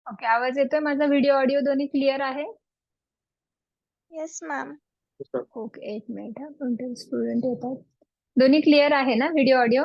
Okay, आवाज येतोय माझा? व्हिडिओ ऑडिओ दोन्ही क्लिअर आहे? Yes ma'am. ओके, एक मिनिट हा. कोणते स्टुडंट येतात? दोन्ही क्लिअर आहे ना व्हिडिओ ऑडिओ?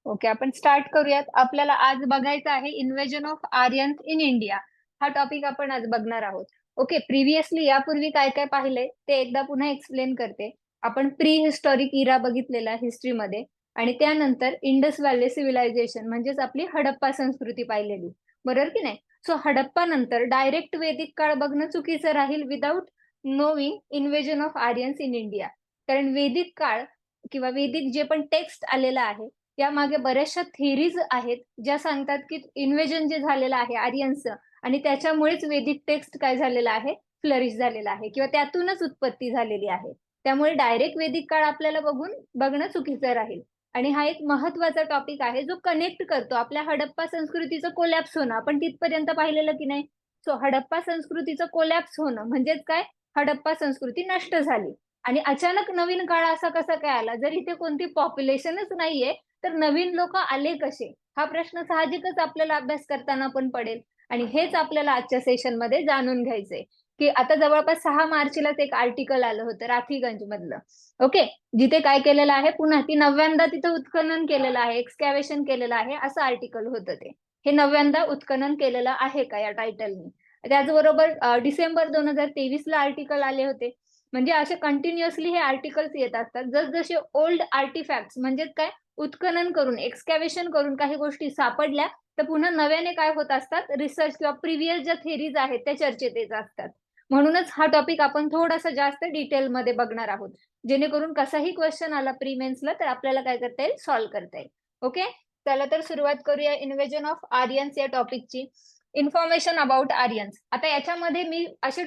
ओके, आपण स्टार्ट करूयात. आपल्याला आज बघायचं आहे invasion of Aryans in India. हा टॉपिक आपण आज बघणार आहोत. ओके, प्रिव्हियसली यापूर्वी काय काय पाहिलंय ते एकदा पुन्हा एक्सप्लेन करते. आपण प्री हिस्टॉरिक इरा बघितलेला हिस्ट्रीमध्ये, आणि त्यानंतर इंडस व्हॅली सिव्हिलायझेशन म्हणजेच आपली हडप्पा संस्कृती पाहिलेली, बरोबर की नाही? सो हडप्पा नंतर डायरेक्ट वैदिक काळ बघणं चुकीचं राहील without नोविंग invasion of Aryans in India. कारण वैदिक काळ किंवा वैदिक जे पण टेक्स्ट आलेलं आहे यामागे बऱ्याचशा थिअरीज आहेत ज्या सांगतात की इन्व्हेजन जे झालेलं आहे आर्यन्सचं, आणि त्याच्यामुळेच वैदिक टेक्स्ट काय झालेलं आहे, फ्लरिश झालेला आहे किंवा त्यातूनच उत्पत्ती झालेली आहे. त्यामुळे डायरेक्ट वैदिक काळ आपल्याला बघणं चुकीचं राहील. आणि हा एक महत्वाचा टॉपिक आहे जो कनेक्ट करतो आपल्या हडप्पा संस्कृतीचं कोलॅप्स होणं. आपण तिथपर्यंत पाहिलेलं की नाही? सो हडप्पा संस्कृतीचं कोलॅप्स होणं म्हणजेच काय? हडप्पा संस्कृती नष्ट झाली. आणि अचानक नवीन काळ असा कसा काय आला? जर इथे कोणती पॉप्युलेशनच नाहीये तर नवीन लोक आले कसे? हा प्रश्न साहजिकच आपल्याला अभ्यास करताना पण पडेल. आणि हेच आपल्याला आजच्या सेशन मध्ये जाणून घ्यायचंय. की आता जवळपास 6 मार्चलाच एक आर्टिकल आलं होतं राथीगंज मधलं. ओके, जिथे काय केलेलं आहे, पुन्हा ती 9व्यांदा तिथं उत्खनन केलेलं आहे, एक्सकॅव्हेशन केलेलं आहे, असं आर्टिकल होतं ते. हे 9व्यांदा उत्खनन केलेलं आहे का या टायटलनी. त्याचबरोबर डिसेंबर 2023ला आर्टिकल आले होते. म्हणजे असे कंटिन्युअसली हे आर्टिकल्स येत असतात. जसजसे ओल्ड आर्टिफॅक्ट्स म्हणजेच काय, उत्खनन करून एक्सकॅव्हेशन करून काही गोष्टी सापडल्या तर पुन्हा नव्याने काय होत असतात, रिसर्च किंवा प्रिव्हियस ज्या थेरीज आहेत त्या चर्चेत येत असतात. म्हणूनच हा टॉपिक आपण थोडासा जास्त डिटेलमध्ये बघणार आहोत, जेणेकरून कसाही क्वेश्चन आला प्री मेन्सला तर आपल्याला काय करता येईल, सॉल्व्ह करता येईल. ओके, चला तर सुरुवात करूया इन्व्हेजन ऑफ आर्यन्स या टॉपिकची. Information about Aryans. आता याच्यामध्ये मी असे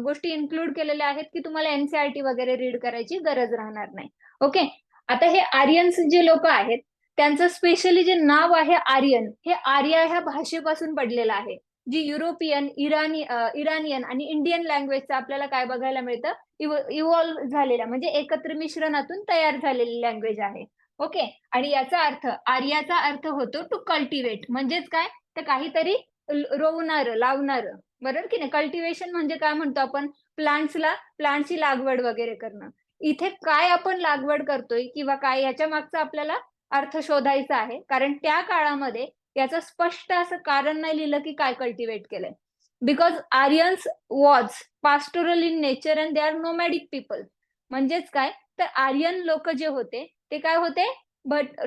गोष्टी इन्क्लूड केलेल्या आहेत की तुम्हाला एनसीआरटी वगैरे रीड करायची गरज राहणार नाही. ओके, आता हे आर्यन्स जे लोक आहेत त्यांचं स्पेशली जे नाव आहे आर्यन, हे आर्या ह्या भाषेपासून पडलेलं आहे, जी युरोपियन, इराणियन आणि इंडियन लँग्वेजचं आपल्याला काय बघायला मिळतं, इव्हॉल्व्ह झालेल्या म्हणजे एकत्र मिश्रणातून तयार झालेली लँग्वेज आहे. ओके, आणि याचा अर्थ, आर्याचा अर्थ होतो टू कल्टिवेट. म्हणजेच काय, तर काहीतरी रोवणार, लावणार, बरोबर की नाही? कल्टिवेशन म्हणजे काय म्हणतो आपण, प्लांट्सची लागवड वगैरे करणं. इथे काय आपण लागवड करतोय किंवा काय, याच्या मागचा आपल्याला अर्थ शोधायचा आहे. कारण त्या काळामध्ये याचं स्पष्ट असं कारण नाही लिहिलं की काय कल्टिवेट केलंय. Because Aryans was pastoral in nature and they are nomadic people. म्हणजेच काय, तर आर्यन लोक जे होते ते काय होते,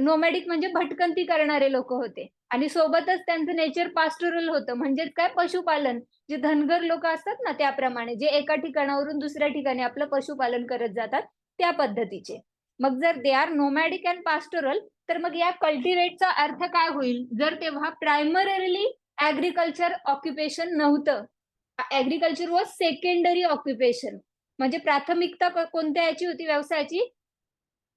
नोमॅडिक म्हणजे भटकंती करणारे लोक होते. आणि सोबतच त्यांचं नेचर पास्टोरल होतं. म्हणजेच काय, पशुपालन. जे धनगर लोक असतात ना त्याप्रमाणे, जे एका ठिकाणावरून दुसऱ्या ठिकाणी आपलं पशुपालन करत जातात त्या पद्धतीचे. मग जर they are nomadic and pastoral, तर मग या कल्टिवेटचा अर्थ काय होईल, जर तेव्हा प्रायमरीली ऍग्रिकल्चर ऑक्युपेशन नव्हतं, ऍग्रिकल्चर वॉज सेकंडरी ऑक्युपेशन. म्हणजे प्राथमिकता कोणत्या याची होती, व्यवसायाची,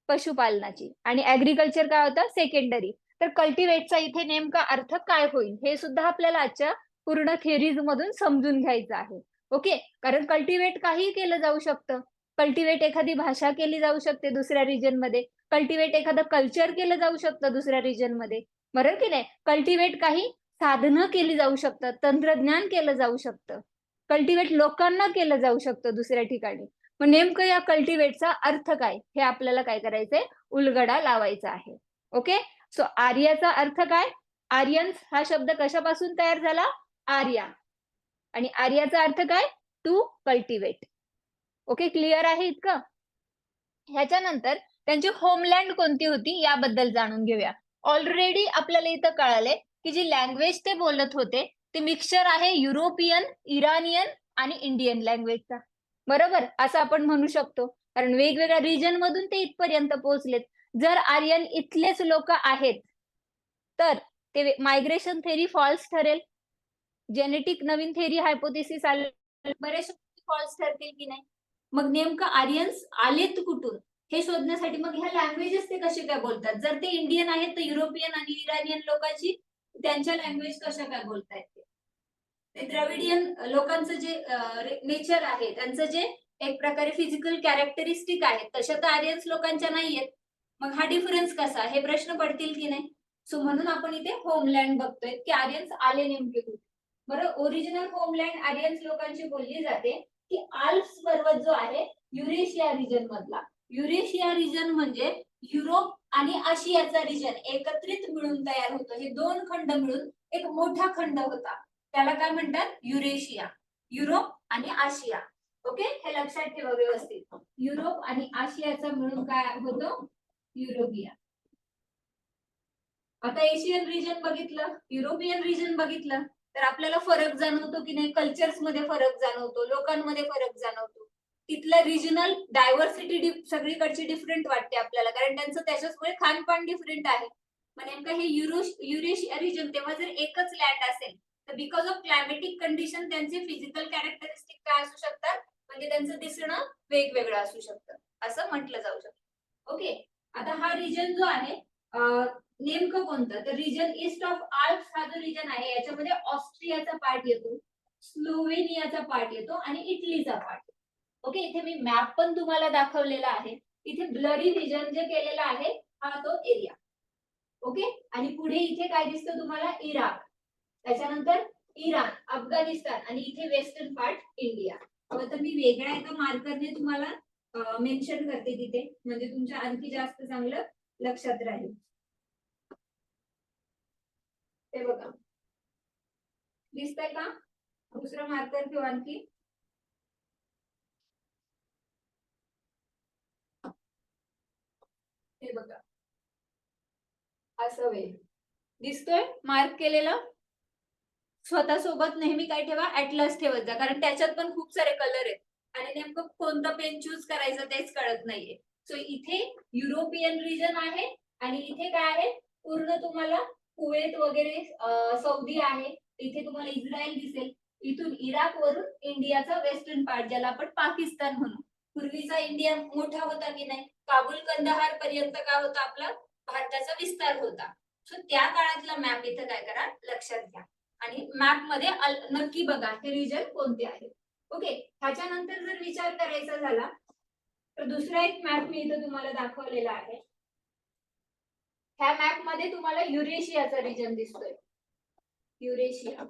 पशुपालनाची, आणि ऍग्रिकल्चर काय होतं, सेकंडरी. तर कल्टिवेटचा इथे नेमका अर्थ काय होईल हे सुद्धा आपल्याला आजच्या पूर्ण थेरीज मधून समजून घ्यायचं आहे. ओके, कारण कल्टिवेट काही केलं जाऊ शकतं. कल्टिवेट एखादी भाषा केली जाऊ शकते दुसऱ्या रिजन मध्ये, कल्टिवेट एखादं कल्चर केलं जाऊ शकतं दुसऱ्या रिजन मध्ये, बरोबर की नाही? कल्टिवेट काही साधनं केली जाऊ शकतात, तंत्रज्ञान केलं जाऊ शकतं, कल्टिवेट लोकांना केलं जाऊ शकतं दुसऱ्या ठिकाणी. मग नेमकं या कल्टिवेटचा अर्थ काय हे आपल्याला काय करायचंय, उलगडा लावायचा आहे. ओके, सो आर्याचा अर्थ काय, आर्यन्स हा शब्द कशापासून तयार झाला, आर्या. आणि आर्याचा अर्थ काय, टू कल्टिवेट. ओके, क्लिअर आहे इतकं? ह्याच्यानंतर त्यांची होमलँड कोणती होती याबद्दल जाणून घेऊया. ऑलरेडी आपल्याला इथं कळाले की जी लँग्वेज ते बोलत होते ते मिक्सचर आहे युरोपियन, इराणियन आणि इंडियन लँग्वेजचा, बरोबर असं आपण म्हणू शकतो. कारण वेगवेगळ्या रिजन मधून ते इथपर्यंत पोहोचलेत. जर आर्यन इथलेच लोक आहेत तर ते मायग्रेशन थेरी फॉल्स ठरेल, जेनेटिक नवीन थेरी हायपोथेसिस आले, बरेचसे फॉल्स ठरतील की नाही? मग नेमकं आर्यन्स आलेत कुठून हे शोधण्यासाठी मग ह्या लँग्वेजेस ते कसे काय बोलतात. जर ते इंडियन आहेत तर युरोपियन आणि इराणियन लोकांची त्यांच्या लँग्वेज कशा काय बोलतायत ते द्रविडियन लोकांचं जे नेचर आहे, त्यांचं जे एक प्रकारे फिजिकल कॅरेक्टरिस्टिक आहेत तशा तर आर्यन्स लोकांच्या नाहीयेत. मग हा डिफरन्स कसा, हे प्रश्न पडतील की नाही? सो म्हणून आपण इथे होमलँड बघतोय की आर्यन्स आले नेमके कुठे. बरं, ओरिजिनल होमलँड आर्यन्स लोकांची बोलली जाते की आल्प्स पर्वत जो आहे युरेशिया रिजन मधला, युरेशिया रिजन म्हणजे युरोप आणि आशियाचा रिजन एकत्रित मिळून तयार होतो. हे दोन खंड मिळून एक मोठा खंड होता, त्याला काय म्हणतात? युरेशिया. युरोप आणि आशिया. ओके, हे लक्षात ठेवा व्यवस्थित. युरोप आणि आशियाचा मिळून काय होतो? युरोपिया. आता एशियन रिजन बघितलं, युरोपियन रिजन बघितलं, तर आपल्याला फरक जाणवतो की नाही? कल्चर्स मध्ये फरक जाणवतो, लोकांमध्ये फरक जाणवतो. तिथलं रिजनल डायव्हर्सिटी सगळीकडची डिफरंट वाटते आपल्याला, कारण त्यांचं त्याच्यामुळे खानपान डिफरंट आहे. मग नेमकं हे युरेशिया रिजन तेव्हा जर एकच लँड असेल तर बिकॉज ऑफ क्लायमेटिक कंडिशन त्यांचे फिजिकल कॅरेक्टरिस्टिक काय असू शकतात? म्हणजे त्यांचं दिसणं वेगवेगळं असू शकतं, असं म्हटलं जाऊ शकतं. ओके, आता हा रिजन जो आहे नेमकं कोणतं? तर रिजन ईस्ट ऑफ आल्प्स हा जो रिजन आहे याच्यामध्ये ऑस्ट्रियाचा पार्ट येतो, स्लोवेनियाचा पार्ट येतो आणि इटलीचा पार्ट येतो. ओके, इथे मी मॅप पण तुम्हाला दाखवलेला आहे. इथे ब्लरी रिजन जे केलेला आहे हा तो एरिया. ओके, आणि पुढे इथे काय दिसतं तुम्हाला? इराक, त्याच्यानंतर इराण, अफगाणिस्तान आणि इथे वेस्टर्न पार्ट इंडिया. आता मी वेगळ्या एका मार्करने तुम्हाला मेन्शन करते तिथे, म्हणजे तुमच्या आणखी जास्त चांगलं लक्षात राहील. ते बघा, दिसतंय का? दुसरा मार्कर ठेवा आणखी. हे बघा, असं वेळ दिसतोय मार्क केलेला. स्वतः सोबत नेहमी काय ठेवा? ऍटलस ठेवत जा, कारण त्याच्यात पण खूप सारे कलर आहेत आणि नेमकं कोणतं पेन चूज करायचं तेच कळत नाहीये. सो इथे युरोपियन रिजन आहे आणि इथे काय आहे? पूर्ण तुम्हाला कुवेत वगैरे, सौदी आहे, इथे तुम्हाला इस्रायल दिसेल. इथून इराक वरून इंडियाचा वेस्टर्न पार्ट, ज्याला आपण पाकिस्तान म्हणू. पूर्वीचा इंडिया मोठा होता की नाही? काबुल कंदहार पर्यंत काय होता? आपला भारताचा विस्तार होता. सो त्या काळातला मॅप इथे काय करा? लक्षात घ्या आणि मॅप मध्ये नक्की बघा हे रिजन कोणते आहेत. ओके, ह्याच्यानंतर जर विचार करायचा झाला तर दुसरा एक मॅप मी इथं तुम्हाला दाखवलेला आहे. ह्या मॅप मध्ये तुम्हाला युरेशियाचा रिजन दिसतोय. युरेशिया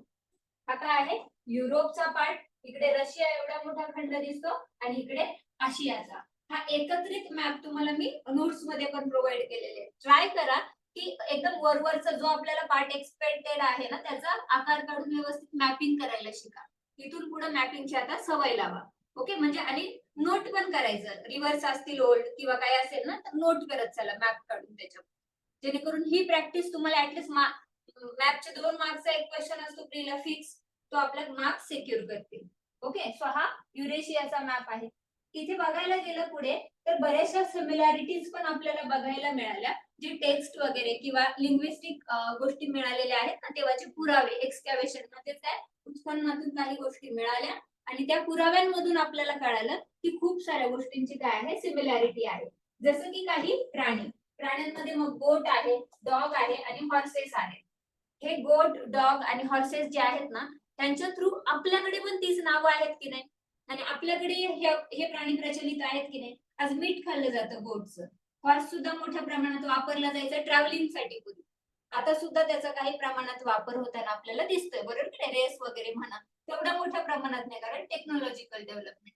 हा काय आहे? युरोपचा पार्ट. इकडे रशिया एवढा मोठा खंड दिसतो आणि इकडे आशियाचा. हा एकत्रित मॅप तुम्हाला मी नोट्स मध्ये पण प्रोव्हाइड केलेले. ट्राय करा की एकदम वरवरचा जो आपल्याला पार्ट एक्सपेक्टेड आहे ना त्याचा आकार काढून व्यवस्थित मॅपिंग करायला शिका. इथून पुढे मॅपिंगची आता सवय लावा. ओके, म्हणजे आणि नोट पण करायचं. रिव्हर्स असतील ओल्ड किंवा काय असेल ना तर नोट करत चला मॅप काढून त्याच्यावर, जेणेकरून ही प्रॅक्टिस तुम्हाला ऍटलीस्ट मॅपचे 2 मार्क्सचा एक क्वेश्चन असतो प्रीला फिक्स, तो आपला मार्क्स सिक्युअर करते. ओके, सो हा युरेशियाचा मॅप आहे. इथे बघायला गेलं पुढे तर बऱ्याचशा सिमिलॅरिटीज पण आपल्याला बघायला मिळाल्या, जे टेक्स्ट वगैरे किंवा लिंग्विस्टिक गोष्टी मिळालेल्या आहेत ना तेव्हाचे पुरावे एक्सकॅव्हेशन मध्ये काय उत्खननातून काही गोष्टी मिळाल्या आणि त्या पुराव्यांमधून आपल्याला कळालं की खूप साऱ्या गोष्टींची काय आहे? सिमिलॅरिटी आहे. जसं की काही प्राण्यांमध्ये मग गोट आहे, डॉग आहे आणि हॉर्सेस आहे. हे गोट, डॉग आणि हॉर्सेस जे आहेत ना त्यांच्या थ्रू आपल्याकडे पण तीच नावं आहेत की नाही? आणि आपल्याकडे हे प्राणी प्रचलित आहेत की नाही? आज मीठ खाल्लं जातं गोटचं. हॉर्स सुद्धा मोठ्या प्रमाणात वापरला जायचा ट्रॅव्हलिंग साठी पूर्वी. आता सुद्धा त्याचा काही प्रमाणात वापर होताना आपल्याला दिसतोय, बरोबर की नाही? रेस वगैरे म्हणा, तेवढ्या मोठ्या प्रमाणात नाही, कारण टेक्नॉलॉजिकल डेव्हलपमेंट.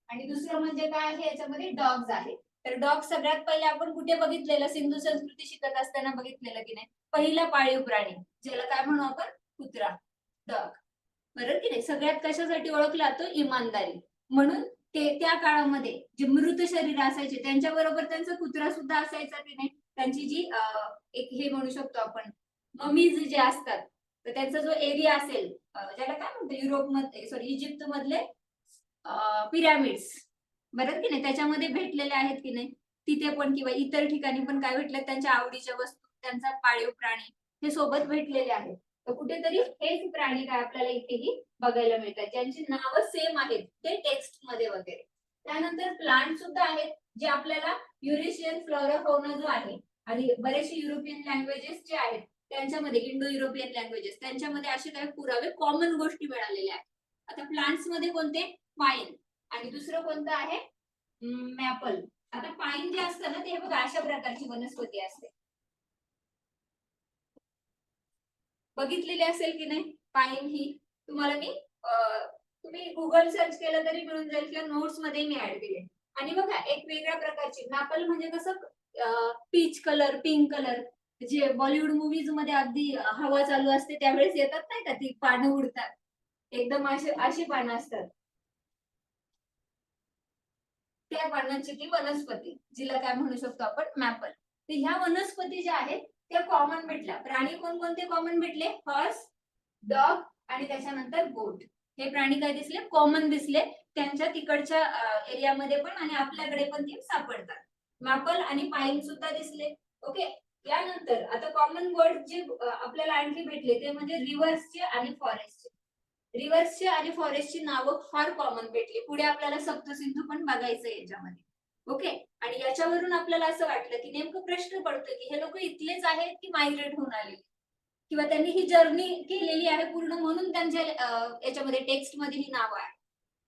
आणि दुसरं म्हणजे काय आहे? याच्यामध्ये डॉग्स आहे. तर डॉग सगळ्यात पहिले आपण कुठे बघितलेलं? सिंधू संस्कृती शिकत असताना बघितलेलं की नाही? पहिला पाळीव प्राणी ज्याला काय म्हणू आपण? कुत्रा, डॉग. बरोबर की नाही? सगळ्यात कशासाठी ओळखला जातो? इमानदारी. म्हणून ते त्या काळामध्ये जे मृत शरीर असायचे त्यांच्याबरोबर त्यांचा कुत्रा सुद्धा असायचा की नाही? त्यांची जी एक हे म्हणू शकतो आपण ममीज जे असतात, तर त्यांचा जो एरिया असेल, ज्याला काय म्हणतो युरोपमध्ये, सॉरी इजिप्त मधले पिरॅमिड्स, बरोबर की नाही? त्याच्यामध्ये भेटलेले आहेत की नाही? तिथे पण किंवा इतर ठिकाणी पण काय भेटलं? त्यांच्या आवडीच्या वस्तू, त्यांचा पाळीव प्राणी हे सोबत भेटलेले आहेत. तर कुठेतरी हेच प्राणी काय आपल्याला इथेही बघायला मिळतात, ज्यांची नावं सेम आहेत ते टेक्स्ट मध्ये वगैरे. त्यानंतर प्लांट सुद्धा आहेत जे आपल्याला युरेशियन फ्लोरा फौना जो आहे आणि बरेचसे युरोपियन लँग्वेजेस जे आहेत त्यांच्यामध्ये, इंडो युरोपियन लँग्वेजेस, त्यांच्यामध्ये असे काही पुरावे कॉमन गोष्टी मिळालेल्या आहेत. आता प्लांट्स मध्ये कोणते? पाईन. आणि दुसरं कोणतं आहे? मॅपल. आता पाईन जे असतं ना ते बघा अशा प्रकारची वनस्पती असते, बघितलेली असेल की नाही? पाईन ही तुम्हाला मी तुम्ही गुगल सर्च केलं तरी मिळून जाईल किंवा नोट्स मध्ये मी ऍड केले. आणि बघा एक वेगळ्या प्रकारची मॅपल म्हणजे कसं पीच कलर, पिंक कलर, जे बॉलिवूड मुव्हीज मध्ये अगदी हवा चालू असते त्यावेळेस येतात नाही का, ती पानं उडतात एकदम अशी पानं असतात, त्या पानांची ती वनस्पती, जिला काय म्हणू शकतो आपण मॅपल. तर ह्या वनस्पती ज्या आहेत त्या कॉमन भेटल्या. प्राणी कोणकोणते कॉमन भेटले? हॉर्स, डॉग आणि त्याच्यानंतर गोट. हे प्राणी काय दिसले? कॉमन दिसले. त्यांच्या तिकडच्या एरियामध्ये पण आणि आपल्याकडे पण ते सापडतात. मॅपल आणि पाईन सुद्धा दिसले. ओके. यानंतर आता कॉमन वर्ड जे आपल्याला आणखी भेटले ते म्हणजे रिव्हर्सचे आणि फॉरेस्टचे. रिव्हर्सची आणि फॉरेस्टची नावं फार कॉमन भेटली. पुढे आपल्याला सप्तसिंधू पण बघायचं याच्यामध्ये. ओके. आणि याच्यावरून आपल्याला असं वाटलं की नेमकं प्रश्न पडतोय की हे लोक इथलेच आहेत की मायग्रेट होऊन आले, किंवा त्यांनी ही जर्नी केलेली आहे पूर्ण म्हणून त्यांच्या याच्यामध्ये टेक्स्ट मध्ये ही नावं आहे.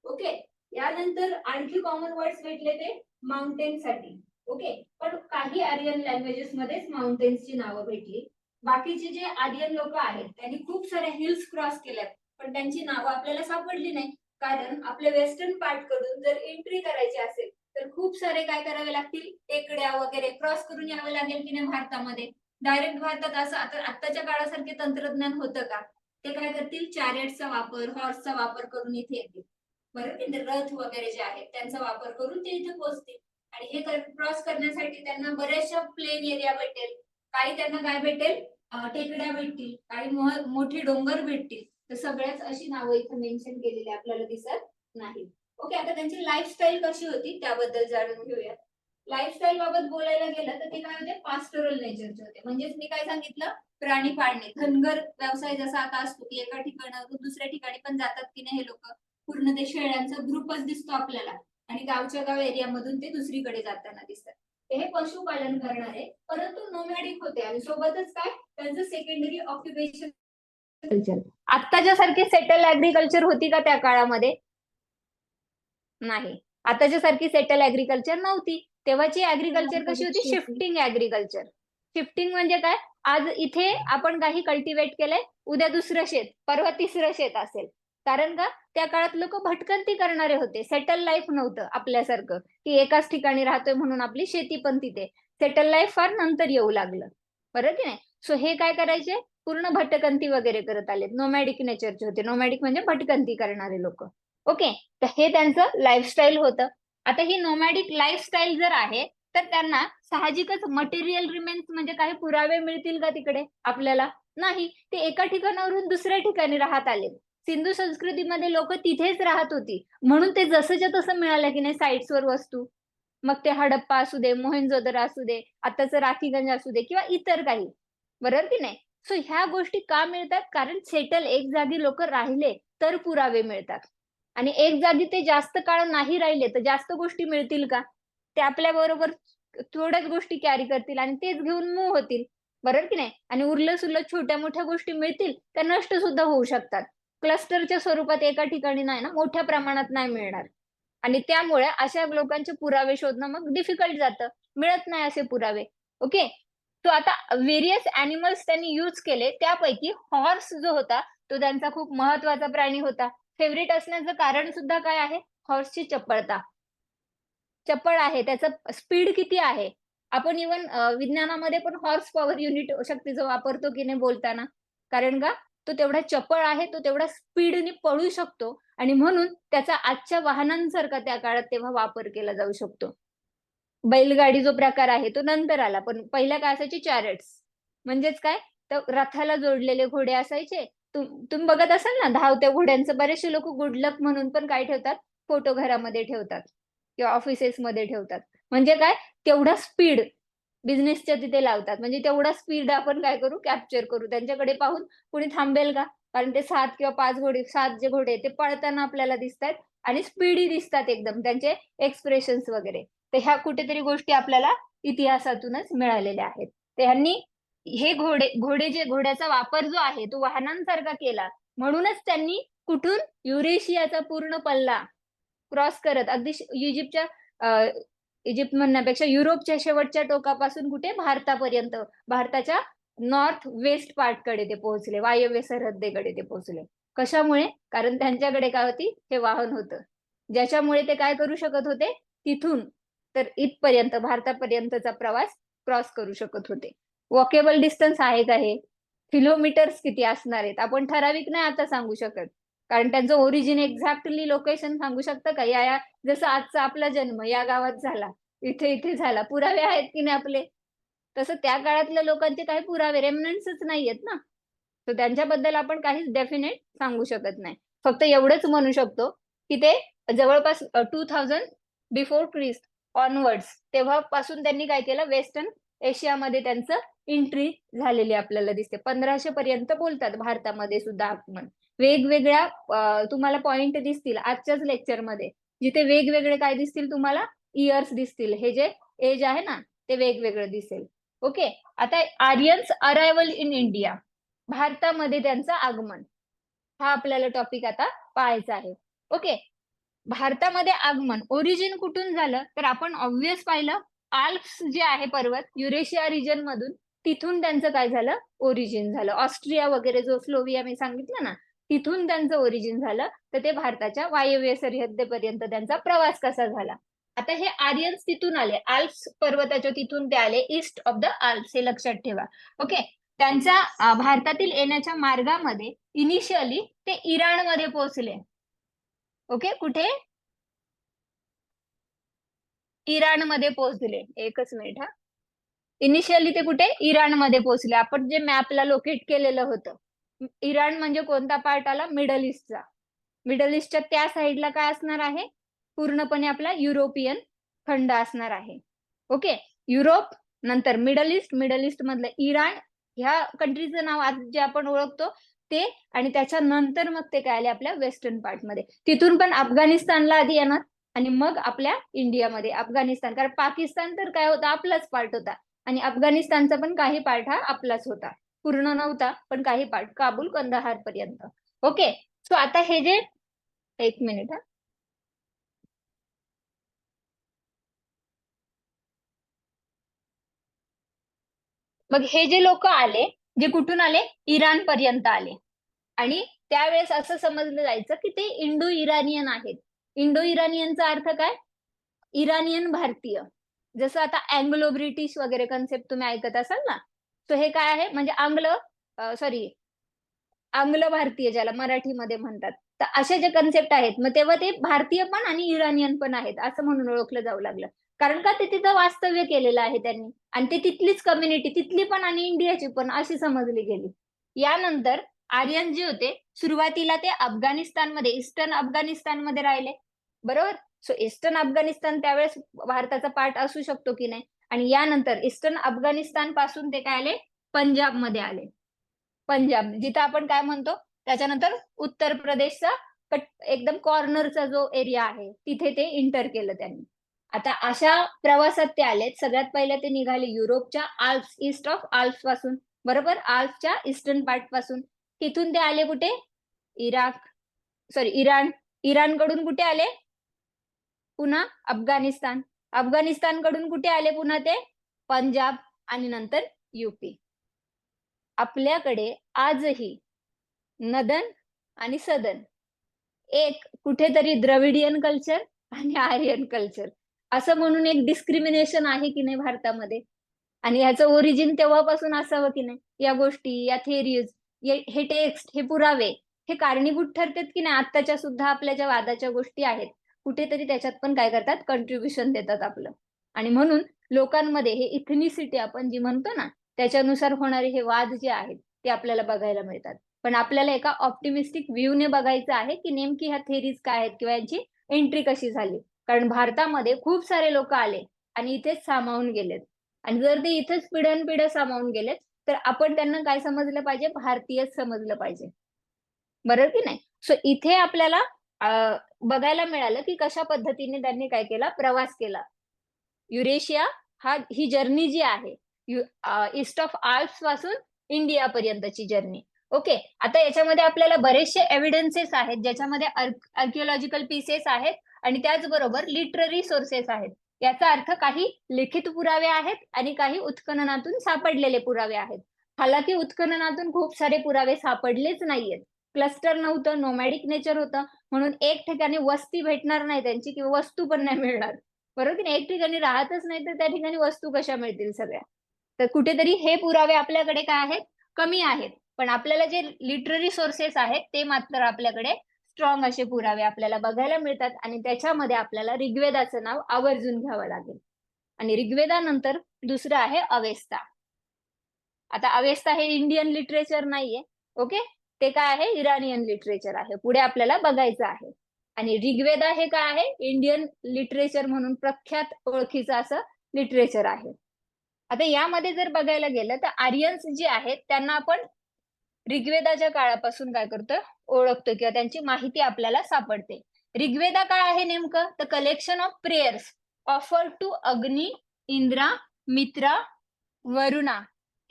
ओके. यानंतर आणखी कॉमन वर्ड्स भेटले ते माउंटेन साठी. ओके. पण काही आर्यन लँग्वेजेस मध्येच माउंटेन्सची नावं भेटली. बाकीचे जे आर्यन लोक आहेत त्यांनी खूप साऱ्या हिल्स क्रॉस केल्यात, पण त्यांची नावं आपल्याला सापडली नाही. कारण आपल्या वेस्टर्न पार्ट कडून जर एंट्री करायची असेल तर खूप सारे काय करावे लागतील, टेकड्या वगैरे क्रॉस करून यावं लागेल की नाही भारतामध्ये. डायरेक्ट भारतात असं आताच्या काळासारखे तंत्रज्ञान होतं का? ते काय करतील, चॅरियटचा वापर, हॉर्सचा वापर करून इथे येतील. बरोबर. रथ वगैरे जे आहेत त्यांचा वापर करून ते इथे पोहोचतील. आणि हे क्रॉस करण्यासाठी त्यांना बऱ्याचशा प्लेन एरिया भेटेल, काही त्यांना काय भेटेल, टेकड्या भेटतील, काही मोठे डोंगर भेटतील. तर सगळ्याच अशी नावं इथे मेन्शन केलेली आपल्याला दिसत नाही. ओके. आता त्यांची लाईफस्टाईल कशी होती त्याबद्दल जाणून घेऊया. लाईफस्टाईल बाबत बोलायला गेलं तर ते काय होते, पास्टोरल नेचरचे होते. म्हणजेच मी काय सांगितलं, प्राणी पाळणे, धनगर व्यवसाय जसा आता असतो की एका ठिकाणावरून दुसऱ्या ठिकाणी पण जातात की नाही हे लोक, पूर्ण ते शेळ्यांचा ग्रुपच दिसतो आपल्याला, आणि गावच्या गाव एरियामधून ते दुसरीकडे जाताना दिसतात. हे पशुपालन करणारे परंतु नोमॅडिक होते, आणि सोबतच काय त्यांचं सेकंडरी ऑक्युपेशन कल्चर. आत्ताच्या सारखी सेटल ऍग्रिकल्चर होती का त्या काळामध्ये? नाही. आताच्या सारखी सेटल ऍग्रिकल्चर नव्हती. तेव्हाची ऍग्रिकल्चर कशी होती? Shifting agriculture. शिफ्टिंग म्हणजे काय? आज इथे आपण काही कल्टिवेट केलंय, उद्या दुसरं शेत, परवा तिसरं शेत असेल. कारण का? त्या काळात लोक भटकंती करणारे होते. सेटल लाईफ नव्हतं आपल्यासारखं की एकाच ठिकाणी राहतोय म्हणून आपली शेती पण तिथे. सेटल लाईफ फार नंतर येऊ लागलं, बरं की नाही? सो हे काय करायचे, पूर्ण भटकंती वगैरे करत आले. नोमॅडिक नेचरचे होते. नोमॅडिक म्हणजे भटकंती करणारे लोक. ओके. तर हे त्यांचं लाईफस्टाईल होतं. आता ही नोमॅडिक लाईफस्टाईल जर आहे तर त्यांना साहजिकच मटेरियल रिमेन्स म्हणजे काही पुरावे मिळतील का तिकडे आपल्याला? नाही. ते एका ठिकाणावरून दुसऱ्या ठिकाणी राहत आले. सिंधू संस्कृतीमध्ये लोक तिथेच राहत होती म्हणून ते जसंच्या तसं मिळालं की नाही साईट्सवर वस्तू. मग ते हडप्पा असू दे, मोहेंजोदडो असू दे, आताचं राखीगंज असू दे, किंवा इतर काही, बरोबर की नाही? सो ह्या गोष्टी का मिळतात? कारण सेटल एक जागी लोक राहिले तर पुरावे मिळतात. आणि एक जागी ते जास्त काळ नाही राहिले तर जास्त गोष्टी मिळतील का? ते आपल्या बरोबर थोड्याच गोष्टी कॅरी करतील आणि तेच घेऊन मूव्ह होतील, बरोबर की नाही? आणि उरलं सुरलं छोट्या मोठ्या गोष्टी मिळतील त्या नष्ट सुद्धा होऊ शकतात. क्लस्टरच्या स्वरूपात एका ठिकाणी नाही ना, मोठ्या प्रमाणात नाही मिळणार. आणि त्यामुळे अशा लोकांचे पुरावे शोधणं मग डिफिकल्ट जातं, मिळत नाही असे पुरावे. ओके. तो आता व्हेरियस अॅनिमल्स त्यांनी यूज केले, त्यापैकी हॉर्स जो होता तो त्यांचा खूप महत्वाचा प्राणी होता. फेवरेट असण्याचं कारण सुद्धा काय आहे? हॉर्सची चपळता. चपळ आहे, त्याचं स्पीड किती आहे. आपण इव्हन विज्ञानामध्ये पण हॉर्स पॉवर युनिट शक्तीचा वापरतो की नाही बोलताना. कारण का? तो तेवढा चपळ आहे, तो तेवढा स्पीडने पळू शकतो, आणि म्हणून त्याचा आजच्या वाहनांसारखा त्या काळात तेव्हा वापर केला जाऊ शकतो. बैलगाडी जो प्रकार आहे तो नंतर आला, पण पहिल्या काय असायचे? चॅरेट्स. म्हणजेच काय? तर रथाला जोडलेले घोडे असायचे. तुम्ही बघत असाल ना धावत्या घोड्यांचं, बरेचसे लोक गुड लक म्हणून पण काय ठेवतात, फोटो घरामध्ये ठेवतात किंवा ऑफिसेस मध्ये ठेवतात. म्हणजे काय? तेवढा स्पीड बिझनेसच्या तिथे लावतात. म्हणजे तेवढा स्पीड आपण काय करू, कॅप्चर करू. त्यांच्याकडे पाहून कुणी थांबेल का? कारण ते 7 किंवा 5 घोडे, 7 जे घोडे ते पळताना आपल्याला दिसतात आणि स्पीडी दिसतात एकदम, त्यांचे एक्सप्रेशन्स वगैरे. तर ह्या कुठेतरी गोष्टी आपल्याला इतिहासातूनच मिळालेल्या आहेत. तर ह्यांनी हे घोड्याचा वापर जो आहे तो वाहनांसारखा केला, म्हणूनच त्यांनी कुठून, युरेशियाचा पूर्ण पल्ला क्रॉस करत अगदी इजिप्त म्हणण्यापेक्षा युरोपच्या शेवटच्या टोकापासून कुठे, भारतापर्यंत, भारताच्या नॉर्थ वेस्ट पार्ट कडे ते पोहोचले, वायव्य सरहद्देकडे ते पोहोचले. कशामुळे? कारण त्यांच्याकडे काय होती, हे वाहन होतं, ज्याच्यामुळे ते काय करू शकत होते, तिथून तर इथपर्यंत भारतापर्यंतचा प्रवास क्रॉस करू शकत होते. वॉकेबल डिस्टन्स आहे का हे? किलोमीटर्स किती असणार आहेत आपण ठराविक नाही आता सांगू शकत, कारण त्यांचं ओरिजिन एक्झॅक्टली लोकेशन सांगू शकतं का? या जसं आजचा आपला जन्म या गावात झाला, इथे इथे झाला, पुरावे आहेत की नाही आपले? तसं त्या काळातल्या लोकांचे काही पुरावे रेमनंट्सच नाहीयेत ना. तर त्यांच्याबद्दल आपण काहीच डेफिनेट सांगू शकत नाही. फक्त एवढंच म्हणू शकतो की ते जवळपास 2000 बिफोर ख्रिस्ट ऑनवर्ड्स तेव्हापासून त्यांनी काय केलं, वेस्टर्न एशियामध्ये त्यांचं एंट्री झालेली आपल्याला दिसते. 1500 पर्यंत बोलतात भारतामध्ये सुद्धा आगमन. वेगवेगळ्या तुम्हाला पॉइंट दिसतील आजच्याच लेक्चरमध्ये, जिथे वेगवेगळे काय दिसतील तुम्हाला, इयर्स दिसतील. हे जे एज आहे ना ते वेगवेगळं दिसेल. ओके, आता आर्यन्स अरायवल इन इंडिया, भारतामध्ये त्यांचं आगमन, हा आपल्याला टॉपिक आता पाहायचा आहे. ओके, भारतामध्ये आगमन ओरिजिन कुठून झालं, तर आपण ऑब्व्हियस पाहिलं आल्प्स जे आहे पर्वत युरेशिया रिजन मधून, तिथून त्यांचं काय झालं, ओरिजिन झालं. ऑस्ट्रिया वगैरे जो स्लोविया मी सांगितलं ना, तिथून त्यांचं ओरिजिन झालं. तर ते भारताच्या वायव्य सरहद्दीपर्यंत त्यांचा प्रवास कसा झाला. आता हे आर्यन्स तिथून आले, आल्प्स पर्वताच्या तिथून ते आले, ईस्ट ऑफ द आल्प्स, हे लक्षात ठेवा. ओके, त्यांच्या भारतातील येण्याच्या मार्गामध्ये इनिशियली ते इराणमध्ये पोहोचले. ओके, कुठे? इराणमध्ये पोहोचले. एकच मिनिट हा. इनिशियली ते कुठे, इराणमध्ये पोहोचले. आपण जे मॅपला लोकेट केलेलं होतं, इराण म्हणजे कोणता पार्ट आला, मिडल ईस्टचा. मिडल ईस्टच्या त्या साईडला काय असणार आहे, पूर्णपणे आपला युरोपियन खंड असणार आहे. ओके, युरोप नंतर मिडल ईस्ट, मिडल ईस्ट मधलं इराण, ह्या कंट्रीचं नाव आज जे आपण ओळखतो ते, आणि त्याच्यानंतर मग ते काय आले आपल्या वेस्टर्न पार्टमध्ये. तिथून पण अफगाणिस्तानला आधी येणार आणि मग आपल्या इंडियामध्ये अफगाणिस्तान, कारण पाकिस्तान तर काय होता, आपलाच पार्ट होता, आणि अफगाणिस्तानचा पण काही पार्ट हा आपलाच होता, पूर्ण नव्हता पण काही पार्ट, काबूल कंदाहार पर्यंत. ओके, सो आता हे जे, एक मिनिट हा. मग हे जे लोक आले, जे कुठून आले, इराण पर्यंत आले, आणि त्यावेळेस असं समजलं जायचं की ते इंडो इराणियन आहेत. इंडो इराणियनचा अर्थ काय, इराणियन भारतीय. जसं आता अँग्लो ब्रिटिश वगैरे कन्सेप्ट तुम्ही ऐकत असाल ना, तो हे काय आहे, म्हणजे आंग्ल भारतीय ज्याला मराठीमध्ये म्हणतात. तर असे जे कन्सेप्ट आहेत, मग तेव्हा ते भारतीय पण आणि इराणियन पण आहेत असं म्हणून ओळखलं जाऊ लागलं. कारण का, ते तिथं वास्तव्य केलेलं आहे त्यांनी, आणि ते तिथलीच कम्युनिटी, तिथली पण आणि इंडियाची पण अशी समजली गेली. यानंतर आर्यन जे होते, सुरुवातीला ते अफगाणिस्तानमध्ये, ईस्टर्न अफगाणिस्तानमध्ये राहिले, बरोबर. सो ईस्टर्न अफगाणिस्तान त्यावेळेस भारताचा पार्ट असू शकतो की नाही, आणि यानंतर ईस्टर्न अफगाणिस्तान पासून ते काय आले, पंजाब मध्ये आले. पंजाब जिथं आपण काय म्हणतो, त्याच्यानंतर उत्तर प्रदेशचा एकदम कॉर्नरचा जो एरिया आहे, तिथे ते इंटर केलं त्यांनी. आता अशा प्रवासात ते आले. सगळ्यात पहिले ते निघाले युरोपच्या आल्प्स, ईस्ट ऑफ आल्प्स पासून, बरोबर, आल्प्सच्या ईस्टर्न पार्ट पासून. तिथून ते आले कुठे, इराण. इराण कडून कुठे आले, पुन्हा अफगाणिस्तान. अफगाणिस्तान कडून कुठे आले पुन्हा ते, पंजाब, आणि नंतर युपी. आपल्याकडे आजही नदन आणि सदन, एक कुठेतरी द्रविडियन कल्चर आणि आर्यन कल्चर असं म्हणून एक डिस्क्रिमिनेशन आहे की नाही भारतामध्ये, आणि ह्याचं ओरिजिन तेव्हापासून असावं की नाही. या गोष्टी, या थेरीज, हे टेक्स्ट, हे पुरावे, हे कारणीभूत ठरतात की नाही आत्ताच्या सुद्धा आपल्या ज्या वादाच्या गोष्टी आहेत, कुठेतरी त्याच्यात पण काय करतात, कंट्रीब्युशन देतात आपलं. आणि म्हणून लोकांमध्ये हे इथनिसिटी आपण जी म्हणतो ना, त्याच्यानुसार होणारे हे वाद जे आहेत ते आपल्याला बघायला मिळतात. पण आपल्याला एका ऑप्टिमिस्टिक व्ह्यूने बघायचं आहे की नेमकी ह्या थेरीज काय आहेत किंवा यांची एंट्री कशी झाली. कारण भारतामध्ये खूप सारे लोक आले आणि इथेच सामावून गेलेत, आणि जर ते इथेच पिढ्यानपिढ्या सामावून गेलेत, तर आपण त्यांना काय समजलं पाहिजे, भारतीयच समजलं पाहिजे, बरोबर की नाही. सो इथे आपल्याला बघायला मिळालं की कशा पद्धतीने त्यांनी काय केला, प्रवास केला. युरेशिया, ही जर्नी जी आहे, ईस्ट ऑफ आल्प्स पासून इंडिया पर्यंतची जर्नी. ओके, आता याच्यामध्ये आपल्याला बरेचसे एव्हिडन्सेस आहेत, ज्याच्यामध्ये आर्किओलॉजिकल पीसेस आहेत आणि त्याचबरोबर लिटररी सोर्सेस आहेत. याचा अर्थ काही लिखित पुरावे आहेत आणि काही उत्खननातून सापडलेले पुरावे आहेत. हालाकी उत्खननातून खूप सारे पुरावे सापडलेच नाहीयेत, क्लस्टर नव्हतं, नोमॅडिक नेचर होतं, म्हणून एक ठिकाणी वस्ती भेटणार नाही त्यांची किंवा वस्तू पण नाही मिळणार, बरोबर की नाही. एक ठिकाणी राहतच नाही तर त्या ठिकाणी वस्तू कशा मिळतील सगळ्या. तर कुठेतरी हे पुरावे आपल्याकडे काय आहेत, कमी आहेत. पण आपल्याला जे लिटररी सोर्सेस आहेत ते मात्र आपल्याकडे स्ट्रॉंग असे पुरावे आपल्याला बघायला मिळतात. आणि त्याच्यामध्ये आपल्याला ऋग्वेदाचं नाव आवर्जून घ्यावं लागेल. आणि ऋग्वेदानंतर दुसरं आहे अवेस्ता. आता अवेस्ता हे इंडियन लिटरेचर नाहीये, ओके. ते काय आहे, इराणियन लिटरेचर आहे. पुढे आपल्याला बघायचं आहे. आणि ऋग्वेदा हे काय आहे, इंडियन लिटरेचर म्हणून प्रख्यात ओळखीचं असं लिटरेचर आहे. आता यामध्ये जर बघायला गेलं तर आर्यन्स जे आहेत त्यांना आपण ऋग्वेदाच्या काळापासून काय करतो, ओळखतो किंवा त्यांची माहिती आपल्याला सापडते. ऋग्वेदा काय आहे नेमकं, तर collection of prayers offer to Agni, Indra, मित्रा, वरुणा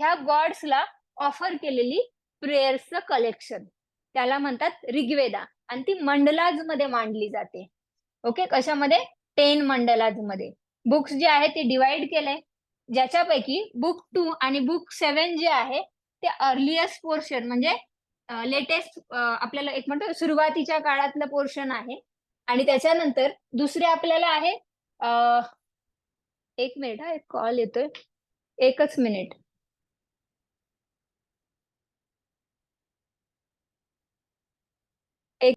ह्या गॉड्सला ऑफर केलेली प्रेयर्सचं कलेक्शन, त्याला म्हणतात ऋग्वेदा. आणि ती मंडलाज मध्ये मांडली जाते, ओके. कशामध्ये, 10 मंडलाज मध्ये. बुक्स जे आहे ते डिवाइड केले, ज्याच्यापैकी बुक 2 आणि बुक 7 जे आहे ते अर्लिएस्ट पोर्शन म्हणजे लेटेस्ट, आपल्याला एक म्हणतो सुरुवातीच्या काळातलं पोर्शन आहे. आणि त्याच्यानंतर दुसरे आपल्याला आहे, एक मिनिट हा, एक कॉल येतोय, एकच मिनिट. एक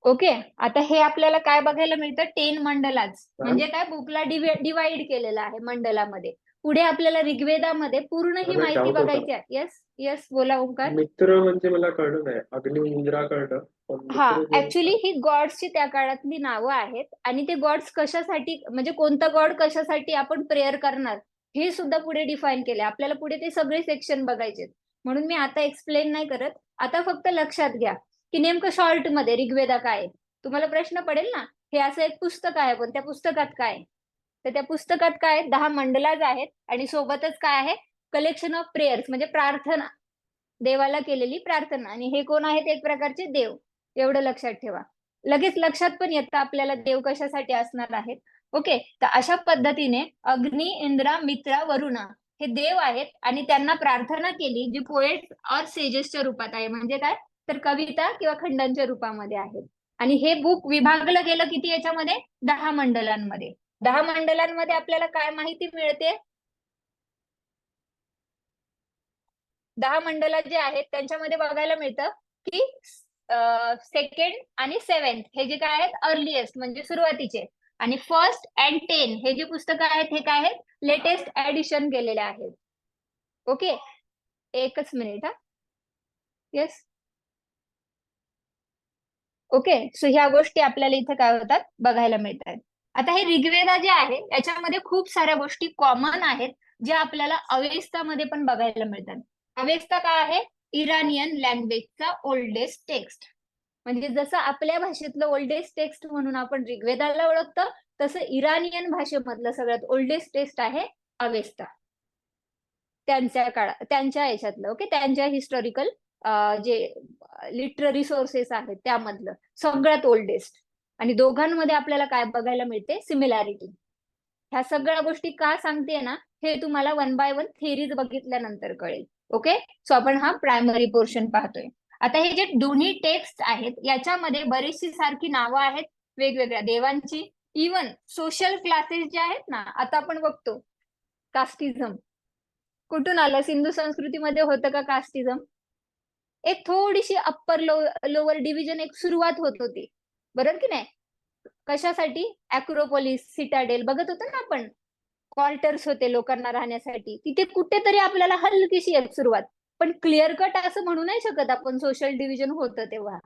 ओके. आता हे आपल्याला काय बघायला मिळतं, 10 मंडलाज म्हणजे काय, बुकला डिवाइड केलेलं आहे मंडलामध्ये. पुढे आपल्याला ऋग्वेदामध्ये पूर्ण ही माहिती बघायची आहे. येस येस, बोला ओंकार. मित्र म्हणजे मला कळलं नाही, अग्नी इंद्रा कळलं, पण हा, मित्र जे ऍक्च्युली ही गॉड्सची त्या काळातली नावं आहेत. आणि ते गॉड्स कशासाठी, म्हणजे कोणता गॉड कशासाठी आपण प्रेयर करणार हे सुद्धा पुढे डिफाईन केले. आपल्याला पुढे ते सगळे सेक्शन बघायचे, म्हणून मी आता एक्सप्लेन नाही करत. आता फक्त लक्षात घ्या की नेमकं शॉर्ट मध्ये ऋग्वेदा काय आहे. तुम्हाला प्रश्न पडेल ना, हे असं एक पुस्तक आहे पण त्या पुस्तकात काय आहे? तर त्या पुस्तकात काय 10 मंडलाज आहेत आणि सोबतच काय आहे, कलेक्शन ऑफ प्रेयर्स म्हणजे प्रार्थना, देवाला केलेली प्रार्थना. आणि हे कोण आहेत, एक प्रकारचे देव. एवढं लक्षात ठेवा. लगेच लक्षात पण येतं आपल्याला देव कशासाठी असणार आहेत, ओके. तर अशा पद्धतीने अग्नी, इंद्रा, मित्रा, वरुणा हे देव आहेत आणि त्यांना प्रार्थना केली, जी पोएट और सेजेसच्या रूपात आहे. म्हणजे काय, तर कविता किंवा खंडांच्या रूपामध्ये आहेत. आणि हे बुक विभागलं गेलं किती याच्यामध्ये, 10 मंडलांमध्ये. 10 मंडलांमध्ये आपल्याला काय माहिती मिळते, 10 मंडला जे आहेत त्यांच्यामध्ये बघायला मिळतं की सेकंड आणि 7th हे जे काय आहेत अर्लिएस्ट म्हणजे सुरुवातीचे, आणि फर्स्ट अँड 10 हे जे पुस्तकं आहेत हे काय आहेत, लेटेस्ट ऍडिशन केलेले आहेत, ओके. एकच मिनिट हा, येस, ओके. सो ह्या गोष्टी आपल्याला इथे काय होतात, बघायला मिळतात. आता हे ऋग्वेदा जे आहे याच्यामध्ये खूप साऱ्या गोष्टी कॉमन आहेत ज्या आपल्याला अवेस्तामध्ये पण बघायला मिळतात. अवेस्ता काय आहे, इराणियन लँग्वेजचा ओल्डेस्ट टेक्स्ट. म्हणजे जसं आपल्या भाषेतलं ओल्डेस्ट टेक्स्ट म्हणून आपण ऋग्वेदाला ओळखतो, तसं इराणियन भाषेमधलं सगळ्यात ओल्डेस्ट टेक्स्ट आहे अवेस्ता. त्यांच्या काळात, त्यांच्या याच्यातलं, ओके, त्यांच्या हिस्टॉरिकल जे लिटररी सोर्सेस आहेत त्यामधलं सगळ्यात ओल्डेस्ट. आणि दोघांमध्ये आपल्याला काय बघायला मिळते, सिमिलॅरिटी. ह्या सगळ्या गोष्टी का सांगते ना, हे तुम्हाला 1 बाय 1 थेरीज बघितल्यानंतर कळेल, ओके. सो आपण हा प्रायमरी पोर्शन पाहतोय. आता हे जे दोन्ही टेक्स्ट आहेत याच्यामध्ये बरीचशी सारखी नावं आहेत वेगवेगळ्या देवांची. इवन सोशल क्लासेस जे आहेत ना, आता आपण बघतो कास्टिझम कुठून आलं, सिंधू संस्कृतीमध्ये होतं का कास्टिझम? एक थोडीशी अप्पर लोअर डिव्हिजन एक सुरुवात होत होती, बरोबर की नाही. कशासाठी, अॅक्रोपोलिस, सिटाडेल बघत होतो ना आपण, क्वार्टर्स होते लोकांना राहण्यासाठी. तिथे कुठेतरी आपल्याला हलकीशी एक सुरुवात, पण क्लिअर कट असं म्हणू नाही शकत आपण सोशल डिव्हिजन होतं तेव्हा.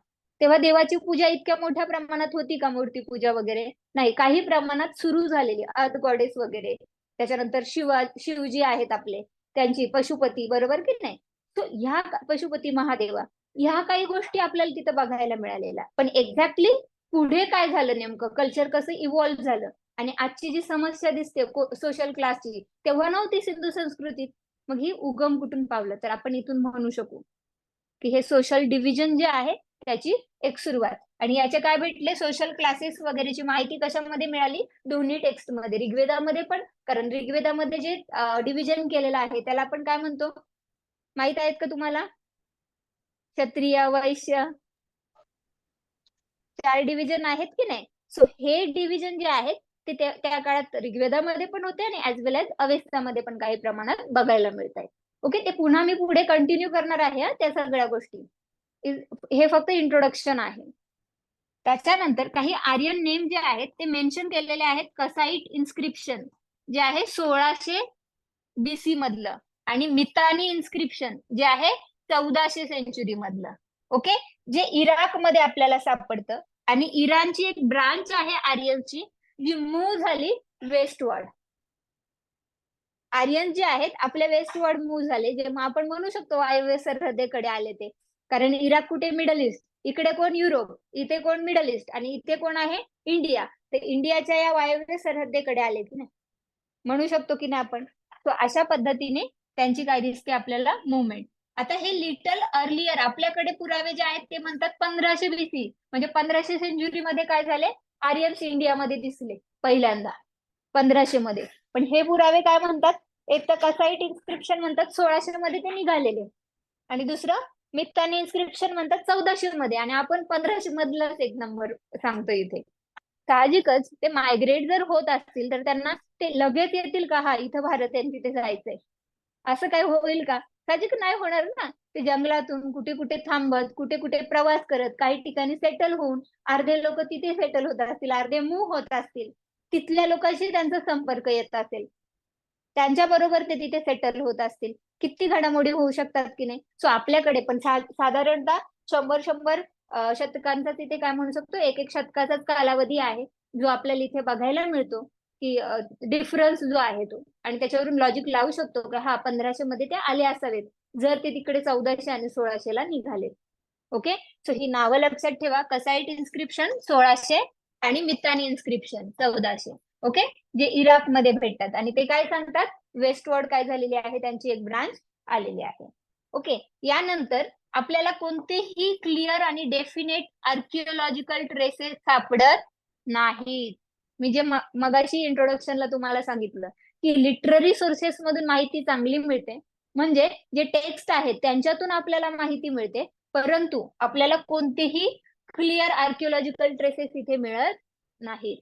तेव्हा देवाची पूजा इतक्या मोठ्या प्रमाणात होती का, मूर्ती पूजा वगैरे नाही, काही प्रमाणात सुरू झालेली, अर्थ गॉडेस वगैरे. त्याच्यानंतर शिवजी आहेत आपले, त्यांची पशुपती, बरोबर की नाही. सो ह्या पशुपती महादेवा, ह्या काही गोष्टी आपल्याला तिथं बघायला मिळालेल्या. पण एक्झॅक्टली पुढे काय झालं नेमकं, कल्चर कसं इव्हॉल्व्ह झालं आणि आजची जी समस्या दिसते सोशल क्लासची, तेव्हा नव्हती सिंधू संस्कृतीत. मग ही उगम कुठून पावलं, तर आपण इथून म्हणू शकू की हे सोशल डिव्हिजन जे आहे त्याची एक सुरुवात. आणि याचे काय भेटले, सोशल क्लासेस वगैरेची माहिती कशामध्ये मिळाली, दोन्ही टेक्स्टमध्ये, ऋग्वेदामध्ये पण, कारण ऋग्वेदामध्ये जे डिव्हिजन केलेलं आहे त्याला आपण काय म्हणतो माहित आहेत का तुम्हाला? क्षत्रिय, वैश्य, 4 डिव्हिजन आहेत की नाही. सो हे डिव्हिजन जे आहेत ते त्या काळात ऋग्वेदामध्ये पण होते आणि ऍज वेल एज अवेस्तामध्ये पण काही प्रमाणात बघायला मिळत आहे. ओके, ते पुन्हा मी पुढे कंटिन्यू करणार आहे त्या सगळ्या गोष्टी. हे फक्त इंट्रोडक्शन आहे. त्याच्यानंतर काही आर्यन नेम जे आहेत ते मेन्शन केलेले आहेत कसाईट इन्स्क्रिप्शन जे आहे 1600 BC मधलं, आणि मितानी इन्स्क्रिप्शन जे आहे 1400 सेंचुरी मधलं. ओके, जे इराक मध्ये आपल्याला सापडतं. आणि इराणची एक ब्रांच आहे आर्यनची जी मूव्ह झाली वेस्टवर्ड. आर्यन जे आहेत आपल्या वेस्टवर्ड मूव्ह झाले, जेव्हा आपण म्हणू शकतो वायव्य सरहद्दीकडे आले ते. कारण इराक कुठे, मिडल ईस्ट, इकडे कोण युरोप, इथे कोण मिडल ईस्ट, आणि इथे कोण आहे इंडिया. ते इंडियाच्या या वायव्य सरहद्दीकडे आले की नाही, म्हणू शकतो की नाही आपण. तो अशा पद्धतीने त्यांची काय दिसते आपल्याला मुवमेंट. आता हे लिटल अर्लियर आपल्याकडे पुरावे जे आहेत ते म्हणतात 1500 BC, म्हणजे 1500 सेंचुरी मध्ये काय झाले, आर्यन्स इंडियामध्ये दिसले पहिल्यांदा 1500 मध्ये. पण हे पुरावे काय म्हणतात, एक तर कसाईट इन्स्क्रिप्शन म्हणतात 1600 मध्ये ते निघालेले, आणि दुसरं मित्तानी इन्स्क्रिप्शन म्हणतात 1400 मध्ये, आणि आपण 1500 मधलाच एक नंबर सांगतो इथे. साहजिकच ते मायग्रेट जर होत असतील तर त्यांना ते लगेच येतील का, हा इथं भारत आहे तिथे जायचंय, असं काय होईल का? साहजिक नाही होणार ना. ते जंगलातून कुठे कुठे थांबत, कुठे कुठे प्रवास करत, काही ठिकाणी सेटल होऊन, अर्धे लोक तिथे सेटल होत असतील, अर्धे मूव्ह होत असतील, तिथल्या लोकांशी त्यांचा संपर्क येत असेल, त्यांच्या बरोबर ते तिथे सेटल होत असतील, किती घडामोडी होऊ शकतात की नाही. सो आपल्याकडे पण साधारणतः 100 शतकांचा तिथे काय म्हणू शकतो, एक शतकाचाच कालावधी आहे जो आपल्याला इथे बघायला मिळतो की डिफरन्स जो आहे तो, आणि त्याच्यावरून लॉजिक लावू शकतो की हा 1500 मध्ये ते आले असावेत जर ते तिकडे 1400 आणि 1600 ला निघाले. ओके, सो ही नावं लक्षात ठेवा, कसाईट इन्स्क्रिप्शन 1600 आणि मितानी इन्स्क्रिप्शन 1400. ओके, जे इराक मध्ये भेटतात, आणि ते काय सांगतात, वेस्टवर्ड काय झालेली आहे, त्यांची एक ब्रांच आलेली आहे. ओके, यानंतर आपल्याला कोणतेही क्लिअर आणि डेफिनेट आर्किओलॉजिकल ट्रेसेस सापडत नाहीत. मी जे मगाशी इंट्रोडक्शनला तुम्हाला सांगितलं की लिटररी सोर्सेस मधून माहिती चांगली मिळते, म्हणजे जे टेक्स्ट आहेत त्यांच्यातून आपल्याला माहिती मिळते, परंतु आपल्याला कोणतेही क्लिअर आर्किओलॉजिकल ट्रेसेस इथे मिळत नाहीत.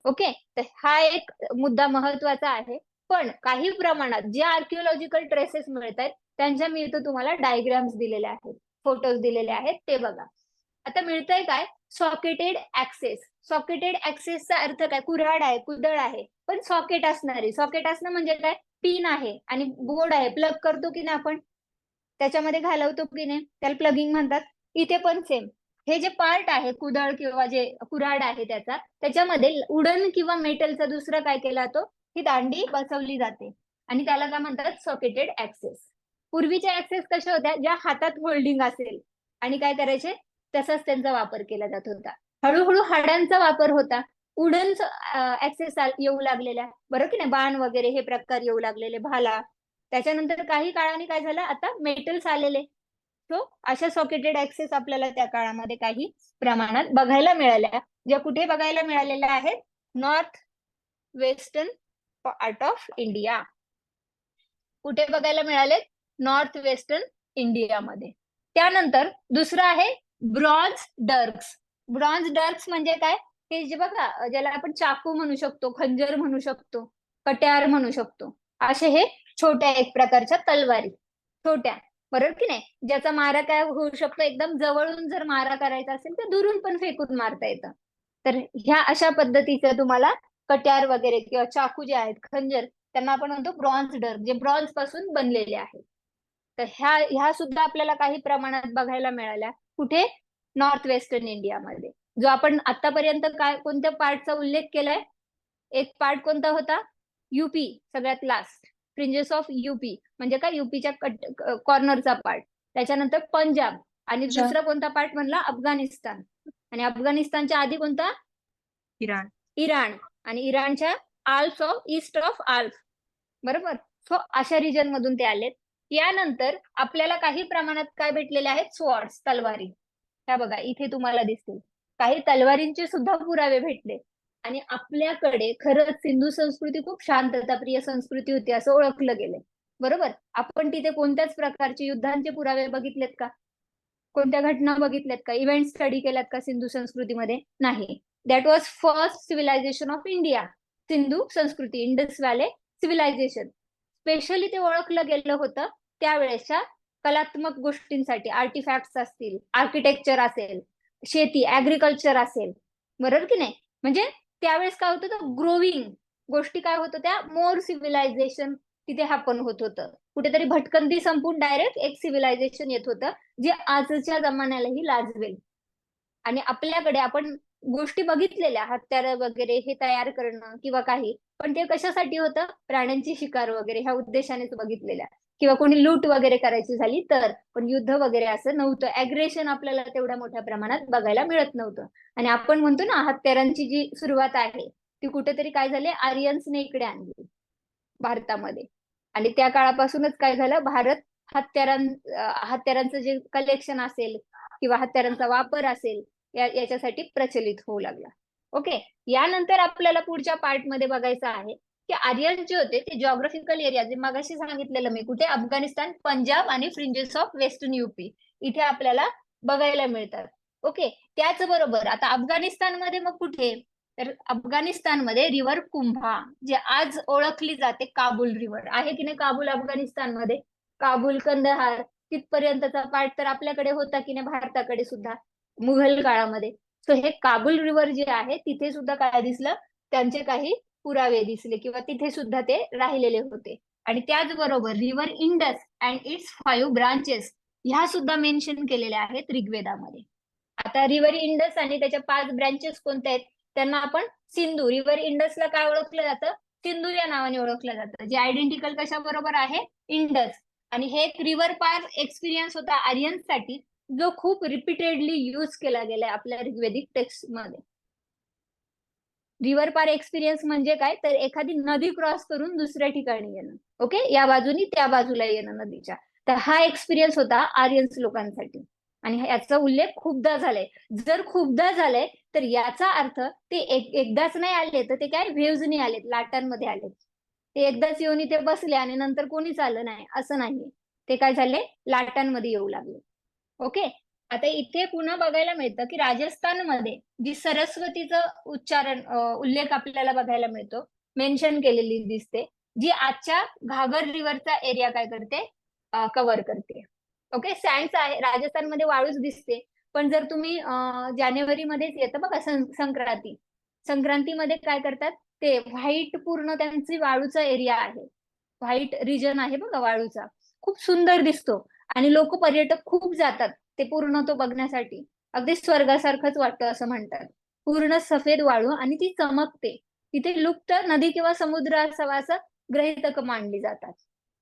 ओके, तर हा एक मुद्दा महत्वाचा आहे. पण काही प्रमाणात जे आर्किओलॉजिकल ट्रेसेस मिळत आहेत त्यांच्या मी इथं तुम्हाला डायग्राम्स दिलेले आहेत, फोटोज दिलेले आहेत, ते बघा. आता मिळतंय काय, सॉकेटेड ऍक्सेस. सॉकेटेड ऍक्सेसचा अर्थ काय, कुऱ्हाड आहे, कुदळ आहे, पण सॉकेट असणारी. सॉकेट असणं म्हणजे काय, पिन आहे आणि बोर्ड आहे, प्लग करतो की नाही आपण, त्याच्यामध्ये घालवतो की नाही, त्याला प्लगिंग म्हणतात. इथे पण सेम, हे जे पार्ट आहे कुदळ किंवा जे कुऱ्हाड आहे त्याच्यामध्ये वुडन किंवा मेटलचा दुसरा काय केला जातो, ही दांडी बसवली जाते, आणि त्याला काय म्हणतात, सॉकेटेड ऍक्सेस. पूर्वीच्या ऍक्सेस कशा होत्या, ज्या हातात होल्डिंग असेल आणि काय करायचे, तसाच त्यांचा वापर केला जात होता. हळूहळू हाडांचा वापर होता, वुडन ऍक्सेस येऊ लागलेल्या, बरोबर की नाही, बाण वगैरे हे प्रकार येऊ लागलेले, भाला. त्याच्यानंतर काही काळाने काय झालं, आता मेटल्स आलेले. सो अशा सॉकेटेड ऍक्सेस आपल्याला त्या काळामध्ये काही प्रमाणात बघायला मिळाल्या, ज्या कुठे बघायला मिळालेल्या आहेत, north western part of India. कुठे बघायला मिळाले, नॉर्थ वेस्टर्न इंडियामध्ये. त्यानंतर दुसरं आहे ब्रॉन्झ डर्क्स. ब्रॉन्झ डर्क्स म्हणजे काय, हे जे बघा, ज्याला आपण चाकू म्हणू शकतो, खंजर म्हणू शकतो, कट्यार म्हणू शकतो, असे हे छोट्या एक प्रकारच्या तलवारी, छोट्या, बरोबर की नाही, ज्याचा मारा काय होऊ शकतो, एकदम जवळून जर मारा करायचा असेल तर दुरून पण फेकून मारता येतं. तर ह्या अशा पद्धतीचं तुम्हाला कट्यार वगैरे किंवा चाकू जे आहेत, खंजर, त्यांना आपण म्हणतो ब्रॉन्झ डर्क, जे ब्रॉन्झ पासून बनलेले आहेत. तर ह्या सुद्धा आपल्याला काही प्रमाणात बघायला मिळाल्या, कुठे, नॉर्थ वेस्टर्न इंडियामध्ये. जो आपण आतापर्यंत काय कोणत्या पार्टचा उल्लेख केलाय, एक पार्ट कोणता होता, युपी, सगळ्यात लास्ट, फ्रिंजेस ऑफ युपी, म्हणजे काय, युपीच्या कॉर्नरचा पार्ट. त्याच्यानंतर पंजाब, आणि दुसरा कोणता पार्ट म्हणला, अफगाणिस्तान, आणि अफगाणिस्तानच्या आधी कोणता, इराण. इराण, आणि इराणच्या Alps of east of Alps, बरोबर. सो अशा रिजन मधून ते आलेत. यानंतर आपल्याला काही प्रमाणात काय भेटलेले आहेत, स्वॉर्ड्स, तलवारी. ह्या बघा इथे तुम्हाला दिसतील. काही तलवारींचे सुद्धा पुरावे भेटले. आणि आपल्याकडे खरंच सिंधू संस्कृती खूप शांतताप्रिय संस्कृती होती असं ओळखलं गेलंय. बरोबर. आपण तिथे कोणत्याच प्रकारचे युद्धांचे पुरावे बघितलेत का? कोणत्या घटना बघितल्यात का? इव्हेंट स्टडी केल्यात का सिंधू संस्कृतीमध्ये? नाही. That was first civilization of India. Sindhu संस्कृती, इंडस व्हॅली सिव्हिलायझेशन. स्पेशली ते ओळखलं गेलं होतं त्यावेळेसच्या कलात्मक गोष्टींसाठी. आर्टिफॅक्ट्स असतील, आर्किटेक्चर असेल, शेती, ऍग्रिकल्चर असेल, बरोबर की नाही? म्हणजे त्यावेळेस काय होतं, ग्रोविंग गोष्टी काय होत होत्या, मोर सिव्हिलायझेशन तिथे हॅपन होत होतं. कुठेतरी भटकंती संपून डायरेक्ट एक सिव्हिलायझेशन येत होतं जे आजच्या जमान्यालाही लाजवेल. आणि आपल्याकडे आपण गोष्टी बघितलेल्या, हत्यार वगैरे हे तयार करणं किंवा काही, पण ते कशासाठी होतं, प्राण्यांची शिकार वगैरे ह्या उद्देशानेच बघितलेल्या, किंवा कोणी लूट वगैरे करायची झाली तर. पण युद्ध वगैरे असं नव्हतं. ऍग्रेशन आपल्याला तेवढ्या मोठ्या प्रमाणात बघायला मिळत नव्हतं. आणि आपण म्हणतो ना हत्यारांची जी सुरुवात आहे ती कुठेतरी काय झाली, आर्यन्सने इकडे आणली भारतामध्ये. आणि त्या काळापासूनच काय झालं, भारत हत्यारांचं जे कलेक्शन असेल किंवा हत्यारांचा वापर असेल याच्यासाठी प्रचलित होऊ लागला. ओके. यानंतर आपल्याला पुढच्या पार्ट मध्ये बघायचं आहे की आर्यन जे होते ते जॉग्राफिकल एरिया, जे मगाशी सांगितलेलं मी, कुठे, अफगाणिस्तान, पंजाब आणि फ्रिंजेस ऑफ वेस्टर्न युपी इथे आपल्याला बघायला मिळतात. ओके. त्याचबरोबर आता अफगाणिस्तानमध्ये मग कुठे, तर अफगाणिस्तानमध्ये रिव्हर कुंभा, जे आज ओळखली जाते काबुल रिव्हर आहे की नाही, काबुल अफगाणिस्तानमध्ये, काबुल, कंदहार तिथपर्यंतचा पार्ट तर आपल्याकडे होता की नाही, भारताकडे सुद्धा मुघल काळामध्ये. सो हे काबुल रिव्हर जे आहे तिथे सुद्धा काय दिसलं, त्यांचे काही पुरावे दिसले किंवा तिथे सुद्धा ते राहिलेले होते. आणि त्याचबरोबर river Indus and it's 5 branches ह्या सुद्धा मेन्शन केलेल्या आहेत ऋग्वेदामध्ये. आता रिव्हर इंडस आणि त्याच्या 5 ब्रँचेस कोणत्या आहेत, त्यांना आपण सिंधू, रिव्हर इंडसला काय ओळखलं जातं, सिंधू या नावाने ओळखलं जातं, जे आयडेंटिकल कशा बरोबर आहे, इंडस. आणि हे एक रिव्हर पार एक्सपिरियन्स होता आर्यन्ससाठी, जो खूप रिपीटेडली यूज केला गेलाय आपल्या ऋग्वेदिक टेक्स्ट मध्ये. रिव्हर पार एक्सपिरियन्स म्हणजे काय, तर एखादी नदी क्रॉस करून दुसऱ्या ठिकाणी येणं. ओके. या बाजूनी त्या बाजूला येणं नदीच्या. तर हा एक्सपिरियन्स होता आर्यन्स लोकांसाठी. आणि याचा उल्लेख खूपदा झालाय. जर खूपदा झालाय तर याचा अर्थ ते एकदाच नाही आले, तर ते काय व्हेव्जनी आलेत, लाटांमध्ये आलेत. ते एकदाच येऊन इथे बसले आणि नंतर कोणीच आलं नाही असं नाही. ते काय झाले, लाटांमध्ये येऊ लागले. ओके. आता इथे पुन्हा बघायला मिळतं की राजस्थानमध्ये जी सरस्वतीचं उल्लेख आपल्याला बघायला मिळतो, मेन्शन केलेली दिसते, जी आजच्या घागर रिव्हरचा एरिया काय करते, कव्हर करते. ओके. सँड्स आहे, राजस्थानमध्ये वाळूच दिसते. पण जर तुम्ही जानेवारीमध्येच येतं बघा संक्रांती, संक्रांतीमध्ये काय करतात, ते व्हाईट पूर्ण त्यांची वाळूचा एरिया आहे, व्हाईट रिजन आहे बघा वाळूचा, खूप सुंदर दिसतो. आणि लोक, पर्यटक खूप जातात ते पूर्ण तो बघण्यासाठी. अगदी स्वर्गासारखंच वाटतं असं म्हणतात. पूर्ण सफेद वाळू आणि ती चमकते. तिथे लुप्त नदी किंवा समुद्र असावा असं गृहीतक मांडली जातात.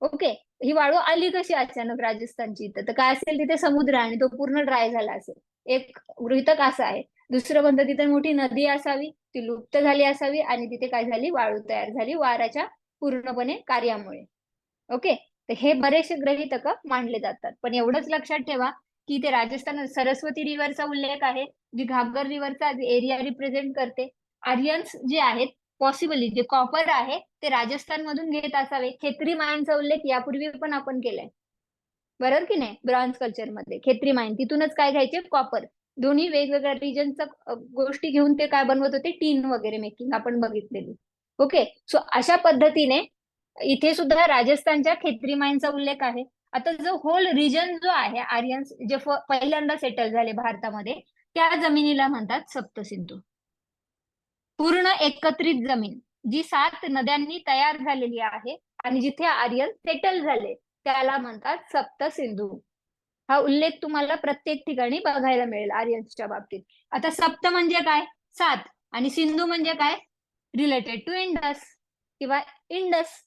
ओके. ही वाळू आली कशी अचानक राजस्थानची, तर काय असेल तिथे समुद्र आणि तो पूर्ण ड्राय झाला असेल, एक गृहीतक असं आहे. दुसरं म्हणतं तिथे मोठी नदी असावी, ती लुप्त झाली असावी आणि तिथे काय झाली, वाळू तयार झाली वाऱ्याच्या पूर्णपणे कार्यामुळे. ओके. तर हे बरेचसे गृहीतक मांडले जातात. पण एवढंच लक्षात ठेवा की ते राजस्थान सरस्वती रिव्हरचा उल्लेख आहे, जी घागर रिव्हरचा एरिया रिप्रेझेंट करते. आर्यन्स जे आहेत पॉसिबली जे कॉपर आहे ते राजस्थान मधून घेत असावे. खेत्री माईनचा उल्लेख यापूर्वी पण आपण केलाय, बरोबर की नाही, ब्रॉन्झ कल्चर मध्ये खेत्री माईन, तिथूनच काय घ्यायचे, कॉपर. दोन्ही वेगवेगळ्या रिजनच्या गोष्टी घेऊन ते काय बनवत होते, टीन वगैरे मेकिंग आपण बघितलेली. ओके. सो अशा पद्धतीने इथे सुद्धा राजस्थानच्या खेत्री माईनचा उल्लेख आहे. आता जो होल रिजन जो आहे, आर्यन्स जे पहिल्यांदा सेटल झाले भारतामध्ये, त्या जमिनीला म्हणतात सप्तसिंधू. पूर्ण एकत्रित जमीन जी 7 नद्यांनी तयार झालेली आहे आणि जिथे आर्यन सेटल झाले त्याला म्हणतात सप्तसिंधू. हा उल्लेख तुम्हाला प्रत्येक ठिकाणी बघायला मिळेल आर्यन्सच्या बाबतीत. आता सप्त म्हणजे काय, 7, आणि सिंधू म्हणजे काय, रिलेटेड टू इंडस किंवा इंडस,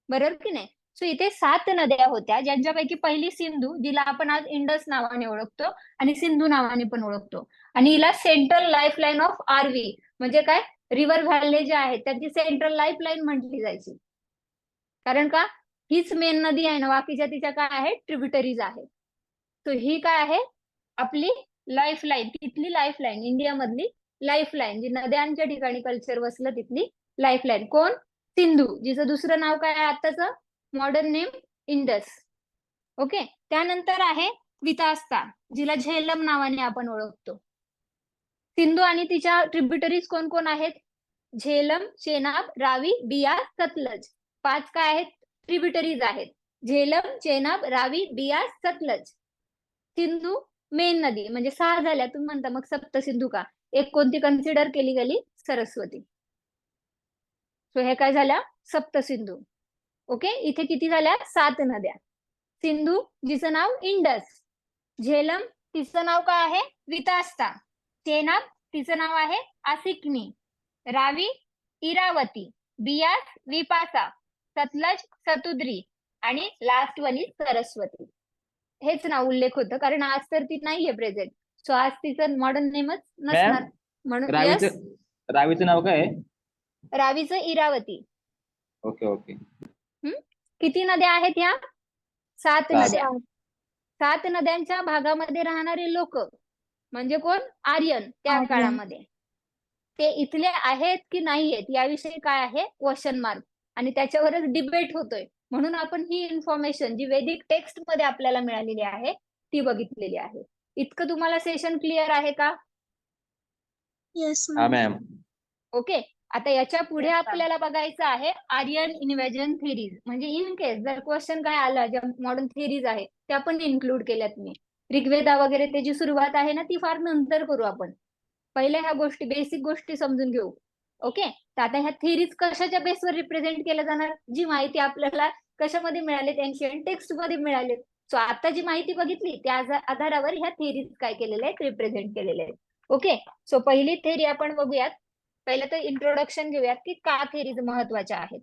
बरोबर की नाही. सो इथे 7 नद्या होत्या, ज्यांच्यापैकी पहिली सिंधू, जिला आपण आज इंडस नावाने ओळखतो आणि सिंधू नावाने पण ओळखतो. आणि हिला सेंट्रल लाईफलाईन ऑफ आरवी म्हणजे काय, रिव्हर व्हॅली जे आहेत त्यांची सेंट्रल लाईफलाईन म्हटली जायची. कारण का, हीच मेन नदी आहे ना, बाकीच्या तिच्या काय आहे, ट्रिब्युटरीज आहेत. तर ही काय आहे, आपली लाईफलाईन, तिथली लाईफलाईन, इंडियामधली लाईफलाईन, जी नद्यांच्या ठिकाणी कल्चर वसलं तिथली लाईफलाईन. कोण? सिंधू, जिचं दुसरं नाव काय आहे आताचं मॉडर्न नेम? इंडस. ओके. त्यानंतर आहे वितास्ता, जिला झेलम नावाने आपण ओळखतो. सिंधू आणि तिच्या ट्रिब्युटरीज कोण कोण आहेत? झेलम, चेनाब, रावी, बियास, सतलज. 5 काय आहेत? ट्रिब्युटरीज आहेत. झेलम, चेनाब, रावी, बियास, सतलज. सिंधू मेन नदी, म्हणजे 6 झाल्या. तुम्ही म्हणता मग सप्त सिंधू का? एक कोणती कन्सिडर केली गेली? सरस्वती. सो हे काय झाल्या? सप्त सिंधू. ओके. इथे किती झाल्या? 7 नद्या. सिंधू, जिचं नाव इंडस. झेलम, तिचं नाव काय आहे? वितास्ता. चेनाब, तिचं नाव आहे आसिकनी. रावी, इरावती. बियास, विपासा. सतलज, सतुद्री. आणि लास्ट वन इज सरस्वती. हेच नाव उल्लेख होतं, कारण आज तर ती नाहीये प्रेझेंट. सो आज तिचं मॉडर्न नेमच नसणार. म्हणून yes, रावीचं नाव काय आहे? रावीचं इरावती. Okay okay. किती नद्या आहेत ह्या? 7 सात. नद्या. 7 नद्यांच्या भागामध्ये राहणारे लोक म्हणजे कोण? आर्यन. त्या आर्यन. काळामध्ये ते इथले आहेत की नाही आहेत याविषयी काय आहे? Question mark. आणि त्याच्यावरच डिबेट होतोय. म्हणून आपण ही इन्फॉर्मेशन जी वैदिक टेक्स्ट मध्ये आपल्याला मिळालेली आहे ती बघितलेली आहे. इतकं तुम्हाला सेशन क्लिअर आहे का? Yes, हा ma'am. मॅम. ओके. आता याच्या पुढे Yes, ma'am. आपल्याला बघायचं आहे आर्यन इन्व्हेजन थेरीज. म्हणजे इन केस जर क्वेश्चन काय आलं, ज्या मॉडर्न थेरीज आहे त्या पण इन्क्लूड केल्यात मी. ऋग्वेदा वगैरे त्याची सुरुवात आहे ना ती फार नंतर करू आपण. पहिल्या ह्या गोष्टी, बेसिक गोष्टी समजून घेऊ. ओके. तर आता ह्या थेरीज कशाच्या बेसवर रिप्रेझेंट केल्या जाणार? जी माहिती आपल्याला कशामध्ये मिळालेत? एन्शियंट टेक्स्ट मध्ये मिळालेत. सो आता जी माहिती बघितली त्या आधारावर ह्या थेरीज काय केलेल्या आहेत? रिप्रेझेंट केलेल्या आहेत. ओके. सो पहिली थेरी आपण बघूयात. पहिलं तर इंट्रोडक्शन घेऊयात की का थेरीज महत्वाच्या आहेत.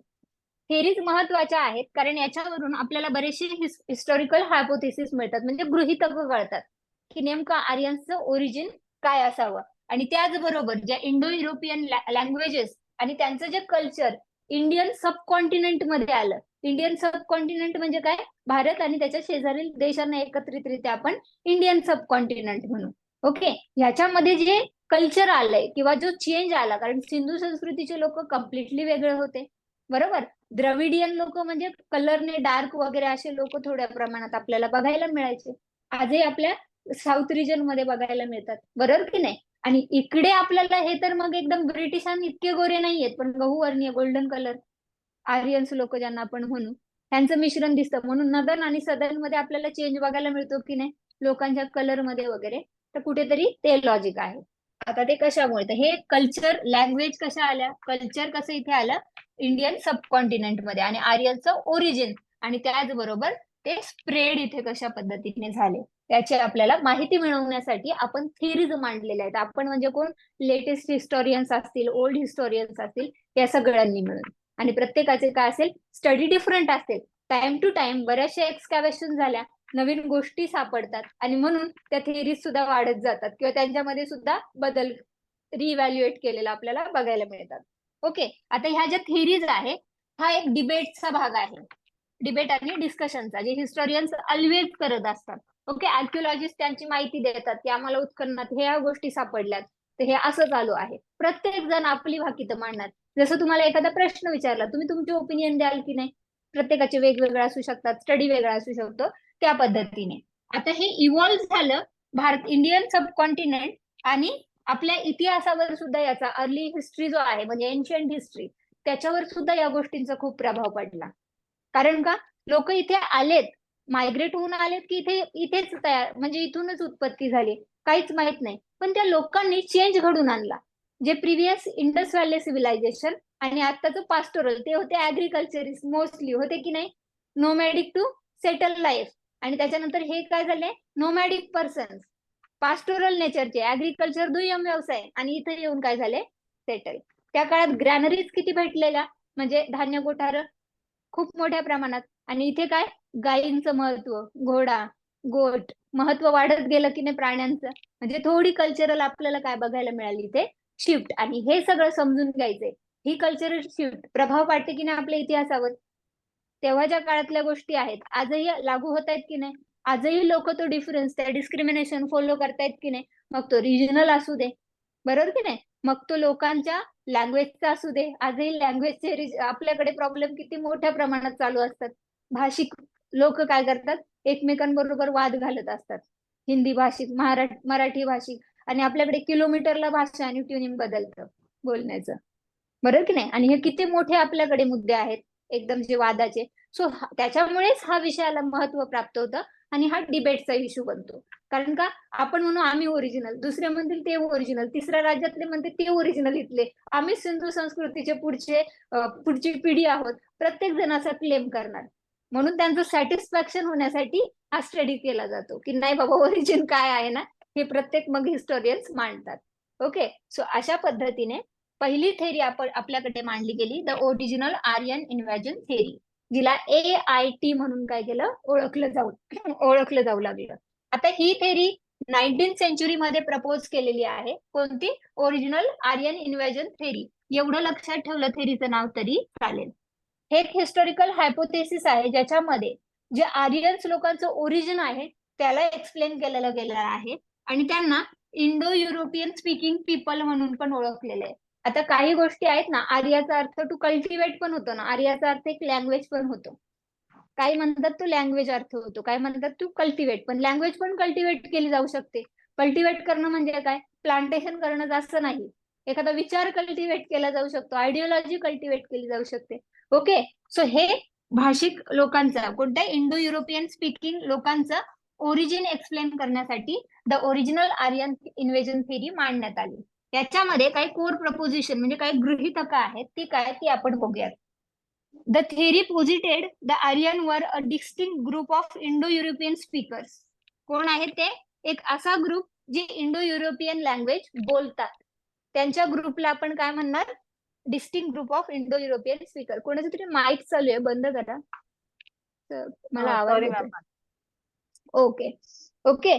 थेरीज महत्वाच्या आहेत कारण याच्यावरून आपल्याला बरेचसे हिस्टॉरिकल हायपोथेसिस मिळतात, म्हणजे गृहीतक कळतात की नेमकं आर्यन्सचं ओरिजिन काय असावं. आणि त्याचबरोबर ज्या इंडो युरोपियन लँग्वेजेस आणि त्यांचं जे कल्चर इंडियन सबकॉन्टिनेंट मध्ये आलं. इंडियन सबकॉन्टिनेंट म्हणजे काय? भारत आणि त्याच्या शेजारील देशांना एकत्रितरित्या आपण इंडियन सबकॉन्टिनेंट म्हणू. ओके. ह्याच्यामध्ये जे कल्चर आलंय किंवा जो चेंज आला, कारण सिंधू संस्कृतीचे लोक कम्प्लिटली वेगळे होते. बरोबर. द्रविडियन लोक म्हणजे कलरने डार्क वगैरे असे लोक थोड्या प्रमाणात आपल्याला बघायला मिळायचे. आजही आपल्या साऊथ रिजन मध्ये बघायला मिळतात. बरोबर की नाही? आणि इकडे आपल्याला हे तर मग एकदम ब्रिटिशांनी इतके गोरे नाहीयेत, पण गहूवर्णीय गोल्डन कलर आर्यन्स लोक ज्यांना आपण म्हणू, त्यांचं मिश्रण दिसतं. म्हणून नदन आणि सदन मध्ये आपल्याला चेंज बघायला मिळतो की नाही लोकांच्या कलर मध्ये वगैरे. तर कुठेतरी ते लॉजिक आहे. आता ते कशामुळे? तर हे कल्चर, लँग्वेज कशा आल्या, कल्चर कसं इथे आलं इंडियन सबकॉन्टिनेंट मध्ये, आणि आर्यनचं ओरिजिन, आणि त्याचबरोबर ते स्प्रेड इथे कशा पद्धतीने झाले त्याची आपल्याला माहिती मिळवण्यासाठी आपण थिअरीज मांडलेल्या आहेत. आपण म्हणजे कोण? लेटेस्ट हिस्टोरियन्स असतील, ओल्ड हिस्टोरियन्स असतील, या सगळ्यांनी मिळून. आणि प्रत्येकाचे काय असेल? स्टडी डिफरंट असेल. टाइम टू टाइम बऱ्याचशा एक्सकॅव्हेशन झाल्या, नवीन गोष्टी सापडतात, आणि म्हणून त्या थिअरीज सुद्धा वाढत जातात किंवा त्यांच्यामध्ये सुद्धा बदल रिव्हॅल्युएट केलेला आपल्याला बघायला मिळतात. ओके. आता ह्या ज्या थिअरीज आहे हा एक डिबेटचा भाग आहे. डिबेट आणि डिस्कशनचा, जे हिस्टोरियन्स ऑलवेज करत असतात. ओके. आर्किओलॉजिस्ट त्यांची माहिती देतात की आम्हाला उत्खननात ह्या गोष्टी सापडल्यात, तर हे असं चालू आहे. प्रत्येक जण आपली भाकितं मांडणार. जसं तुम्हाला एखादा प्रश्न विचारला, तुम्ही तुमचे ओपिनियन द्याल की नाही? प्रत्येकाचे वेगवेगळे असू शकतात, स्टडी वेगळा असू शकतो, त्या पद्धतीने. आता हे इव्हॉल्व्ह झालं भारत, इंडियन सबकॉन्टिनेंट, आणि आपल्या इतिहासावर सुद्धा याचा अर्ली हिस्ट्री जो आहे म्हणजे एन्शियंट हिस्ट्री, त्याच्यावर सुद्धा या गोष्टींचा खूप प्रभाव पडला. कारण का? लोक इथे आलेत, मायग्रेट होऊन आलेत की इथेच तयार, म्हणजे इथूनच उत्पत्ती झाली, काहीच माहित नाही. पण त्या लोकांनी चेंज घडून आणला. जे प्रिव्हियस इंडस व्हॅली सिव्हिलायझेशन आणि आताचं पास्टोरल, ते होते ऍग्रिकल्चरिस्ट मोस्टली, होते की नाही? Nomadic to settle life. आणि त्याच्यानंतर हे काय झाले? नोमॅडिक पर्सन्स, पास्टोरल नेचरचे, ऍग्रिकल्चर दुय्यम व्यवसाय, आणि इथे येऊन काय झाले? सेटल. त्या काळात ग्रॅनरीज किती भेटलेल्या, म्हणजे धान्य कोठार खूप मोठ्या प्रमाणात. आणि इथे काय? गायींचं महत्व, घोडा, गोट महत्व वाढत गेलं की नाही प्राण्यांचं. म्हणजे थोडी कल्चरल आपल्याला काय बघायला मिळाली इथे? शिफ्ट. आणि हे सगळं समजून घ्यायचंय. ही कल्चरल शिफ्ट प्रभाव पाडते की नाही आपल्या इतिहासावर? तेव्हाच्या काळातल्या गोष्टी आहेत, आजही लागू होत आहेत की नाही? आजही लोक तो डिफरन्स, त्या डिस्क्रिमिनेशन फॉलो करतायत की नाही. मग तो रिजनल असू दे, बरोबर की नाही, मग तो लोकांच्या लँग्वेजचा असू दे. आजही लँग्वेजचे आपल्याकडे प्रॉब्लेम किती मोठ्या प्रमाणात चालू असतात. भाषिक लोक काय करतात, एकमेकांबरोबर वाद घालत असतात. हिंदी भाषिक, मराठी भाषिक, आणि आपल्याकडे किलोमीटरला भाषा आणि ट्युनिंग बदलतं बोलण्याचं, बरोबर की नाही. आणि हे किती मोठे आपल्याकडे मुद्दे आहेत एकदम जे वादाचे. सो त्याच्यामुळेच हा विषयाला महत्व प्राप्त होतं आणि हा डिबेटचा इश्यू बनतो. कारण का, आपण म्हणू आम्ही ओरिजिनल, दुसरे म्हणतील ते ओरिजिनल, तिसऱ्या राज्यातले म्हणते ते ओरिजिनल इथले, आम्ही सिंधू संस्कृतीचे पुढची पिढी आहोत, प्रत्येक जण असा क्लेम करणार. म्हणून त्यांचं सॅटिस्फॅक्शन होण्यासाठी हा स्टडी केला जातो की नाही बाबा ओरिजिन काय आहे ना, हे प्रत्येक मग हिस्टोरियन्स मांडतात. ओके, सो अशा पद्धतीने पहिली थेरी आपल्याकडे मांडली गेली, the original Aryan invasion theory, जिला AIT म्हणून काय केलं, ओळखलं जाऊ लागलं. आता ही थेरी 19th सेंचुरी मध्ये प्रपोज केलेली आहे. कोणती? Original Aryan invasion theory. एवढं लक्षात ठेवलं थेरीचं नाव तरी चालेल. हे एक हिस्टॉरिकल हायपोथेसिस आहे ज्याच्यामध्ये जे आर्यन्स लोकांचं ओरिजिन आहे त्याला एक्सप्लेन केलेलं गेलं आहे, आणि त्यांना इंडो युरोपियन स्पीकिंग पीपल म्हणून पण ओळखलेलं आहे. आता काही गोष्टी आहेत ना, आर्याचा अर्थ टू कल्टिवेट पण होतो ना, आर्याचा अर्थ एक लँग्वेज पण होतो. काही म्हणतात तो लँग्वेज अर्थ होतो, काही म्हणतात टू कल्टिवेट, पण लँग्वेज पण कल्टिवेट केली जाऊ शकते. कल्टिवेट करणं म्हणजे काय, प्लांटेशन करणं जास्त नाही. एखादा विचार कल्टिवेट केला जाऊ शकतो, आयडिओलॉजी कल्टिवेट केली जाऊ शकते. ओके, सो हे भाषिक लोकांचा, कोणत्या इंडो युरोपियन स्पीकिंग लोकांचं ओरिजिन एक्सप्लेन करण्यासाठी the original Aryan invasion theory मांडण्यात आली. त्याच्यामध्ये काही कोर प्रपोजिशन म्हणजे काही गृहीतक आहेत, ती काय ती आपण बघूयात. The theory posited the Aryan were a distinct group of Indo European speakers. कोण आहे ते? एक असा ग्रुप जे इंडो युरोपियन लँग्वेज बोलतात, त्यांच्या ग्रुपला आपण काय म्हणणार, distinct group of Indo European speaker. कोणाचं तरी माईक चालू आहे, बंद करा, मला आवाज येतोय. ओके ओके,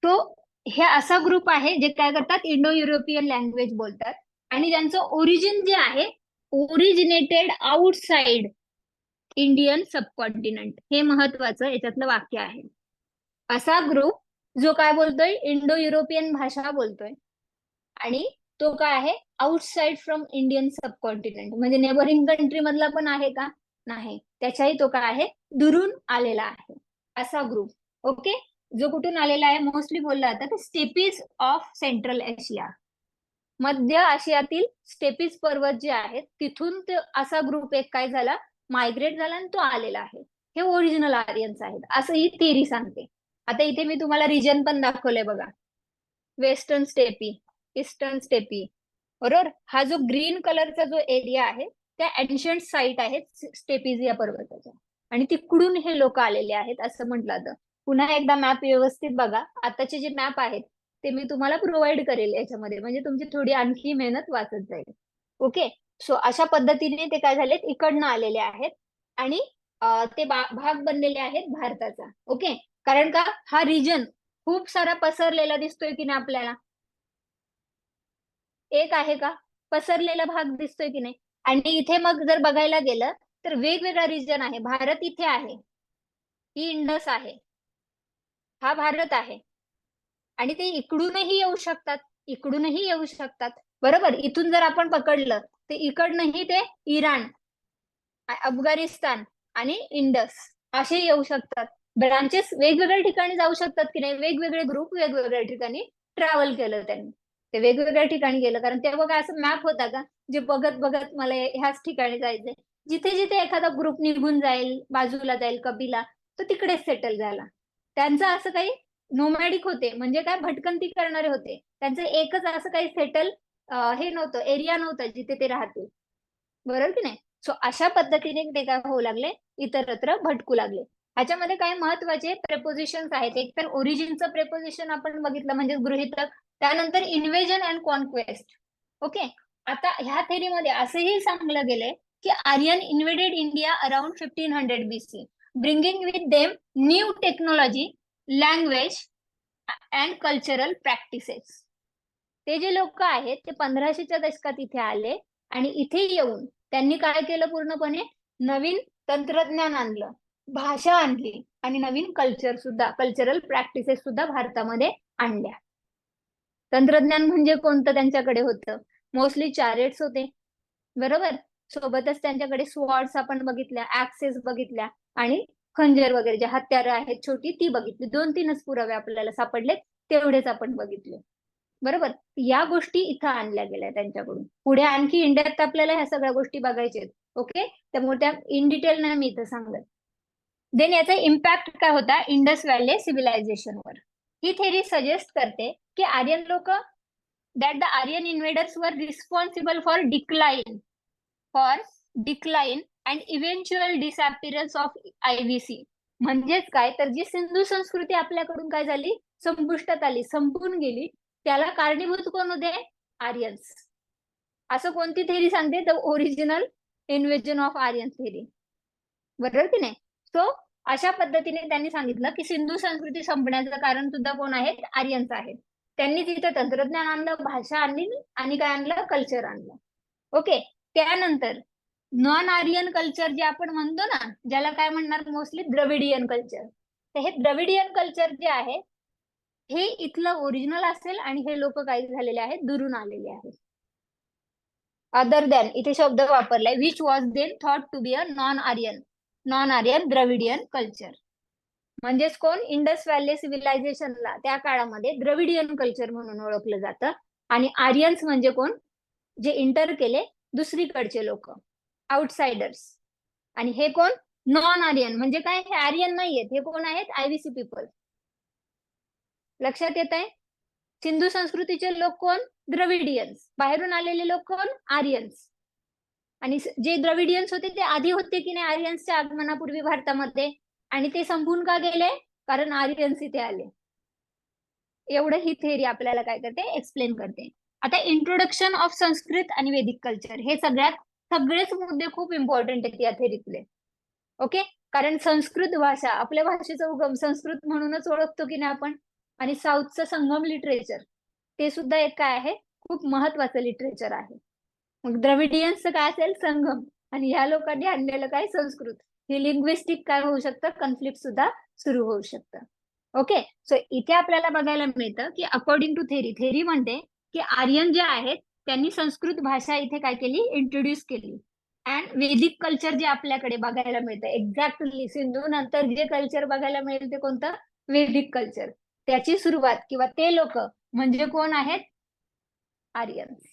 तो हे असा ग्रुप आहे जे काय करतात, इंडो युरोपियन लँग्वेज बोलतात, आणि त्यांचं ओरिजिन जे आहे, ओरिजिनेटेड आउटसाइड इंडियन सबकॉन्टिनेंट. हे महत्वाचं याच्यातलं वाक्य आहे. असा ग्रुप जो काय बोलतोय, इंडो युरोपियन भाषा बोलतोय, आणि तो काय आहे, आउटसाइड फ्रॉम इंडियन सबकॉन्टिनेंट, म्हणजे नेबरिंग कंट्री मधला पण आहे का, नाही, त्याच्याही तो काय आहे, दुरून आलेला आहे असा ग्रुप. ओके, जो कुठून आलेला आहे, मोस्टली बोलला जातं स्टेपीज ऑफ सेंट्रल एशिया, मध्य आशियातील स्टेपीज पर्वत जे आहेत तिथून ते असा ग्रुप एक काय झाला, मायग्रेट झाला आणि तो आलेला आहे. हे ओरिजिनल आर्यन्स आहेत असं ही थेरी सांगते. आता इथे मी तुम्हाला रिजन पण दाखवलंय बघा, वेस्टर्न स्टेपी, ईस्टर्न स्टेपी, बरोबर. हा जो ग्रीन कलरचा जो एरिया आहे त्या एन्शंट साईट आहेत स्टेपीज या पर्वताच्या, आणि तिकडून हे लोक आलेले आहेत असं म्हटलं जातं. पुन्हा एकदा मॅप व्यवस्थित बघा, आताचे जे मॅप आहेत ते मी तुम्हाला प्रोव्हाइड करेल याच्यामध्ये, म्हणजे तुमची थोडी आणखी मेहनत वाचत जाईल. ओके, सो अशा पद्धतीने ते काय झालेत, इकडनं आलेले आहेत, आणि ते भाग बनलेले आहेत भारताचा. ओके, कारण का हा रिजन खूप सारा पसरलेला दिसतोय की नाही आपल्याला, एक आहे का पसरलेला भाग दिसतोय की नाही. आणि इथे मग जर बघायला गेलं तर वेगवेगळा रिजन आहे. भारत इथे आहे, ही इंडस आहे, हा भारत आहे, आणि ते इकडूनही येऊ शकतात, इकडूनही येऊ शकतात, बरोबर. इथून जर आपण पकडलं तर इकडनंही ते इराण, अफगाणिस्तान आणि इंडस असे येऊ शकतात. ब्रांचेस वेगवेगळ्या ठिकाणी जाऊ शकतात की नाही, वेगवेगळे ग्रुप वेगवेगळ्या ठिकाणी ट्रॅव्हल केलं त्यांनी, ते वेगवेगळ्या ठिकाणी गेलं. कारण तेव्हा काय असं मॅप होता का जे बघत बघत मला ह्याच ठिकाणी जायचंय, जिथे जिथे एखादा ग्रुप निघून जाईल, बाजूला जाईल कबीला, तो तिकडेच सेटल झाला. त्यांचं असं काही नोमॅडिक होते, म्हणजे काय भटकंती करणारे होते, त्यांचं एकच असं काही सेटल हे नव्हतं, एरिया नव्हता जिथे ते राहते, बरोबर की नाही. सो अशा पद्धतीने ते काय होऊ लागले, इतरत्र भटकू लागले. ह्याच्यामध्ये काही महत्वाचे प्रेपोजिशन्स आहेत. एक तर ओरिजिनचं प्रेपोजिशन आपण बघितलं म्हणजे गृहीतक, त्यानंतर इन्व्हेजन अँड कॉन्क्वेस्ट. ओके, आता ह्या थेरीमध्ये असंही सांगलं गेलंय की Aryan invaded India around 1500 BC, bringing with them new technology, language and cultural practices. ते जे लोक आहेत ते 1500च्या दशकात इथे आले, आणि इथे येऊन त्यांनी काय केलं, पूर्णपणे नवीन तंत्रज्ञान आणलं, भाषा आणली आणि नवीन कल्चर सुद्धा, कल्चरल प्रॅक्टिसेस सुद्धा भारतामध्ये आणल्या. तंत्रज्ञान म्हणजे कोणतं त्यांच्याकडे होतं? मोस्टली चॅरेट्स होते, बरोबर. सोबतच त्यांच्याकडे स्वॉर्ड्स आपण बघितल्या, ऍक्सेस बघितल्या आणि खंजर वगैरे जे हत्यारं आहेत छोटी ती बघितली. 2-3च पुरावे आपल्याला सापडले, तेवढेच आपण बघितले, बरोबर. या गोष्टी इथं आणल्या गेल्या त्यांच्याकडून. पुढे आणखी इंडियात आपल्याला ह्या सगळ्या गोष्टी बघायच्या आहेत. ओके, त्यामुळे त्या इन डिटेल नाही मी इथं सांगत. देन याचा इम्पॅक्ट काय होता इंडस व्हॅली सिव्हिलायझेशनवर. ही थेरी सजेस्ट करते की आर्यन लोक, that the Aryan invaders were responsible for decline and eventual disappearance of IVC. म्हणजेच काय तर जी सिंधू संस्कृती आपल्याकडून काय झाली, संपुष्टात आली, संपून गेली, त्याला कारणीभूत कोण होते? आर्यन्स. असं कोणती थेरी सांगते? The original invasion of Aryan theory, बरोबर की नाही. सो अशा पद्धतीने त्यांनी सांगितलं की सिंधू संस्कृती संपण्याचं कारण सुद्धा कोण आहेत? आर्यन्स आहेत. त्यांनी तिथे तंत्रज्ञान आणलं, भाषा आणली आणि काय आणलं? कल्चर आणलं. ओके, त्यानंतर नॉन आर्यन कल्चर जे आपण म्हणतो ना, ज्याला काय म्हणणार मोस्टली द्रविडियन कल्चर. तर हे द्रविडियन कल्चर जे आहे हे इथलं ओरिजिनल असेल आणि हे लोक काय झालेले आहेत? दुरून आलेले आहेत. अदर दॅन इथे शब्द वापरलाय, which was then thought to be a non Aryan Dravidian culture. म्हणजेच कोण? इंडस व्हॅली सिव्हिलायझेशनला त्या काळामध्ये द्रविडियन कल्चर म्हणून ओळखलं जातं. आणि आर्यन्स म्हणजे कोण? जे इंटर केले दुसरीकडचे लोक, आउटसाइडर्स. आणि हे कोण? नॉन आर्यन. म्हणजे काय? हे आर्यन नाहीयेत. हे कोण आहेत? आयव्हीसी पीपल. लक्षात येत आहे? सिंधू संस्कृतीचे लोक कोण? द्रविडियन्स. बाहेरून आलेले लोक कोण? आर्यन्स. आणि जे द्रविडियन्स होते ते आधी होते की नाही आर्यन्सच्या आगमनापूर्वी भारतामध्ये, आणि ते संपून का गेले? कारण आर्यन्स इथे आले. एवढं ही थेरी आपल्याला काय करते? एक्सप्लेन करते. आता इंट्रोडक्शन ऑफ संस्कृत आणि वेदिक कल्चर, हे सगळेच मुद्दे खूप इम्पॉर्टंट आहेत या थेरीतले. ओके, कारण संस्कृत भाषा, आपल्या भाषेचा उगम संस्कृत म्हणूनच ओळखतो की नाही आपण. आणि साऊथचं संगम लिटरेचर, ते सुद्धा एक काय आहे? खूप महत्वाचं लिटरेचर आहे. मग द्रविडियन्सचं काय असेल? संगम. आणि ह्या लोकांनी आणलेलं काय? संस्कृत. हे लिंग्विस्टिक काय होऊ शकतं? कन्फ्लिक्ट सुद्धा सुरू होऊ शकतं. ओके, सो इथे आपल्याला बघायला मिळतं की अकॉर्डिंग टू थेरी म्हणते की आर्यन जे आहेत त्यांनी संस्कृत भाषा इथे काय केली? इंट्रोड्यूस केली. अँड वेदिक कल्चर जे आपल्याकडे बघायला मिळतं, एक्झॅक्टली सिंधू नंतर जे कल्चर बघायला मिळेल ते कोणतं? वेदिक कल्चर. त्याची सुरुवात किंवा ते लोक म्हणजे कोण आहेत? आर्यन्स.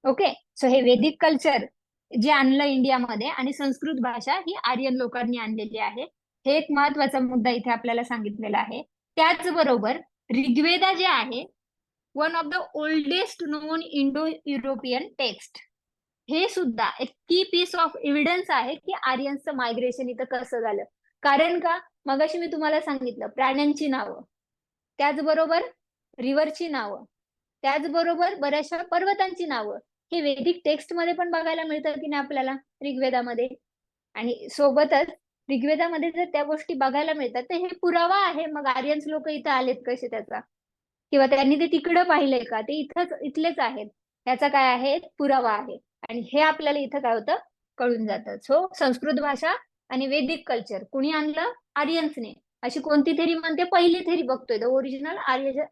ओके, सो हे वेदिक कल्चर जे आणलं इंडियामध्ये आणि संस्कृत भाषा ही आर्यन लोकांनी आणलेली आहे. हे एक महत्वाचा मुद्दा इथे आपल्याला सांगितलेला आहे. त्याचबरोबर ऋग्वेदा जे आहे, one of the oldest non Indo European text, हे सुद्धा एक की पीस ऑफ एव्हिडन्स आहे की आर्यन्सचं मायग्रेशन इथं कसं झालं. कारण का? मगाशी मी तुम्हाला सांगितलं, प्राण्यांची नावं, त्याचबरोबर रिव्हरची नावं, त्याचबरोबर बऱ्याचशा पर्वतांची नावं हे वेदिक टेक्स्ट मध्ये पण बघायला मिळतं की नाही आपल्याला ऋग्वेदामध्ये. आणि सोबतच ऋग्वेदामध्ये जर त्या गोष्टी बघायला मिळतात तर हे पुरावा आहे. मग आर्यन्स लोक इथं आलेत कसे त्याचा, किंवा त्यांनी ते तिकडं पाहिलंय का, ते इथलेच आहेत, याचा काय आहे? पुरावा आहे. आणि हे आपल्याला इथं काय होतं? कळून जातं. सो संस्कृत भाषा आणि वेदिक कल्चर कुणी आणलं? आर्यन्सने. अशी कोणती थेरी म्हणते? पहिली थेरी बघतोय, the original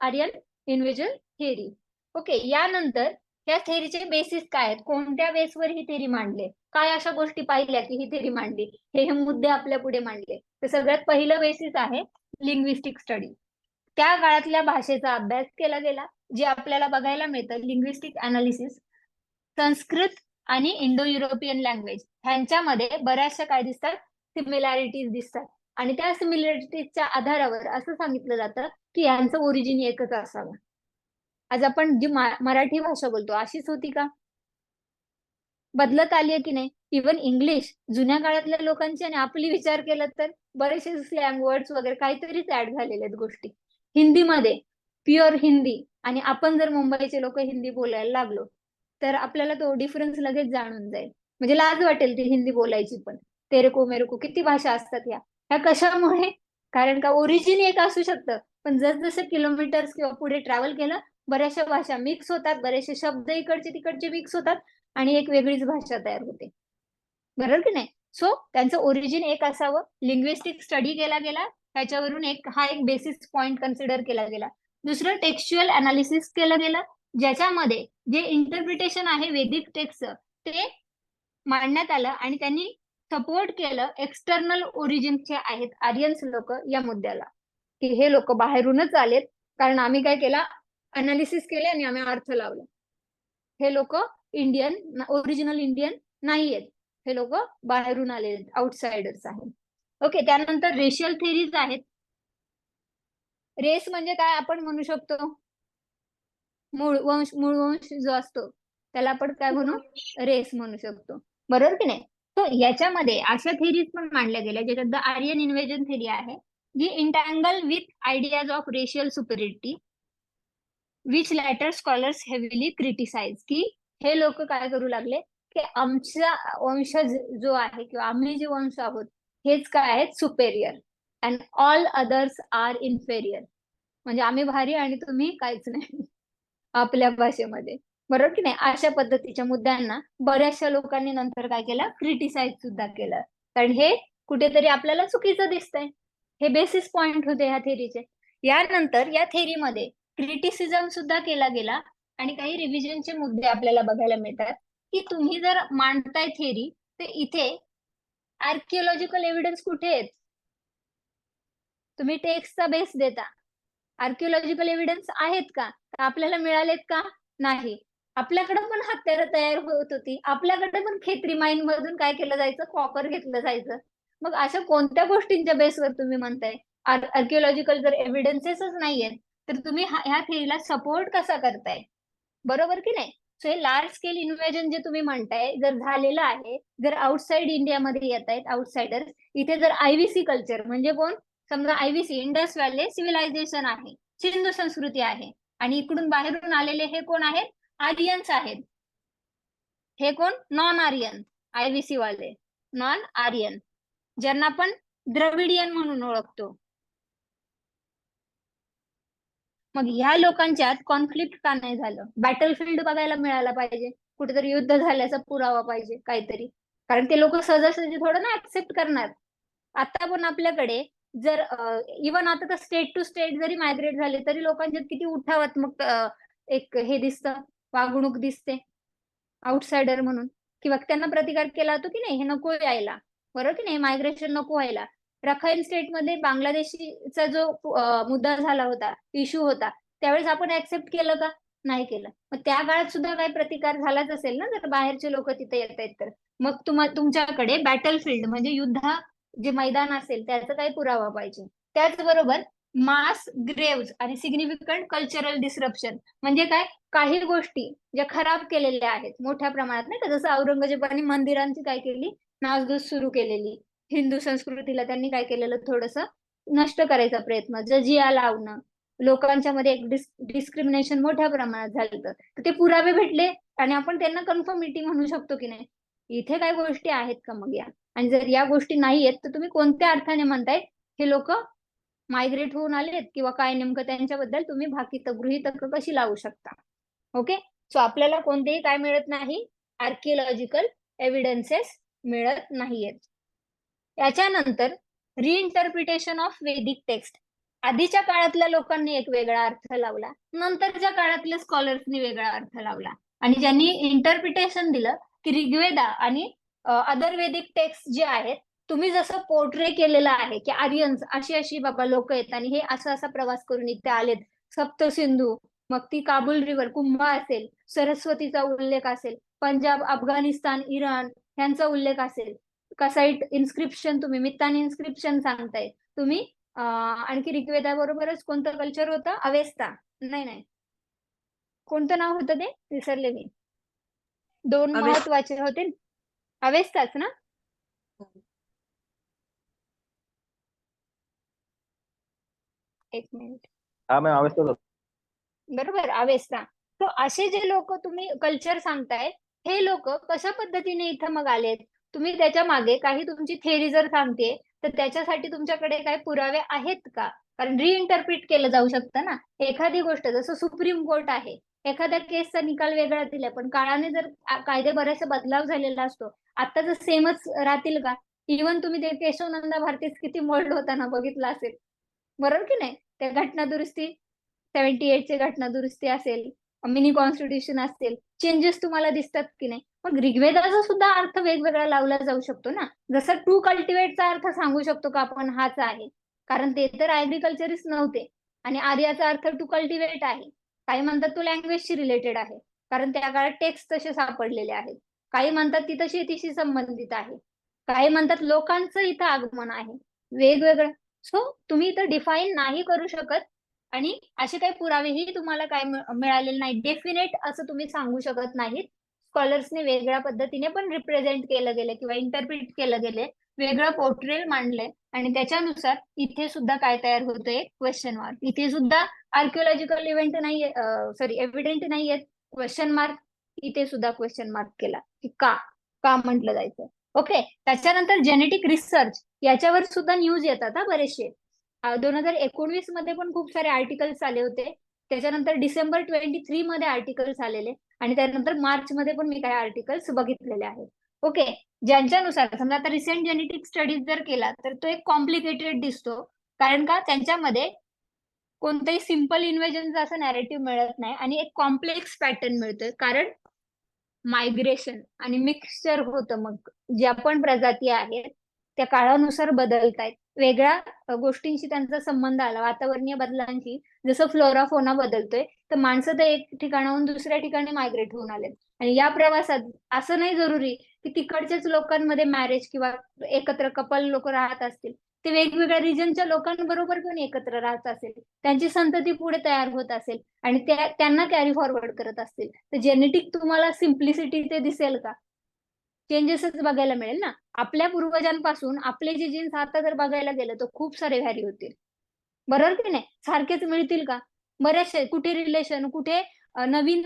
Aryan invasion theory. Okay, यानंतर या थेरीचे बेसिस काय आहेत? कोणत्या बेसवर ही थेरी मांडले? काय अशा गोष्टी पाहिल्या की ही थेरी मांडली? हे मुद्दे आपल्या पुढे मांडले. तर सगळ्यात पहिलं बेसिस आहे लिंग्विस्टिक स्टडी. त्या काळातल्या भाषेचा अभ्यास केला गेला, जे आपल्याला बघायला मिळतं लिंग्विस्टिक अनालिसिस. संस्कृत आणि इंडो युरोपियन लँग्वेज ह्यांच्यामध्ये बऱ्याचशा काय दिसतात? सिमिलॅरिटीज दिसतात. आणि त्या सिमिलॅरिटीजच्या आधारावर असं सांगितलं जातं की यांचं ओरिजिन एकच असावं. आज आपण जी मराठी भाषा बोलतो अशीच होती का? बदलत आली आहे की नाही? इव्हन इंग्लिश जुन्या काळातल्या लोकांची आणि आपली विचार केला तर बरेचसे स्लँग वर्ड्स वगैरे काहीतरीच ऍड झालेले आहेत गोष्टी. हिंदीमध्ये प्युअर हिंदी आणि आपण जर मुंबईचे लोक हिंदी बोलायला लागलो तर आपल्याला तो डिफरन्स लगेच जाणून जाईल. म्हणजे लाज वाटेल ती हिंदी बोलायची पण. तेरेको मेरेको किती भाषा असतात ह्या कशामुळे? कारण का ओरिजिन एक असू शकतं, पण जसजसे किलोमीटर्स किंवा पुढे ट्रॅव्हल केलं बऱ्याचशा भाषा मिक्स होतात, बरेचसे शब्द इकडचे तिकडचे मिक्स होतात आणि एक वेगळीच भाषा तयार होते, बरोबर की नाही? सो त्यांचं ओरिजिन एक असावं, लिंग्विस्टिक स्टडी केला गेला, त्याच्यावरून हा एक बेसिस पॉइंट कन्सिडर केला गेला. दुसरं टेक्स्च्युअल अनालिसिस केलं गेलं, ज्याच्यामध्ये जे इंटरप्रिटेशन आहे वेदिक टेक्स्टचं ते मांडण्यात आलं आणि त्यांनी सपोर्ट केलं एक्सटर्नल ओरिजिनचे आहेत आर्यन्स लोक या मुद्द्याला, की हे लोक बाहेरूनच आलेत, कारण आम्ही काय केलं, अनालिसिस केले आणि आम्ही अर्थ लावला. हे लोक इंडियन, ओरिजिनल इंडियन नाही आहेत, हे लोक बाहेरून आलेले आउटसाइडर्स आहेत. ओके, त्यानंतर रेशियल थेरीज आहेत. रेस म्हणजे काय आपण म्हणू शकतो, मूळ वंश जो असतो त्याला आपण काय म्हणू, रेस म्हणू शकतो, बरोबर की नाही. तो याच्यामध्ये अशा थेरीज पण मांडल्या गेल्या, ज्याच्यात द आर्यन इन्व्हेजन थेरी आहे, जी entangle with ideas of racial superiority which later scholars heavily criticise, की हे लोक काय करू लागले की आमचा वंशज जो आहे किंवा आम्ही जे वंश आहोत हेच काय आहेत, superior, and all others are inferior, म्हणजे आम्ही भारी आणि तुम्ही काहीच नाही आपल्या भाषेमध्ये, बरोबर की नाही. अशा पद्धतीच्या मुद्द्यांना बऱ्याचशा लोकांनी नंतर काय केलं, क्रिटिसाइज सुद्धा केलं, कारण हे कुठेतरी आपल्याला चुकीचं दिसतंय. हे बेसिस पॉइंट होते ह्या थेरीचे. यानंतर या थेरीमध्ये क्रिटिसिझम सुद्धा केला गेला आणि काही रिव्हिजनचे मुद्दे आपल्याला बघायला मिळतात, की तुम्ही जर मांडताय थेरी तर इथे आर्किओलॉजिकल एव्हिडन्स कुठे आहेत, तुम्ही टेक्स्टचा बेस देता, आर्किओलॉजिकल एव्हिडन्स आहेत का, आपल्याला मिळालेत का, नाही. आपल्याकडे पण हत्यारं तयार होत होती, आपल्याकडे पण खेत्री माईन मधून काय केलं जायचं, कॉपर घेतलं जायचं. मग अशा कोणत्या गोष्टींच्या बेसवर तुम्ही म्हणताय आर्किओलॉजिकल जर एव्हिडन्सेसच नाहीयेत, तर तुम्ही ह्या थेरीला सपोर्ट कसा करताय, बरोबर की नाही. सो हे लार्ज स्केल इन्व्हेजन जे तुम्ही म्हणताय जर झालेलं आहे, जर आउटसाइड इंडियामध्ये येत आहेत आउटसाइडर्स, इथे जर आयव्हीसी कल्चर म्हणजे कोण, समजा आयव्हीसी इंडस व्हॅली सिव्हिलायझेशन आहे, सिंधू संस्कृती आहे, आणि इकडून बाहेरून आलेले हे कोण आहेत, आर्यन्स आहेत. हे कोण, नॉन आर्यन, आयव्हीसी वाले नॉन आर्यन, ज्यांना आपण द्रविडियन म्हणून ओळखतो. मग ह्या लोकांच्यात कॉन्फ्लिक्ट का नाही झालं, बॅटलफील्ड बघायला मिळायला पाहिजे, कुठेतरी युद्ध झाल्याचा पुरावा पाहिजे काहीतरी, कारण ते लोक सहजासहजी थोडं ना ऍक्सेप्ट करणार. आता पण आपल्याकडे जर इवन आता तर स्टेट टू स्टेट जरी मायग्रेट झाले तरी लोकांच्यात किती उठावात्मक एक हे दिसतं, वागणूक दिसते आउटसाइडर म्हणून, किंवा त्यांना प्रतिकार केला होतो की नाही हे नको यायला, बरोबर की नाही, मायग्रेशन नको व्हायला. रखाईन स्टेटमध्ये बांगलादेशीचा जो मुद्दा झाला होता, इश्यू होता, त्यावेळेस आपण ऍक्सेप्ट केलं का, नाही केलं. मग त्या काळात सुद्धा काही प्रतिकार झालाच असेल ना, जर बाहेरचे लोक तिथे येत आहेत तर. मग तुमच्याकडे बॅटलफील्ड म्हणजे युद्ध जे मैदान असेल त्याचा काही पुरावा पाहिजे. त्याचबरोबर मास ग्रेव्स आणि सिग्निफिकंट कल्चरल डिस्रप्शन म्हणजे काय, काही गोष्टी ज्या खराब केलेल्या आहेत मोठ्या प्रमाणात, नाही का, जसं औरंगजेबाने मंदिरांची काय केली, नासधूस सुरू केलेली, हिंदू संस्कृतीला त्यांनी काय केलेलं, थोडस नष्ट करायचा प्रयत्न, जजिया लावणं, लोकांच्या मध्ये एक डिस्क्रिमिनेशन मोठ्या प्रमाणात झालं, तर ते पुरावे भेटले आणि आपण त्यांना कन्फर्मिटी म्हणू शकतो की नाही. इथे काय गोष्टी आहेत का मग या, आणि जर या गोष्टी नाही आहेत तर तुम्ही कोणत्या अर्थाने म्हणताय हे लोक मायग्रेट होऊन आलेत किंवा काय, नेमकं त्यांच्याबद्दल तुम्ही गृहीतक कशी लावू शकता. ओके, सो आपल्याला कोणतेही काय मिळत नाही, आर्किओलॉजिकल एव्हिडन्सेस मिळत नाहीयेत. याच्यानंतर रिइंटरप्रिटेशन ऑफ वेदिक टेक्स्ट, आधीच्या काळातल्या लोकांनी एक वेगळा अर्थ लावला, नंतरच्या काळातल्या स्कॉलर्सनी वेगळा अर्थ लावला, आणि ज्यांनी इंटरप्रिटेशन दिलं की ऋग्वेदा आणि अदर वेदिक टेक्स्ट जे आहेत, तुम्ही जसं पोर्ट्रे केलेलं आहे की आर्यन्स अशी अशी बाबा लोक आहेत आणि हे असा असा प्रवास करून इथे आलेत, सप्तसिंधू, मग ती काबुल रिव्हर, कुंभा असेल, सरस्वतीचा उल्लेख असेल, पंजाब, अफगाणिस्तान, इराण यांचा उल्लेख असेल, कसाईट इन्स्क्रिप्शन, तुम्ही मित्तानी इन्स्क्रिप्शन सांगताय, तुम्ही आणखी ऋग्वेदाबरोबरच कोणतं कल्चर होतं, अवेस्ता, नाही कोणतं नाव होतं ते विसरले मी, दोन महत्वाचे होते, अवेस्ताच ना, एक मिनिट, हा मॅम अवस्था बरोबर, अवेस्ता. तो असे जे लोक तुम्ही कल्चर सांगताय, हे लोक कशा पद्धतीने इथं मग आलेत, तुम्ही त्याच्या मागे काही तुमची थेरी जर सांगते तर त्याच्यासाठी तुमच्याकडे काही पुरावे आहेत का, कारण रिइंटरप्रिट केलं जाऊ शकतं ना एखादी गोष्ट, जसं सुप्रीम कोर्ट आहे, एखाद्या केसचा निकाल वेगळा दिलाय पण काळाने जर कायदे बरेचसे बदलाव झालेला असतो, आता जर सेमच राहतील का, इव्हन तुम्ही ते केशवनंदा भारतीच किती मोल्ड होताना बघितलं असेल, बरोबर की नाही? त्या घटना दुरुस्ती 78ची घटना दुरुस्ती असेल, मिनी कॉन्स्टिट्यूशन असेल, चेंजेस तुम्हाला दिसतात की नाही? मग ऋग्वेदाचा सुद्धा अर्थ वेगवेगळा लावला जाऊ शकतो ना. जसं टू कल्टिवेटचा अर्थ सांगू शकतो का आपण हाच आहे, कारण ते तर ऍग्रिकल्चरिस्ट नव्हते. आणि आर्याचा अर्थ टू कल्टिवेट आहे. काही म्हणतात तो लँग्वेजशी रिलेटेड आहे, कारण त्या काळात टेक्स्ट तसे सापडलेले आहेत. काही म्हणतात तिथं शेतीशी संबंधित आहे. काही म्हणतात लोकांचं इथं आगमन आहे. वेगवेगळं. सो तुम्ही इथं डिफाईन नाही करू शकत, आणि असे काही पुरावेही तुम्हाला काय मिळालेले नाही. डेफिनेट असं तुम्ही सांगू शकत नाहीत. स्कॉलर्सने वेगळ्या पद्धतीने पण रिप्रेझेंट केलं गेलं किंवा इंटरप्रिट केलं गेले, वेगळं पोर्ट्रेल मांडलंय, आणि त्याच्यानुसार इथे सुद्धा काय तयार होतंय? Question mark. इथे सुद्धा आर्किओलॉजिकल इव्हेंट नाहीये, सॉरी एव्हिडेंट नाहीयेत, क्वेश्चन मार्क. इथे सुद्धा क्वेश्चन मार्क केला की का का म्हटलं जायचं. ओके. त्याच्यानंतर जेनेटिक रिसर्च याच्यावर सुद्धा न्यूज येतात हा बरेचसे. 2019 मध्ये पण खूप सारे आर्टिकल्स आले होते. त्याच्यानंतर डिसेंबर 23 मध्ये आर्टिकल्स आलेले, आणि त्यानंतर मार्च मध्ये पण मी काही आर्टिकल्स बघितलेले आहेत. ओके. ज्यांच्यानुसार समजा आता रिसेंट जेनेटिक स्टडीज जर केला तर तो एक कॉम्प्लिकेटेड दिसतो, कारण का त्यांच्यामध्ये कोणतंही सिम्पल इन्व्हेजनचं असं नॅरेटिव्ह मिळत नाही, आणि एक कॉम्प्लेक्स पॅटर्न मिळतोय, कारण मायग्रेशन आणि मिक्सचर होतं. मग ज्या पण प्रजाती आहेत त्या काळानुसार बदलतायत. वेगळ्या गोष्टींशी त्यांचा संबंध आला, वातावरणीय बदलांशी. जसं फ्लोरा फोना बदलतोय, तर माणसं तर एक ठिकाणाहून दुसऱ्या ठिकाणी मायग्रेट होऊन आलेत. आणि या प्रवासात असं नाही जरुरी की तिकडच्याच लोकांमध्ये मॅरेज किंवा एकत्र कपल लोक राहत असतील. ते वेगवेगळ्या रिजनच्या लोकांबरोबर पण एकत्र राहत असेल, त्यांची संतती पुढे तयार होत असेल, आणि त्यांना कॅरी फॉरवर्ड करत असतील. तर जेनेटिक तुम्हाला सिम्प्लिसिटी ते दिसेल का? चेंजेसच बघायला मिळेल ना. आपल्या पूर्वजांपासून आपले जे जीन्स आता जर बघायला गेलं तर खूप सारे व्हॅरी होतील, बरोबर की नाही? सारखेच मिळतील का? बरेचसे. कुठे रिलेशन, कुठे नवीन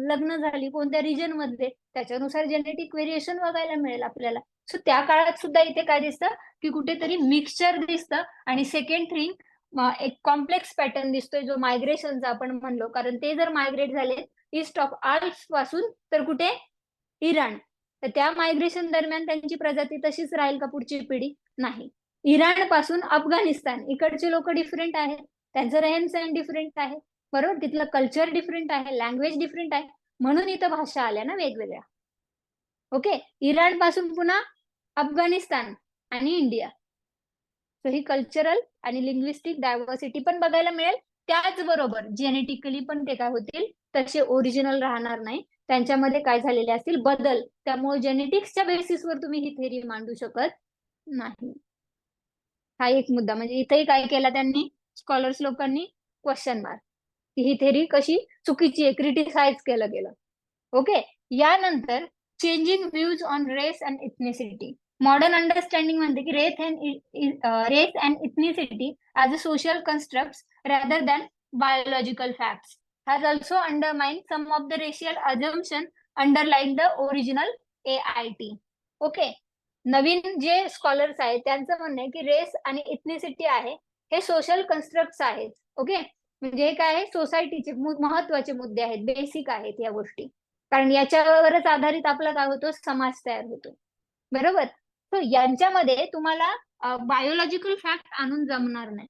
लग्न झाली, कोणत्या रिजन मध्ये, त्याच्यानुसार जेनेटिक व्हेरिएशन बघायला मिळेल आपल्याला. सो त्या काळात सुद्धा इथे काय दिसतं की कुठेतरी मिक्सचर दिसतं. आणि सेकंड थिंग, एक कॉम्प्लेक्स पॅटर्न दिसतोय जो मायग्रेशनचा आपण म्हणलो, कारण ते जर मायग्रेट झाले ईस्ट ऑफ आल्प्स पासून, तर कुठे? इराण. तर त्या मायग्रेशन दरम्यान त्यांची प्रजाती तशीच राहील का पुढची पिढी? नाही. इराण पासून अफगाणिस्तान, इकडचे लोक डिफरंट आहेत, त्यांचं रहन सहन डिफरंट आहे, बरोबर? तिथलं कल्चर डिफरंट आहे, लँग्वेज डिफरंट आहे, म्हणून इथं भाषा आल्या ना वेगवेगळ्या. ओके. इराण पासून पुन्हा अफगाणिस्तान आणि इंडिया. सो ही कल्चरल आणि लिंग्विस्टिक डायव्हर्सिटी पण बघायला मिळेल. त्याचबरोबर जेनेटिकली पण ते काय होतील? तसे ओरिजिनल राहणार नाही. त्यांच्यामध्ये काय झालेले असतील? बदल. त्यामुळे जेनेटिक्सच्या बेसिसवर तुम्ही ही थेरी मांडू शकत नाही. हा एक मुद्दा. म्हणजे इथेही काय केला त्यांनी, स्कॉलर्स लोकांनी? Question mark. की ही थेरी कशी चुकीची आहे, क्रिटिसाइज केलं गेलं. ओके. यानंतर changing views on race and ethnicity. Modern understanding म्हणते की race and ethnicity as a social constructs rather than biological facts has also undermined some of the racial assumption underlying the original AIT. Okay. नवीन जे scholars आहेत त्यांचं म्हणणं आहे की race आणि इथनिसिटी आहे हे सोशल कन्स्ट्रक्ट्स आहेत. ओके. म्हणजे हे काय आहे? सोसायटीचे महत्वाचे मुद्दे आहेत, बेसिक आहेत या गोष्टी, कारण याच्यावरच आधारित आपला काय होतो? समाज तयार होतो, बरोबर? तर यांच्यामध्ये तुम्हाला बायोलॉजिकल फॅक्ट आणून जमणार नाही.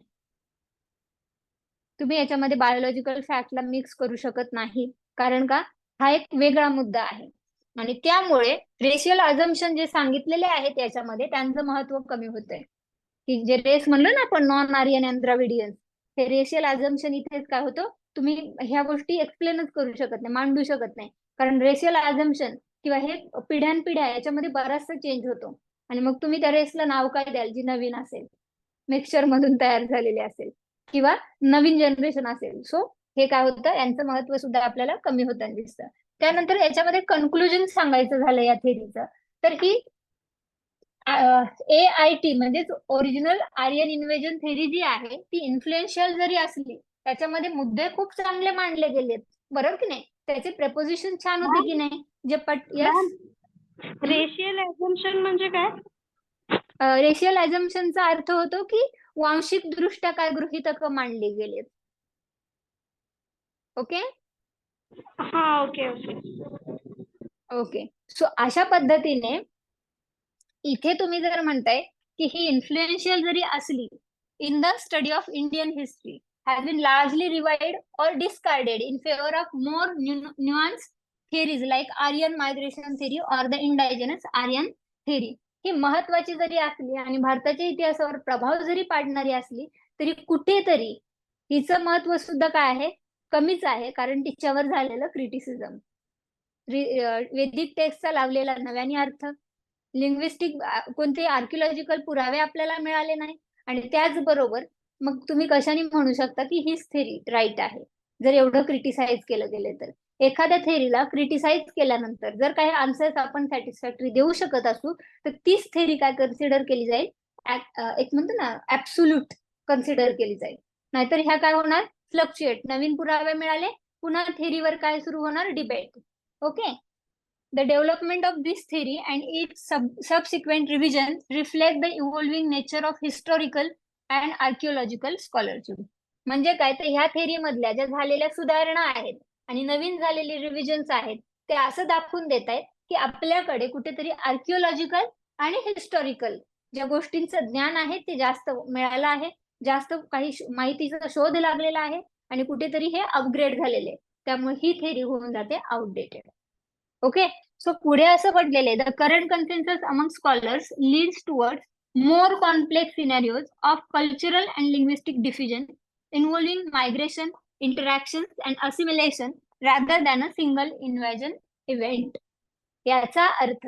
तुम्ही याच्यामध्ये बायोलॉजिकल फॅक्टला मिक्स करू शकत नाही, कारण का? हा एक वेगळा मुद्दा आहे. आणि त्यामुळे रेशियल अझम्पशन जे सांगितलेले आहेत याच्यामध्ये त्यांचं महत्व कमी होतंय. की जे रेस म्हणलं ना आपण, नॉन आर्यन अँड द्रविडियन, हे रेशियल अझम्पशन इथेच काय होतं? तुम्ही ह्या गोष्टी एक्सप्लेनच करू शकत नाही, मांडू शकत नाही, कारण रेशियल अझम्पशन किंवा हे पिढ्यानपिढ्या याच्यामध्ये बराचसा चेंज होतो. आणि मग तुम्ही त्या रेसला नाव काय द्याल जी नवीन असेल, मिक्सचर मधून तयार झालेली असेल, किंवा नवीन जनरेशन असेल. सो हे काय होतं? यांचं महत्व सुद्धा आपल्याला कमी होताना दिसतं. त्यानंतर याच्यामध्ये कन्क्लुजन सांगायचं झालं या थेरीचं, तर ही AIT म्हणजेच ओरिजिनल आर्यन इन्व्हेजन थेरी जी आहे ती इन्फ्लुएन्शियल जरी असली, त्याच्यामध्ये मुद्दे खूप चांगले मांडले गेलेत, बरोबर की नाही? त्याचे प्रपोजिशन छान होते की नाही? जे रेशियल ऍझम्पशन म्हणजे काय? रेशियल ऍझम्पशनचा अर्थ होतो की वांशिक दृष्ट्या काय गृहीतक मांडली गेलेत. ओके. हा, ओके ओके. ओके. सो अशा पद्धतीने इथे तुम्ही जर म्हणताय की ही इन्फ्लुएन्शियल जरी असली in the study of Indian history has been largely revised or discarded in favour of more nuanced theories like Aryan migration theory or the indigenous Aryan theory. ही महत्वाची जरी असली आणि भारताच्या इतिहासावर प्रभाव जरी पाडणारी असली तरी कुठेतरी हिचं महत्व सुद्धा काय आहे, कमीच आहे, कारण तिच्यावर झालेलं क्रिटिसिझम, वैदिक टेक्स्टचा लावलेला नव्याने अर्थ, लिंग्विस्टिक कोणते आर्किओलॉजिकल पुरावे आपल्याला मिळाले नाही, आणि त्याचबरोबर मग तुम्ही कशाने म्हणू शकता की हीच थेरी राईट आहे जर एवढं क्रिटिसाइज केलं गेलं तर. एखाद्या थेरीला क्रिटिसाइज केल्यानंतर जर काही आन्सर्स आपण सॅटिस्फॅक्टरी देऊ शकत असू तर तीच थेरी काय कन्सिडर केली जाईल, एक म्हणतो ना ऍब्सोल्यूट कन्सिडर केली जाईल. नाहीतर ह्या काय होणार, फ्लक्च्युएट, नवीन पुरावे मिळाले पुन्हा थेरीवर काय सुरू होणार, debate. Okay. The development of this theory and its subsequent revision reflect the evolving nature of historical and archaeological scholarship. म्हणजे काय तर ह्या थेरी मधल्या ज्या झालेल्या सुधारणा आहेत आणि नवीन झालेले रिव्हिजन्स आहेत ते असं दाखवून देत आहेत की आपल्याकडे कुठेतरी आर्किओलॉजिकल आणि हिस्टॉरिकल ज्या गोष्टींचं ज्ञान आहे ते जास्त मिळालं आहे, जास्त काही माहितीचा शोध लागलेला आहे आणि कुठेतरी हे अपग्रेड झालेले आहे. त्यामुळे ही थेरी होऊन जाते आउटडेटेड. ओके. सो पुढे असं म्हटलेलं आहे, the current consensus among scholars leads towards more complex scenarios of cultural and linguistic diffusion involving migration, interactions and assimilation rather than a single invasion event. याचा अर्थ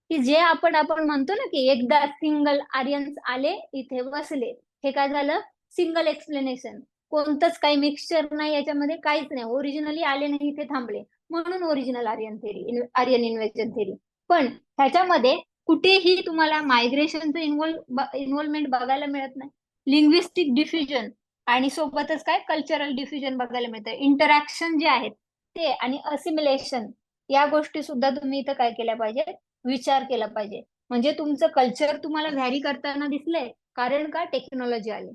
की जे आपण म्हणतो ना की एकदा सिंगल आर्यन्स आले इथे बसले, हे काय झालं, सिंगल एक्सप्लेनेशन, कोणतंच काही मिक्सचर नाही याच्यामध्ये, काहीच नाही, ओरिजिनली आले नाही इथे थांबले म्हणून original Aryan theory, Aryan invasion theory. पण ह्याच्यामध्ये कुठेही तुम्हाला मायग्रेशनचं इन्व्हॉल्वमेंट बघायला मिळत नाही, लिंग्विस्टिक डिफ्युजन आणि सोबतच काय कल्चरल डिफ्युजन बघायला मिळतं, इंटरॅक्शन जे आहेत ते आणि असिमिलेशन या गोष्टी सुद्धा तुम्ही इथं काय केल्या पाहिजे, विचार केला पाहिजे. म्हणजे तुमचं कल्चर तुम्हाला व्हॅरी करताना दिसलंय कारण का टेक्नॉलॉजी आली,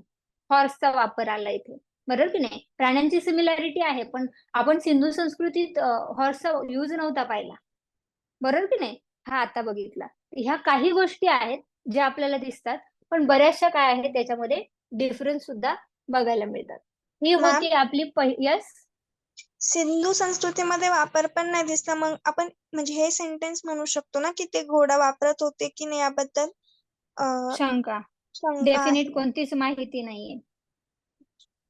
हॉर्सचा वापर आला इथे, बरोबर की नाही. प्राण्यांची सिमिलॅरिटी आहे पण आपण सिंधू संस्कृतीत हॉर्सचा यूज नव्हता पाहिला, बरोबर की नाही, हा आता बघितला. ह्या काही गोष्टी आहेत ज्या आपल्याला दिसतात पण बऱ्याचशा काय आहेत त्याच्यामध्ये डिफरन्स सुद्धा बघायला मिळतात. ही होती आपली यस. सिंधू संस्कृतीमध्ये वापर पण नाही दिसला, मग आपण म्हणजे हे सेंटेन्स म्हणू शकतो ना की ते घोडा वापरत होते की नाही याबद्दल शंका, शंका डेफिनेट आहे. कोणतीच माहिती नाहीये.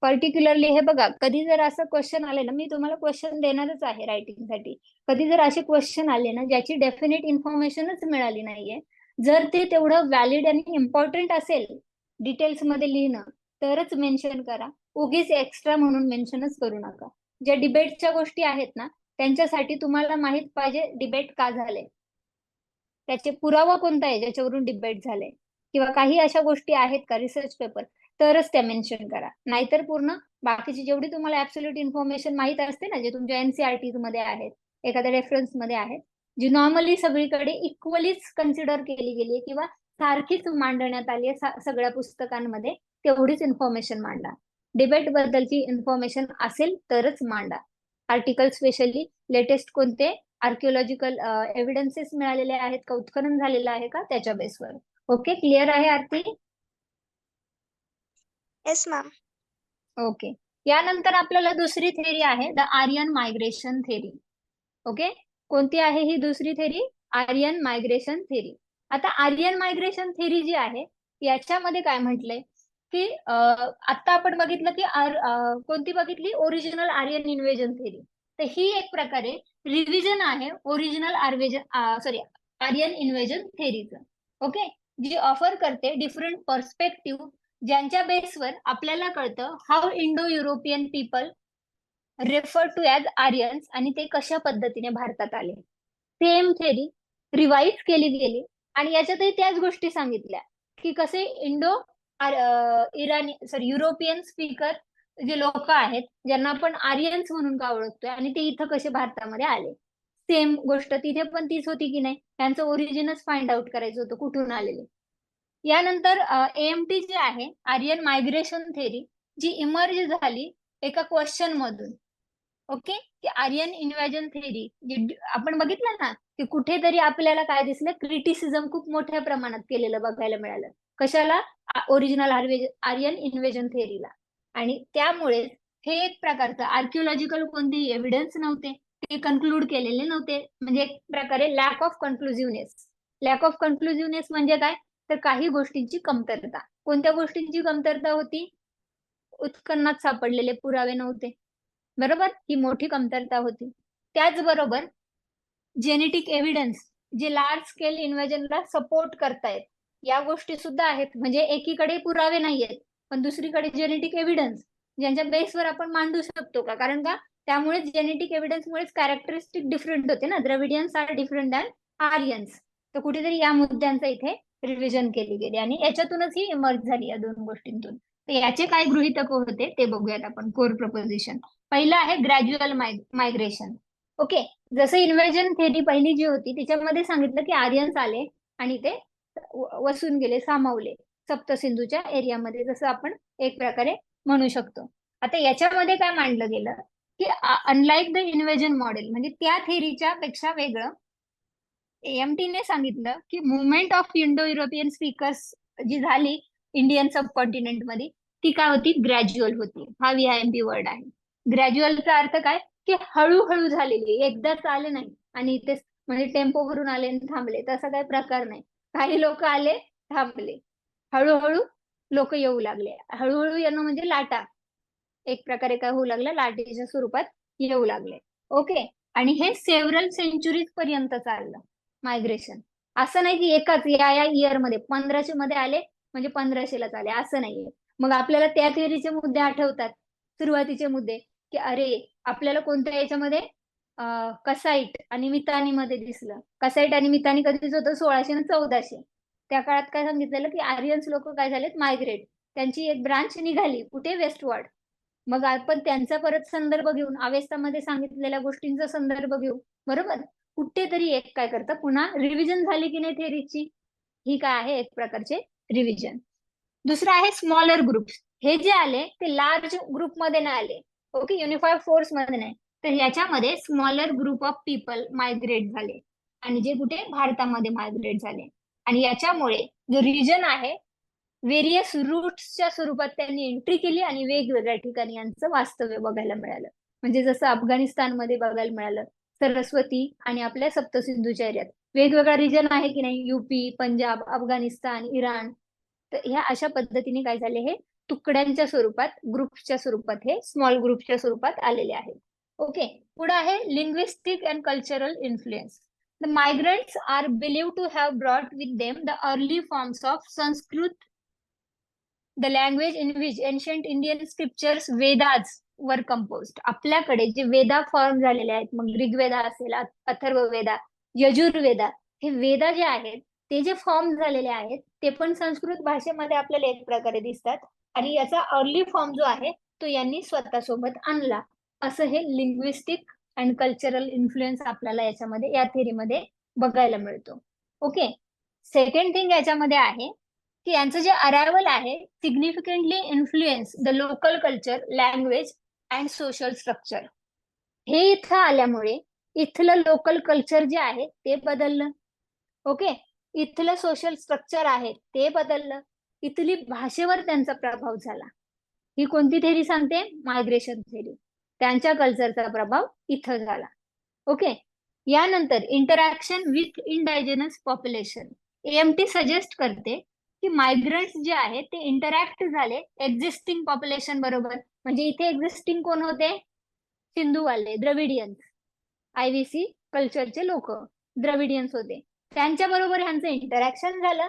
पर्टिक्युलरली हे बघा, कधी जर असं क्वेश्चन आले ना, मी तुम्हाला क्वेश्चन देणारच आहे रायटिंग साठी, कधी जर असे क्वेश्चन आले ना ज्याची डेफिनेट इन्फॉर्मेशनच मिळाली नाहीये, जर ते तेवढं व्हॅलिड आणि इम्पॉर्टंट असेल डिटेल्स मध्ये लिहिणं तरच मेन्शन करा, उगीच एक्स्ट्रा म्हणून मेन्शनच करू नका. ज्या डिबेटच्या गोष्टी आहेत ना त्यांच्यासाठी तुम्हाला माहित पाहिजे डिबेट का झाले, त्याचे पुरावा कोणता आहे ज्याच्यावरून डिबेट झाले, किंवा काही अशा गोष्टी आहेत का रिसर्च पेपर, तरच त्या मेन्शन करा. नाहीतर पूर्ण बाकीची जेवढी तुम्हाला ऍब्सोल्यूट इन्फॉर्मेशन माहित असते ना, जे तुमच्या एनसीईआरटी मध्ये आहेत, एखाद्या रेफरन्स मध्ये आहेत, जी नॉर्मली सगळीकडे इक्वलीच कन्सिडर केली गेली किंवा सारखीच मांडण्यात आली आहे सगळ्या पुस्तकांमध्ये, तेवढीच इन्फॉर्मेशन मांडा. डिबेट बद्दलची इन्फॉर्मेशन असेल तरच मांडा. आर्टिकल स्पेशली लेटेस्ट कोणते आर्किओलॉजिकल एव्हिडन्सेस मिळालेले आहेत का, उत्खनन झालेलं आहे का, त्याच्या बेसवर. ओके, क्लिअर आहे आरती? Yes ma'am. ओके. यानंतर आपल्याला दुसरी थेरी आहे the Aryan migration theory. Okay, कोणती आहे ही दुसरी थेरी, आर्यन मायग्रेशन थेरी. आता आर्यन मायग्रेशन थेरी जी आहे याच्यामध्ये काय म्हटलंय की आता आपण बघितलं की कोणती बघितली, ओरिजिनल आर्यन इन्व्हेजन थेरी. तर ही एक प्रकारे रिव्हिजन आहे ओरिजिनल आर्यन इन्व्हेजन थेरीचं. ओके, जी ऑफर करते डिफरंट पर्स्पेक्टिव्ह ज्यांच्या बेसवर आपल्याला कळतं how Indo European people refer to as Aryans आणि ते कशा पद्धतीने भारतात आले. सेम थेरी रिवाईज केली गेली आणि याच्यातही त्याच गोष्टी सांगितल्या की कसे इंडो युरोपियन स्पीकर जे लोक आहेत ज्यांना आपण आर्यन्स म्हणून का ओळखतोय आणि ते इथं कसे भारतामध्ये आले. सेम गोष्ट तिथे पण तीच होती की नाही, त्यांचं ओरिजिनच फाइंड आउट करायचं होतं कुठून आलेले. यानंतर एएमटी जी आहे आर्यन मायग्रेशन थेरी, जी इमर्ज झाली एका क्वेश्चन मधून. ओके, की आर्यन इन्व्हेजन थेअरी आपण बघितलं ना, की कुठेतरी आपल्याला काय दिसलं, क्रिटिसिझम खूप मोठ्या प्रमाणात केलेलं बघायला मिळालं. कशाला? ओरिजिनल आर्यन इन्व्हेजन थेअरीला. आणि त्यामुळे हे एक प्रकारचं आर्किओलॉजिकल कोणतेही एव्हिडन्स नव्हते, ते कन्क्लूड केलेले नव्हते. म्हणजे एक प्रकारे लॅक ऑफ कन्क्लुझिव्हनेस. लॅक ऑफ कन्क्लुझिव्हनेस म्हणजे काय? तर काही गोष्टींची कमतरता. कोणत्या गोष्टींची कमतरता होती? उत्खननात सापडलेले पुरावे नव्हते. बरोबर, ही मोठी कमतरता होती. त्याचबरोबर जेनेटिक एव्हिडन्स जे लार्ज स्केल इन्व्हेजनला सपोर्ट करतायत, या गोष्टी सुद्धा आहेत. म्हणजे एकीकडे पुरावे नाहीयेत, पण दुसरीकडे जेनेटिक एव्हिडन्स ज्यांच्या बेसवर आपण मांडू शकतो का? कारण का त्यामुळे जेनेटिक एव्हिडन्समुळेच कॅरेक्टरिस्टिक डिफरंट होते ना. द्रविडियन्स आर डिफरंट दॅन आर्यन्स. तर कुठेतरी या मुद्द्यांचं इथे रिव्हिजन केली गेली आणि याच्यातूनच ही इमर्ज झाली या दोन गोष्टींतून. तर याचे काय गृहीतक होते ते बघूयात आपण. कोर प्रपोजिशन पहिलं आहे ग्रॅज्युअल मायग्रेशन. ओके, जसं इन्व्हेजन थेअरी पहिली जी होती त्याच्यामध्ये सांगितलं की आर्यन्स आले आणि ते वसून गेले, सामावले सप्तसिंधूच्या एरियामध्ये, जसं आपण एक प्रकारे म्हणू शकतो. आता याच्यामध्ये काय मांडलं गेलं की अनलाईक द इन्व्हेजन मॉडेल, म्हणजे त्या थेअरीच्या पेक्षा वेगळं AMT ने सांगितलं की movement of Indo European speakers जी झाली इंडियन सबकॉन्टिनेंट मध्ये, ती काय होती? ग्रॅज्युअल होती. हा VIMP वर्ड आहे. ग्रॅज्युअलचा अर्थ काय? की हळूहळू झालेली, एकदाच आले नाही आणि इथे म्हणजे टेम्पो भरून आले आणि थांबले, तसा काही प्रकार नाही. काही लोक आले, थांबले, हळूहळू लोक येऊ लागले. हळूहळू येणं म्हणजे लाटा, एक प्रकारे काय होऊ लागलं, लाटेच्या स्वरूपात येऊ लागले. ओके, आणि हे सेव्हरल सेंचुरीज पर्यंत चाललं मायग्रेशन. असं नाही की एकाच या इयर मध्ये 1500 मध्ये आले म्हणजे 1500लाच आले, असं नाहीये. मग आपल्याला त्या थेअरीचे मुद्दे आठवतात, सुरुवातीचे मुद्दे, की अरे आपल्याला कोणत्या याच्यामध्ये कसाईट आणि मितानी मध्ये दिसलं. कसाईट आणि मितानी कधीच होतं? 1600 आणि 1400. त्या काळात काय सांगितलेलं की आर्यन्स लोक काय झालेत? मायग्रेट. त्यांची एक ब्रांच निघाली कुठे? वेस्टवर्ड. मग आपण त्यांचा परत संदर्भ घेऊन अवेस्तामध्ये सांगितलेल्या गोष्टींचा संदर्भ घेऊ. बरोबर, कुठेतरी एक काय करतं, पुन्हा रिव्हिजन झाली की नाही थेअरीची? ही काय आहे? एक प्रकारचे रिव्हिजन. दुसरं आहे स्मॉलर ग्रुप. हे जे आले ते लार्ज ग्रुप मध्ये नाही आले. ओके, युनिफाईड फोर्स मध्ये नाही, तर याच्यामध्ये smaller group of people migrate झाले आणि जे कुठे? भारतामध्ये मायग्रेट झाले. आणि याच्यामुळे जो रिजन आहे व्हेरियस रूट्सच्या स्वरूपात त्यांनी एंट्री केली आणि वेगवेगळ्या ठिकाणी यांचं वास्तव्य बघायला मिळालं. म्हणजे जसं अफगाणिस्तानमध्ये बघायला मिळालं, सरस्वती आणि आपल्या सप्तसिंधूच्या एरियात वेगवेगळा रिजन आहे की नाही? UP, Punjab, Afghanistan, Iran. तर ह्या अशा पद्धतीने काय झाले? हे तुकड्यांच्या स्वरूपात, ग्रुप्सच्या स्वरूपात, हे स्मॉल ग्रुपच्या स्वरूपात आलेले आहेत. ओके, पुढे आहे linguistic and cultural influence. The migrants are believed to have brought with them the early forms of Sanskrit, the language in which ancient Indian scriptures, Vedas were composed. आपल्याकडे जे वेदा फॉर्म झालेले आहेत, मग ऋग्वेदा असेल, अथर्ववेदा, यजुर्वेदा, हे वेदा जे आहेत ते जे फॉर्म झालेले आहेत ते पण संस्कृत भाषेमध्ये आपल्याला एक प्रकारे दिसतात. आणि याचा अर्ली फॉर्म जो आहे तो यांनी स्वतःसोबत आणला, असं हे लिंग्विस्टिक अँड कल्चरल इन्फ्लुएन्स आपल्याला याच्यामध्ये, या थेअरीमध्ये बघायला मिळतो. ओके, सेकंड थिंग याच्यामध्ये आहे की यांचं जे अरायवल आहे significantly influence the local culture, language and social structure. हे इथं आल्यामुळे इथलं लोकल कल्चर जे आहे ते बदललं. ओके, इथलं सोशल स्ट्रक्चर आहे ते बदललं. इथली भाषेवर त्यांचा प्रभाव झाला. ही कोणती थेअरी सांगते? Migration theory. त्यांच्या कल्चरचा प्रभाव इथं झाला. ओके, यानंतर interaction with indigenous population. AMT suggest करते की मायग्रंट्स जे आहेत ते इंटरॅक्ट झाले एक्झिस्टिंग पॉप्युलेशन बरोबर. म्हणजे इथे एक्झिस्टिंग कोण होते? सिंधूवाले, द्रविडियन्स, IVC कल्चरचे लोक द्रविडियन्स होते. त्यांच्या बरोबर ह्यांचं इंटरॅक्शन झालं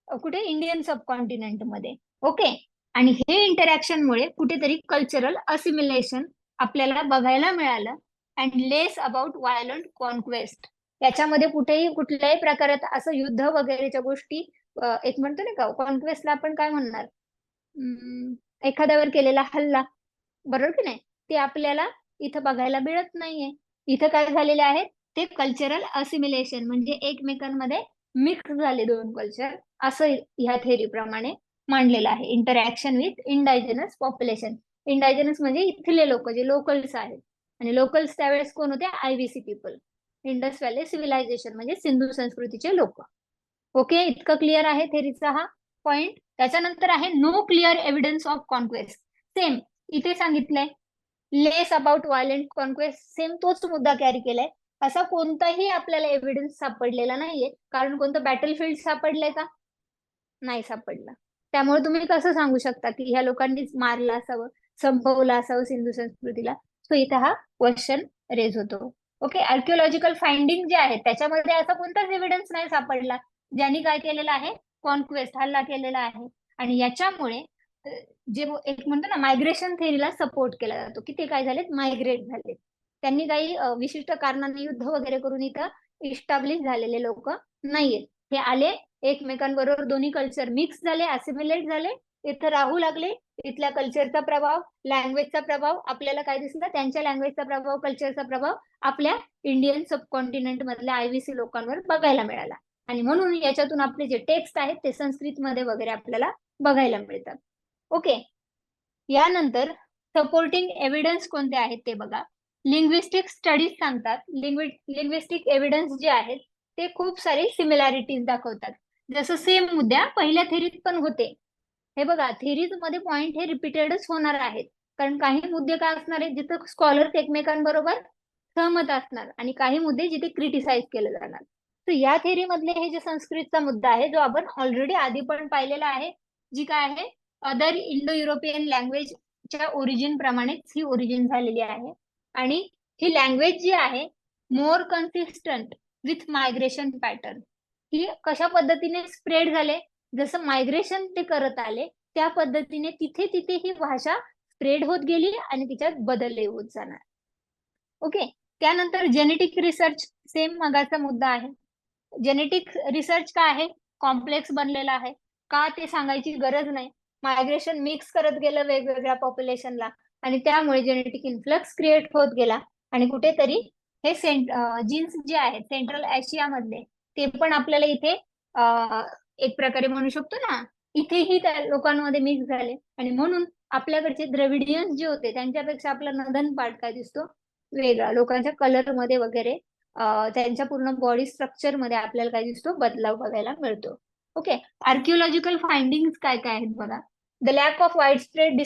कुठे? इंडियन सबकॉन्टिनेंट मध्ये. ओके, आणि हे इंटरॅक्शनमुळे कुठेतरी कल्चरल असिमिलेशन आपल्याला बघायला मिळालं. And less about violent conquest. याच्यामध्ये कुठेही कुठल्याही प्रकारात असं युद्ध वगैरेच्या गोष्टी, एक म्हणतो ना का कॉन्क्वेस्टला आपण काय म्हणणार, एखाद्यावर केलेला हल्ला, बरोबर की नाही, ते आपल्याला इथं बघायला मिळत नाहीये. इथं काय झालेले आहेत? ते कल्चरल असिमिलेशन, म्हणजे एकमेकांमध्ये मिक्स झाले दोन कल्चर, असं ह्या थेअरी प्रमाणे मांडलेलं आहे. Interaction with indigenous population. Indigenous म्हणजे इथले लोक जे लोकल्स आहेत. आणि लोकल्स त्यावेळेस कोण होते? IVC people, Indus valley civilization म्हणजे सिंधू संस्कृतीचे लोक. ओके, इतकं क्लिअर आहे थेरीचा हा पॉइंट. त्याच्यानंतर आहे no clear evidence of conquest. Same इथे सांगितलंय less about violent conquest, same तोच मुद्दा कॅरी केलाय. असा कोणताही आपल्याला एव्हिडन्स सापडलेला नाहीये. कारण कोणतं बॅटलफील्ड सापडलंय का? नाही सापडलं. त्यामुळे तुम्ही कसं सांगू शकता की ह्या लोकांनीच मारलं असावं, संपवलं असावं सिंधू संस्कृतीला? सो इथे हा क्वेश्चन रेज होतो. ओके, आर्किओलॉजिकल फाइंडिंग जे आहे त्याच्यामध्ये असा कोणताच एव्हिडन्स नाही सापडला ज्यांनी काय केलेलं आहे? कॉन्क्वेस्ट, हल्ला केलेला आहे. आणि याच्यामुळे जे एक म्हणतो ना मायग्रेशन थेरीला सपोर्ट केला जातो की ते काय झालेत? मायग्रेट झाले. त्यांनी काही विशिष्ट कारणाने युद्ध वगैरे करून इथं इस्टॅब्लिश झालेले लोक नाहीयेत. हे आले, एकमेकांबरोबर दोन्ही कल्चर मिक्स झाले, असिम्युलेट झाले, इथं राहू लागले. इथल्या कल्चरचा प्रभाव, लँग्वेजचा प्रभाव आपल्याला काय दिसला? त्यांच्या लँग्वेजचा प्रभाव, कल्चरचा प्रभाव आपल्या इंडियन सबकॉन्टिनेंट मधल्या IVC लोकांवर बघायला मिळाला. आणि म्हणून याच्यातून आपले जे टेक्स्ट आहेत ते संस्कृत मध्ये वगैरे आपल्याला बघायला मिळतात. ओके, यानंतर सपोर्टिंग एव्हिडन्स कोणते आहेत ते बघा. लिंग्विस्टिक स्टडीज सांगतात लिंग्विस्टिक एव्हिडन्स जे आहेत ते खूप सारे सिमिलॅरिटीज दाखवतात. जसं सेम मुद्दा पहिल्या थेरीत पण होते. हे बघा, थेरीज मध्ये पॉइंट हे रिपीटेडच होणार आहेत. कारण काही मुद्दे काय असणार आहेत जिथं स्कॉलर्स एकमेकांबरोबर सहमत असणार आणि काही मुद्दे जिथे क्रिटिसाइज केले जाणार. तर या थेरी मधले हे जे संस्कृतचा मुद्दा आहे जो आपण ऑलरेडी आधी पण पाहिलेला आहे, जी काय आहे अदर इंडो युरोपियन लँग्वेजच्या ओरिजिन प्रमाणेच ही ओरिजिन झालेली आहे. आणि ही लँग्वेज जी आहे मोर कन्सिस्टंट विथ मायग्रेशन पॅटर्न, ही कशा पद्धतीने स्प्रेड झाले? जसं मायग्रेशन ते करत आले त्या पद्धतीने तिथे तिथे ही भाषा स्प्रेड होत गेली आणि तिच्यात बदल होत जाणार. ओके, त्यानंतर जेनेटिक रिसर्च, सेम मगाचा मुद्दा आहे. जेनेटिक रिसर्च काय आहे? कॉम्प्लेक्स बनलेला आहे का ते सांगायची गरज नाही. मायग्रेशन मिक्स करत गेलं वेगवेगळ्या पॉप्युलेशनला आणि त्यामुळे जेनेटिक इन्फ्लक्स क्रिएट होत गेला आणि कुठेतरी हे जीन्स जे आहेत सेंट्रल आशिया मधले ते पण आपल्याला इथे एक प्रकारे म्हणू शकतो ना, इथेही त्या लोकांमध्ये मिक्स झाले. आणि म्हणून आपल्याकडचे द्रविडियन्स जे होते त्यांच्यापेक्षा आपला नदन पार्ट काय दिसतो? वेगळा. लोकांच्या कलर मध्ये वगैरे त्यांच्या पूर्ण बॉडी स्ट्रक्चर मध्ये आपल्याला काय दिसतो? बदलाव बघायला मिळतो. ओके, आर्किओलॉजिकल फाइंडिंग्स काय काय आहेत बघा. The lack of widespread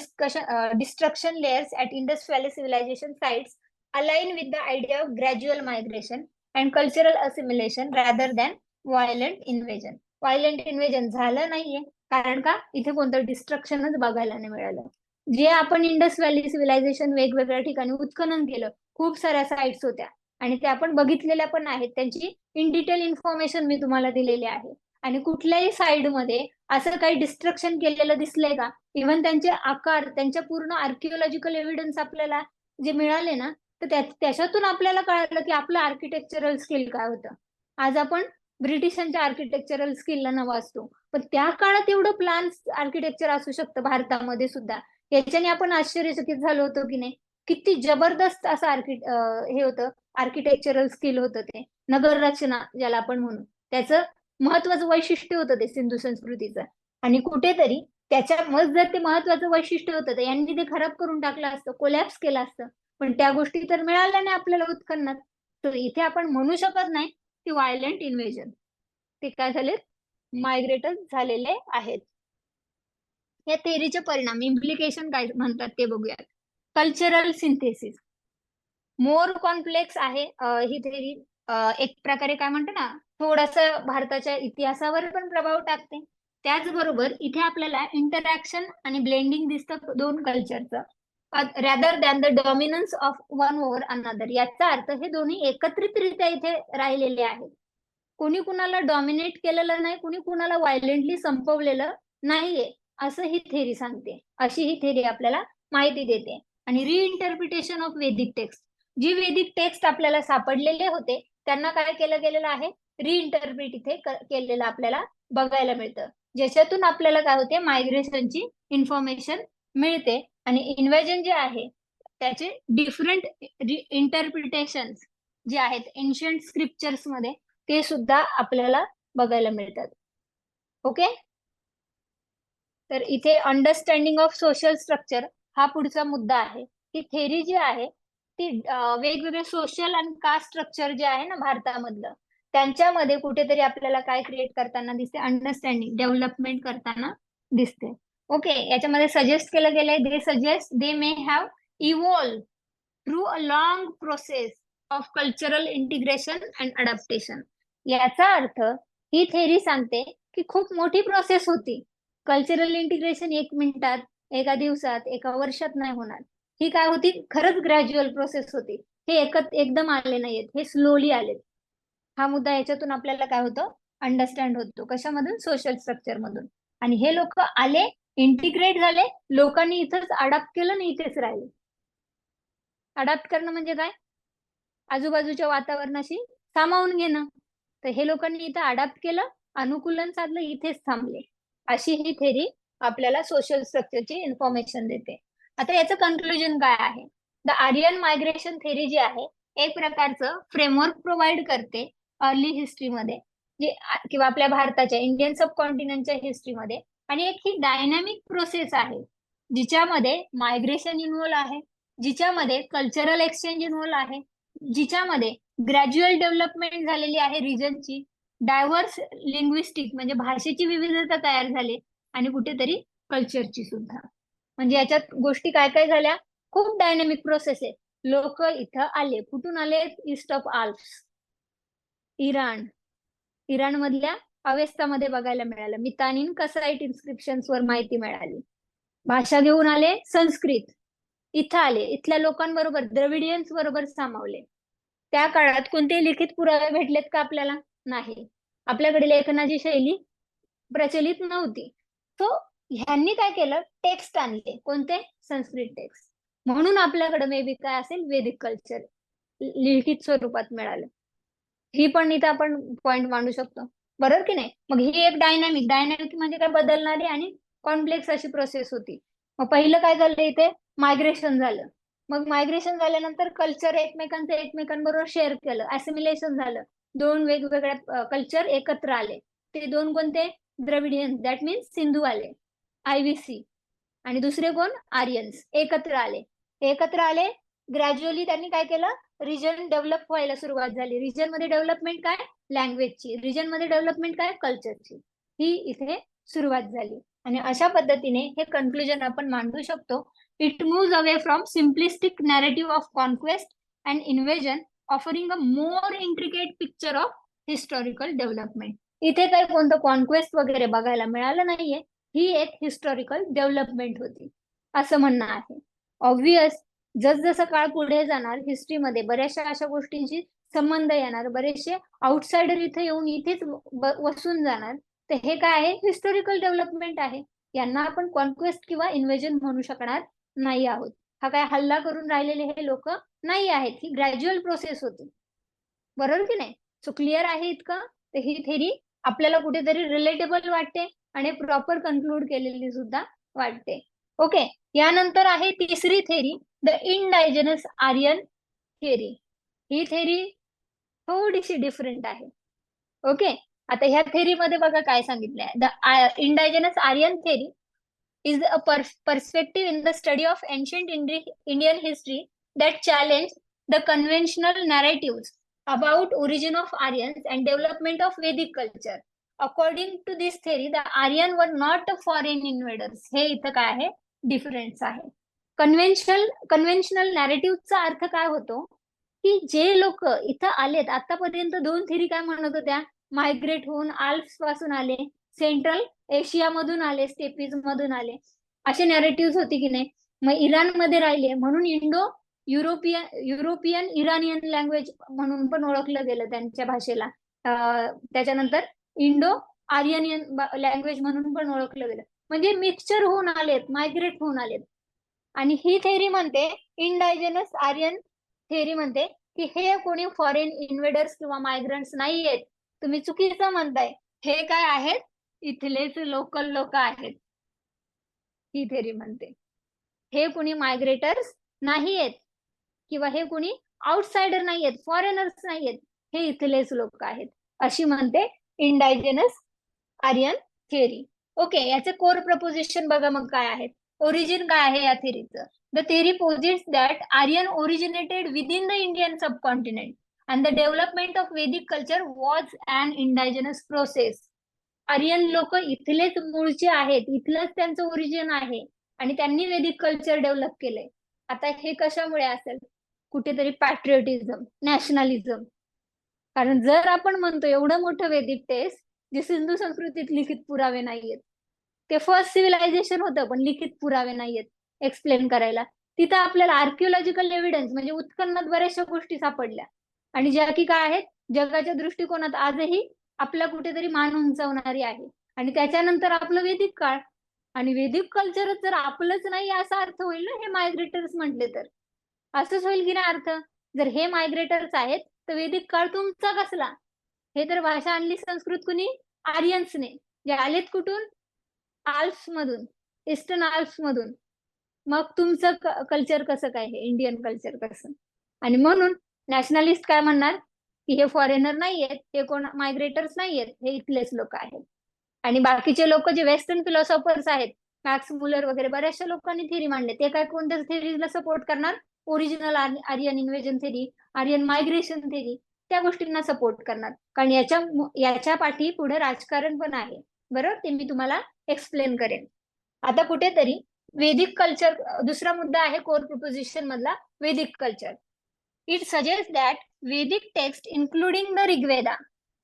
destruction layers at Indus valley civilisation sites align with the idea of gradual migration and cultural assimilation rather than violent invasion. Violent invasion झालं नाहीये कारण का? इथे कोणतं डिस्ट्रक्शनच बघायला नाही मिळालं. जे आपण इंडस व्हॅली सिव्हिलायझेशन वेगवेगळ्या ठिकाणी उत्खनन केलं, खूप साऱ्या साइट्स होत्या आणि त्या आपण बघितलेल्या पण आहेत. त्यांची इन डिटेल इन्फॉर्मेशन मी तुम्हाला दिलेली आहे. आणि कुठल्याही साइड मध्ये असं काही डिस्ट्रक्शन केलेलं दिसलंय का? इव्हन त्यांचे आकार, त्यांच्या पूर्ण आर्किओलॉजिकल एव्हिडन्स आपल्याला जे मिळाले ना, तर त्याच्यातून आपल्याला कळालं की आपलं आर्किटेक्चरल स्किल काय होतं. आज आपण ब्रिटिशांच्या आर्किटेक्चरल स्किलला नवाजतो, पण त्या काळात एवढं प्लॅन आर्किटेक्चर असू शकतं भारतामध्ये सुद्धा. याच्याने आपण आश्चर्यचकित झालो होतो की नाही? किती जबरदस्त असं हे होतं, आर्किटेक्चरल स्किल होतं ते. नगर रचना ज्याला आपण म्हणू, त्याचं महत्वाचं वैशिष्ट्य होतं ते सिंधू संस्कृतीचं. आणि कुठेतरी त्याच्या जर ते महत्वाचं वैशिष्ट्य होतं तर यांनी ते खराब करून टाकलं असतं, कोलॅप्स केलं असतं. पण त्या गोष्टी तर मिळाल्या नाही आपल्याला उत्खननात. तर इथे आपण म्हणू शकत नाही की व्हायलेंट इन्व्हेजन, ते काय झाले? मायग्रेटच झालेले आहेत. या थेरीचे परिणाम, इम्प्लिकेशन काय म्हणतात ते बघूयात. कल्चरल सिंथेसिस मोर कॉम्प्लेक्स आहे ही थेरी. एक प्रकारे काय म्हणतो ना, थोडंसं भारताच्या इतिहासावर पण प्रभाव टाकते. त्याचबरोबर इथे आपल्याला इंटरॅक्शन आणि ब्लेंडिंग दिसतं दोन कल्चरचं, rather than the dominance of one over another. याचा अर्थ हे दोन्ही एकत्रितरित्या इथे राहिलेले आहेत. कोणी कुणाला डॉमिनेट केलेलं नाही, कुणी कुणाला व्हायलेंटली संपवलेलं नाहीये, असं ही थेरी सांगते. अशी ही थेरी आपल्याला माहिती देते. आणि रिइंटरप्रिटेशन ऑफ वेदिक टेक्स्ट, जी वेदिक टेक्स्ट आपल्याला सापडलेले होते त्यांना काय केलं गेलेलं आहे? रिइंटरप्रिट इथे केलेलं आपल्याला बघायला मिळतं, ज्याच्यातून आपल्याला काय होते? मायग्रेशनची इन्फॉर्मेशन मिळते. आणि इन्व्हेजन जे आहे त्याचे डिफरंट इंटरप्रिटेशन जे आहेत एन्शियंट स्क्रिप्चर्स मध्ये ते सुद्धा आपल्याला बघायला मिळतात. ओके, तर इथे अंडरस्टँडिंग ऑफ सोशल स्ट्रक्चर हा पुढचा मुद्दा आहे. ही थेरी जी आहे की वेगवेगळे सोशल आणि कास्ट स्ट्रक्चर जे आहे ना भारतामधलं, त्यांच्यामध्ये कुठेतरी आपल्याला काय क्रिएट करताना दिसते, अंडरस्टँडिंग डेव्हलपमेंट करताना दिसते. ओके, याच्यामध्ये सजेस्ट केलं गेलंय, they suggest they may have evolve through a long process of cultural integration and adaptation. याचा अर्थ ही थेरी सांगते की खूप मोठी प्रोसेस होती. कल्चरल इंटिग्रेशन 1 मिनिटात, एका दिवसात, एका वर्षात नाही होणार. ही काय होती, खरंच ग्रॅज्युअल प्रोसेस होती. हे एकदम आले नाहीयेत, हे स्लोली आलेत. हा मुद्दा याच्यातून आपल्याला काय होतं, अंडरस्टँड होतो. कशामधून, सोशल स्ट्रक्चर मधून. आणि हे लोक आले, इंटिग्रेट झाले, लोकांनी इथंच अडॅप्ट केलं आणि इथेच राहिले. अडॅप्ट करणं म्हणजे काय, आजूबाजूच्या वातावरणाशी सामावून घेणं. तर हे लोकांनी इथं अडॅप्ट केलं, अनुकूलन साधलं, इथेच थांबले. अशी ही थेरी आपल्याला सोशल स्ट्रक्चरची इन्फॉर्मेशन देते. आता याचं कन्क्लुजन काय आहे, द आर्यन मायग्रेशन थेरी जी आहे एक प्रकारचं फ्रेमवर्क प्रोव्हाइड करते अर्ली हिस्ट्रीमध्ये, जे किंवा आपल्या भारताच्या इंडियन सबकॉन्टिनेंटच्या हिस्ट्रीमध्ये. आणि एक ही डायनॅमिक प्रोसेस आहे जिच्यामध्ये मायग्रेशन इन्व्हॉल्व आहे, जिच्यामध्ये कल्चरल एक्सचेंज इन्व्हॉल्व आहे, जिच्यामध्ये ग्रॅज्युअल डेव्हलपमेंट झालेली आहे रिजनची, डायव्हर्स लिंग्विस्टिक म्हणजे भाषेची विविधता तयार झाली, आणि कुठेतरी कल्चरची सुद्धा. म्हणजे याच्यात गोष्टी काय काय झाल्या, खूप डायनॅमिक प्रोसेस आहे. लोक इथं आले, कुठून आले, ईस्ट ऑफ आल्प्स, इराण मधल्या अवेस्तामध्ये बघायला मिळालं. मितानीन कसाईट इन्स्क्रिप्शन्स वर माहिती मिळाली. भाषा घेऊन आले, संस्कृत. इथं आले, इथल्या लोकांबरोबर द्रविडियन्स बरोबर सामावले. त्या काळात कोणतेही लिखित पुरावे भेटलेत का आपल्याला, नाही. आपल्याकडे लेखनाची शैली प्रचलित नव्हती. तो ह्यांनी काय केलं, टेक्स्ट आणले. कोणते, संस्कृत टेक्स्ट. म्हणून आपल्याकडे मे बी काय असेल, वैदिक कल्चर लिखित स्वरूपात मिळालं. ही पण इथं आपण पॉइंट मांडू शकतो, बरोबर की नाही. मग ही एक डायनॅमिक म्हणजे काय, बदलणारी आणि कॉम्प्लेक्स अशी प्रोसेस होती. मग पहिलं काय झालं, इथे मायग्रेशन झालं. मग मायग्रेशन झाल्यानंतर कल्चर एकमेकांबरोबर शेअर केलं, असिमिलेशन झालं. 2 वेगवेगळ्या कल्चर एकत्र आले. ते 2 कोणते, द्रविडियन, दॅट मीन्स सिंधू आले, IVC. आणि दुसरे कोण, आर्यन्स. एकत्र आले. ग्रॅज्युअली त्यांनी काय केलं, रिजन डेव्हलप व्हायला सुरुवात झाली. रिजन मध्ये डेव्हलपमेंट काय, लँग्वेजची. रिजन मध्ये डेव्हलपमेंट काय, कल्चरची. ही इथे सुरुवात झाली. आणि अशा पद्धतीने हे कन्क्लुजन आपण मांडू शकतो. It moves away from simplistic narrative of conquest and invasion, offering a more intricate picture of historical development. इथे काही कोणतं कॉन्क्वेस्ट वगैरे बघायला मिळालं नाहीये. ही एक हिस्टॉरिकल डेव्हलपमेंट होती असं म्हणणं आहे. ऑब्व्हियस, जसजसं काळ पुढे जाणार, हिस्ट्रीमध्ये बऱ्याचशा अशा गोष्टींशी संबंध येणार, बरेचसे आउटसाइडर इथे येऊन इथेच वसून जाणार. तर हे काय आहे, हिस्टॉरिकल डेव्हलपमेंट आहे. यांना आपण कॉन्क्वेस्ट किंवा इन्व्हेजन म्हणू शकणार नाही आहोत. हा काय हल्ला करून राहिलेले हे लोक नाही आहेत. ही ग्रॅज्युअल प्रोसेस होती, बरोबर की नाही. सो क्लिअर आहे इतकं. तर ही थेरी आपल्याला कुठेतरी रिलेटेबल वाटते आणि प्रॉपर कन्क्लूड केलेली सुद्धा वाटते. ओके, यानंतर आहे तिसरी theory, the indigenous Aryan theory. ही थेरी थोडीशी डिफरंट आहे. ओके, आता ह्या थेरीमध्ये बघा काय सांगितलंय, the indigenous Aryan theory is a perspective in the study of ancient Indian history that challenged the conventional narratives about origin of Aryans and development of Vedic culture. According to this theory, the Aryan were not foreign invaders. हे इथं काय आहे, difference आहे. Conventional नॅरेटिव्हचा अर्थ काय होतो, की जे लोक इथं आलेत, आतापर्यंत 2 थेरी काय म्हणत होत्या, मायग्रेट होऊन आल्प्स पासून आले, सेंट्रल एशिया मधून आले, स्टेपीज मधून आले, असे नॅरेटिव्ह होते की नाही. मग इराणमध्ये राहिले म्हणून इंडो युरोपियन इराणियन लँग्वेज म्हणून पण ओळखलं गेलं त्यांच्या भाषेला. त्याच्यानंतर इंडो आर्यनियन लँग्वेज म्हणून पण ओळखलं गेलं. म्हणजे मिक्सचर होऊन आलेत, मायग्रेट होऊन आलेत. आणि ही थेरी म्हणते, इंडायजेनस आर्यन थेरी म्हणते की हे कोणी फॉरेन इन्व्हेडर्स किंवा मायग्रंट्स नाही आहेत, तुम्ही चुकीचं म्हणताय. हे काय आहेत, इथलेच लोकल लोक आहेत. ही थेरी म्हणते हे कुणी मायग्रेटर्स नाही आहेत किंवा हे कुणी आउटसाइडर नाही आहेत, फॉरेनर्स नाही आहेत, हे इथलेच लोक आहेत, अशी म्हणते इंडायजेनस आर्यन थेरी. ओके, याचे कोर प्रपोजिशन बघा मग काय आहेत. ओरिजिन काय आहे या थेरीचं, The theory posits that Aryan originated within the Indian subcontinent and the development of Vedic culture was an indigenous process. Aryan लोक इथलेच मूळचे आहेत, इथलंच त्यांचं ओरिजिन आहे आणि त्यांनी वेदिक कल्चर डेव्हलप केलंय. आता हे कशामुळे असेल? कुठेतरी पॅट्रियोटिझम, नॅशनलिझम. कारण जर आपण म्हणतो एवढं मोठं वेदिक टेक्स्ट जे सिंधू संस्कृतीत लिखित पुरावे नाहीयेत, ते फर्स्ट सिव्हिलायझेशन होतं पण लिखित पुरावे नाहीयेत एक्सप्लेन करायला, तिथं आपल्याला आर्किओलॉजिकल एव्हिडन्स म्हणजे उत्खननात बऱ्याचशा गोष्टी सापडल्या आणि ज्या की काय आहेत, जगाच्या दृष्टिकोनात आजही आपल्या कुठेतरी मान उंचावणारी आहे. आणि त्याच्यानंतर आपलं वेदिक काळ आणि वेदिक कल्चरच जर आपलंच नाही असा अर्थ होईल ना हे मायग्रेटर्स म्हटले तर. असंच होईल की नाही अर्थ? जर हे मायग्रेटर्स आहेत तर वेदिक काळ तुमचा कसला? हे तर भाषा आणली संस्कृत कुणी? आर्यन्सने, जे आलेत कुठून? आल्प्स मधून, ईस्टर्न आल्प्स मधून. मग तुमचं कल्चर कसं काय, हे इंडियन कल्चर कसं? आणि म्हणून नॅशनलिस्ट काय म्हणणार की हे फॉरेनर नाहीयेत, हे कोण मायग्रेटर्स नाहीयेत, हे इथलेच लोक आहेत. आणि बाकीचे लोक जे वेस्टर्न फिलॉसॉफर्स आहेत, मॅक्स मुलर वगैरे बऱ्याचशा लोकांनी थेरी मांडले, ते काय कोणत्या थेरीला सपोर्ट करणार? Original Aryan invasion theory, Aryan migration theory, त्या गोष्टींना सपोर्ट करणार. कारण याच्या पाठी पुढे राजकारण पण आहे. बरोबर, ते मी तुम्हाला एक्सप्लेन करेन. आता कुठेतरी वेदिक कल्चर, दुसरा मुद्दा आहे कोर प्रोपोजिशन मधला, Vedic culture. It suggest that Vedic text including the Rigveda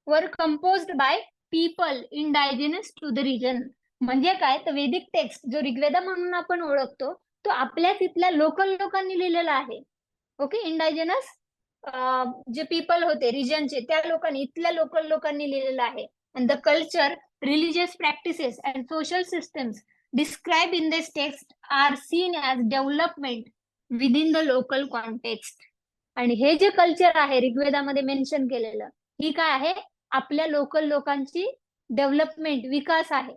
were composed by people indigenous to the region. म्हणजे काय, तर वेदिक टेक्स्ट जो ऋग्वेदा म्हणून आपण ओळखतो तो आपल्या तिथल्या लोकल लोकांनी लिहिलेला आहे. ओके, इंडायजिनस जे पीपल होते रिजनचे, त्या लोकांनी, इथल्या लोकल लोकांनी लिहिलेलं आहे. And the culture, religious practices and social systems described in this text are seen as development within the local context. आणि हे जे कल्चर आहे ऋग्वेदामध्ये मेन्शन केलेलं, ही काय आहे? आपल्या लोकल लोकांची डेव्हलपमेंट, विकास आहे.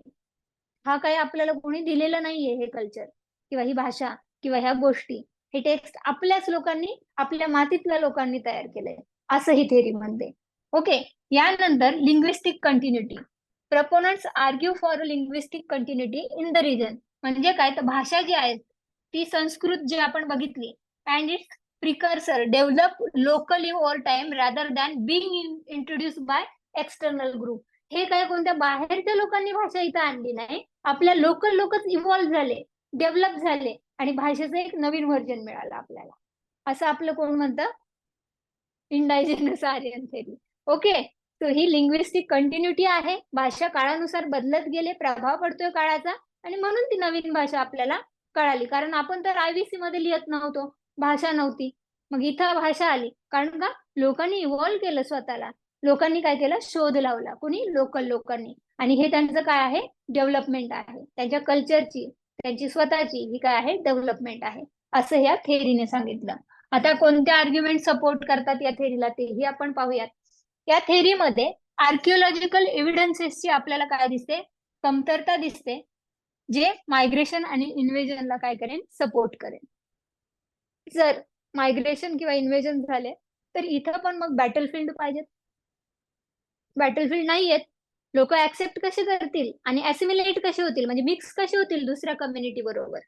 हा काही आपल्याला कोणी दिलेलं नाहीये हे कल्चर किंवा ही भाषा किंवा ह्या गोष्टी. हे टेक्स्ट आपल्याच लोकांनी, आपल्या मातीतल्या लोकांनी तयार केलंय, असं ही थेरी म्हणते. ओके, यानंतर linguistic continuity. Proponents argue for linguistic continuity in the region. म्हणजे काय, तर भाषा जी आहे ती संस्कृत जी आपण बघितली, and its precursor develop locally over time rather than being introduced by external group. हे काय कोणत्या बाहेरच्या लोकांनी भाषा इथं आणली नाही, आपल्या लोकल लोकच इव्हॉल्व्ह झाले, डेव्हलप झाले आणि भाषेचं एक नवीन व्हर्जन मिळालं आपल्याला. असं आपलं कोण म्हणतं? इंडायजिनस आर्यन थेरी. ओके, तर ही लिंग्विस्टिक कंटिन्युटी आहे. भाषा काळानुसार बदलत गेले, प्रभाव पडतोय काळाचा आणि म्हणून ती नवीन भाषा आपल्याला कळाली. कारण आपण तर IVC मध्ये लिहित नव्हतो, भाषा नव्हती. मग इथं भाषा आली कारण का? लोकांनी इव्हॉल्व्ह केलं स्वतःला. लोकांनी काय केलं? शोध लावला. कुणी? लोकल लोकांनी. आणि हे त्यांचं काय आहे? डेव्हलपमेंट आहे. त्यांच्या कल्चरची, त्यांची स्वतःची ही काय आहे? डेव्हलपमेंट आहे, असं ह्या थेरीने सांगितलं. आता कोणते आर्ग्युमेंट सपोर्ट करतात या थेरीला तेही आपण पाहूयात. या थेरीमध्ये आर्किओलॉजिकल एव्हिडन्सेसची आपल्याला काय दिसते? कमतरता दिसते, जे मायग्रेशन आणि इन्व्हेजनला काय करेन? सपोर्ट करेन. जर मायग्रेशन किंवा इन्व्हेजन झाले तर इथं पण मग बॅटलफील्ड पाहिजेत. बॅटलफील्ड नाहीयेत, लोक ऍक्सेप्ट कसे करतील आणि ऍसिमिलेट कसे होतील, म्हणजे मिक्स कसे होतील दुसऱ्या कम्युनिटी बरोबर.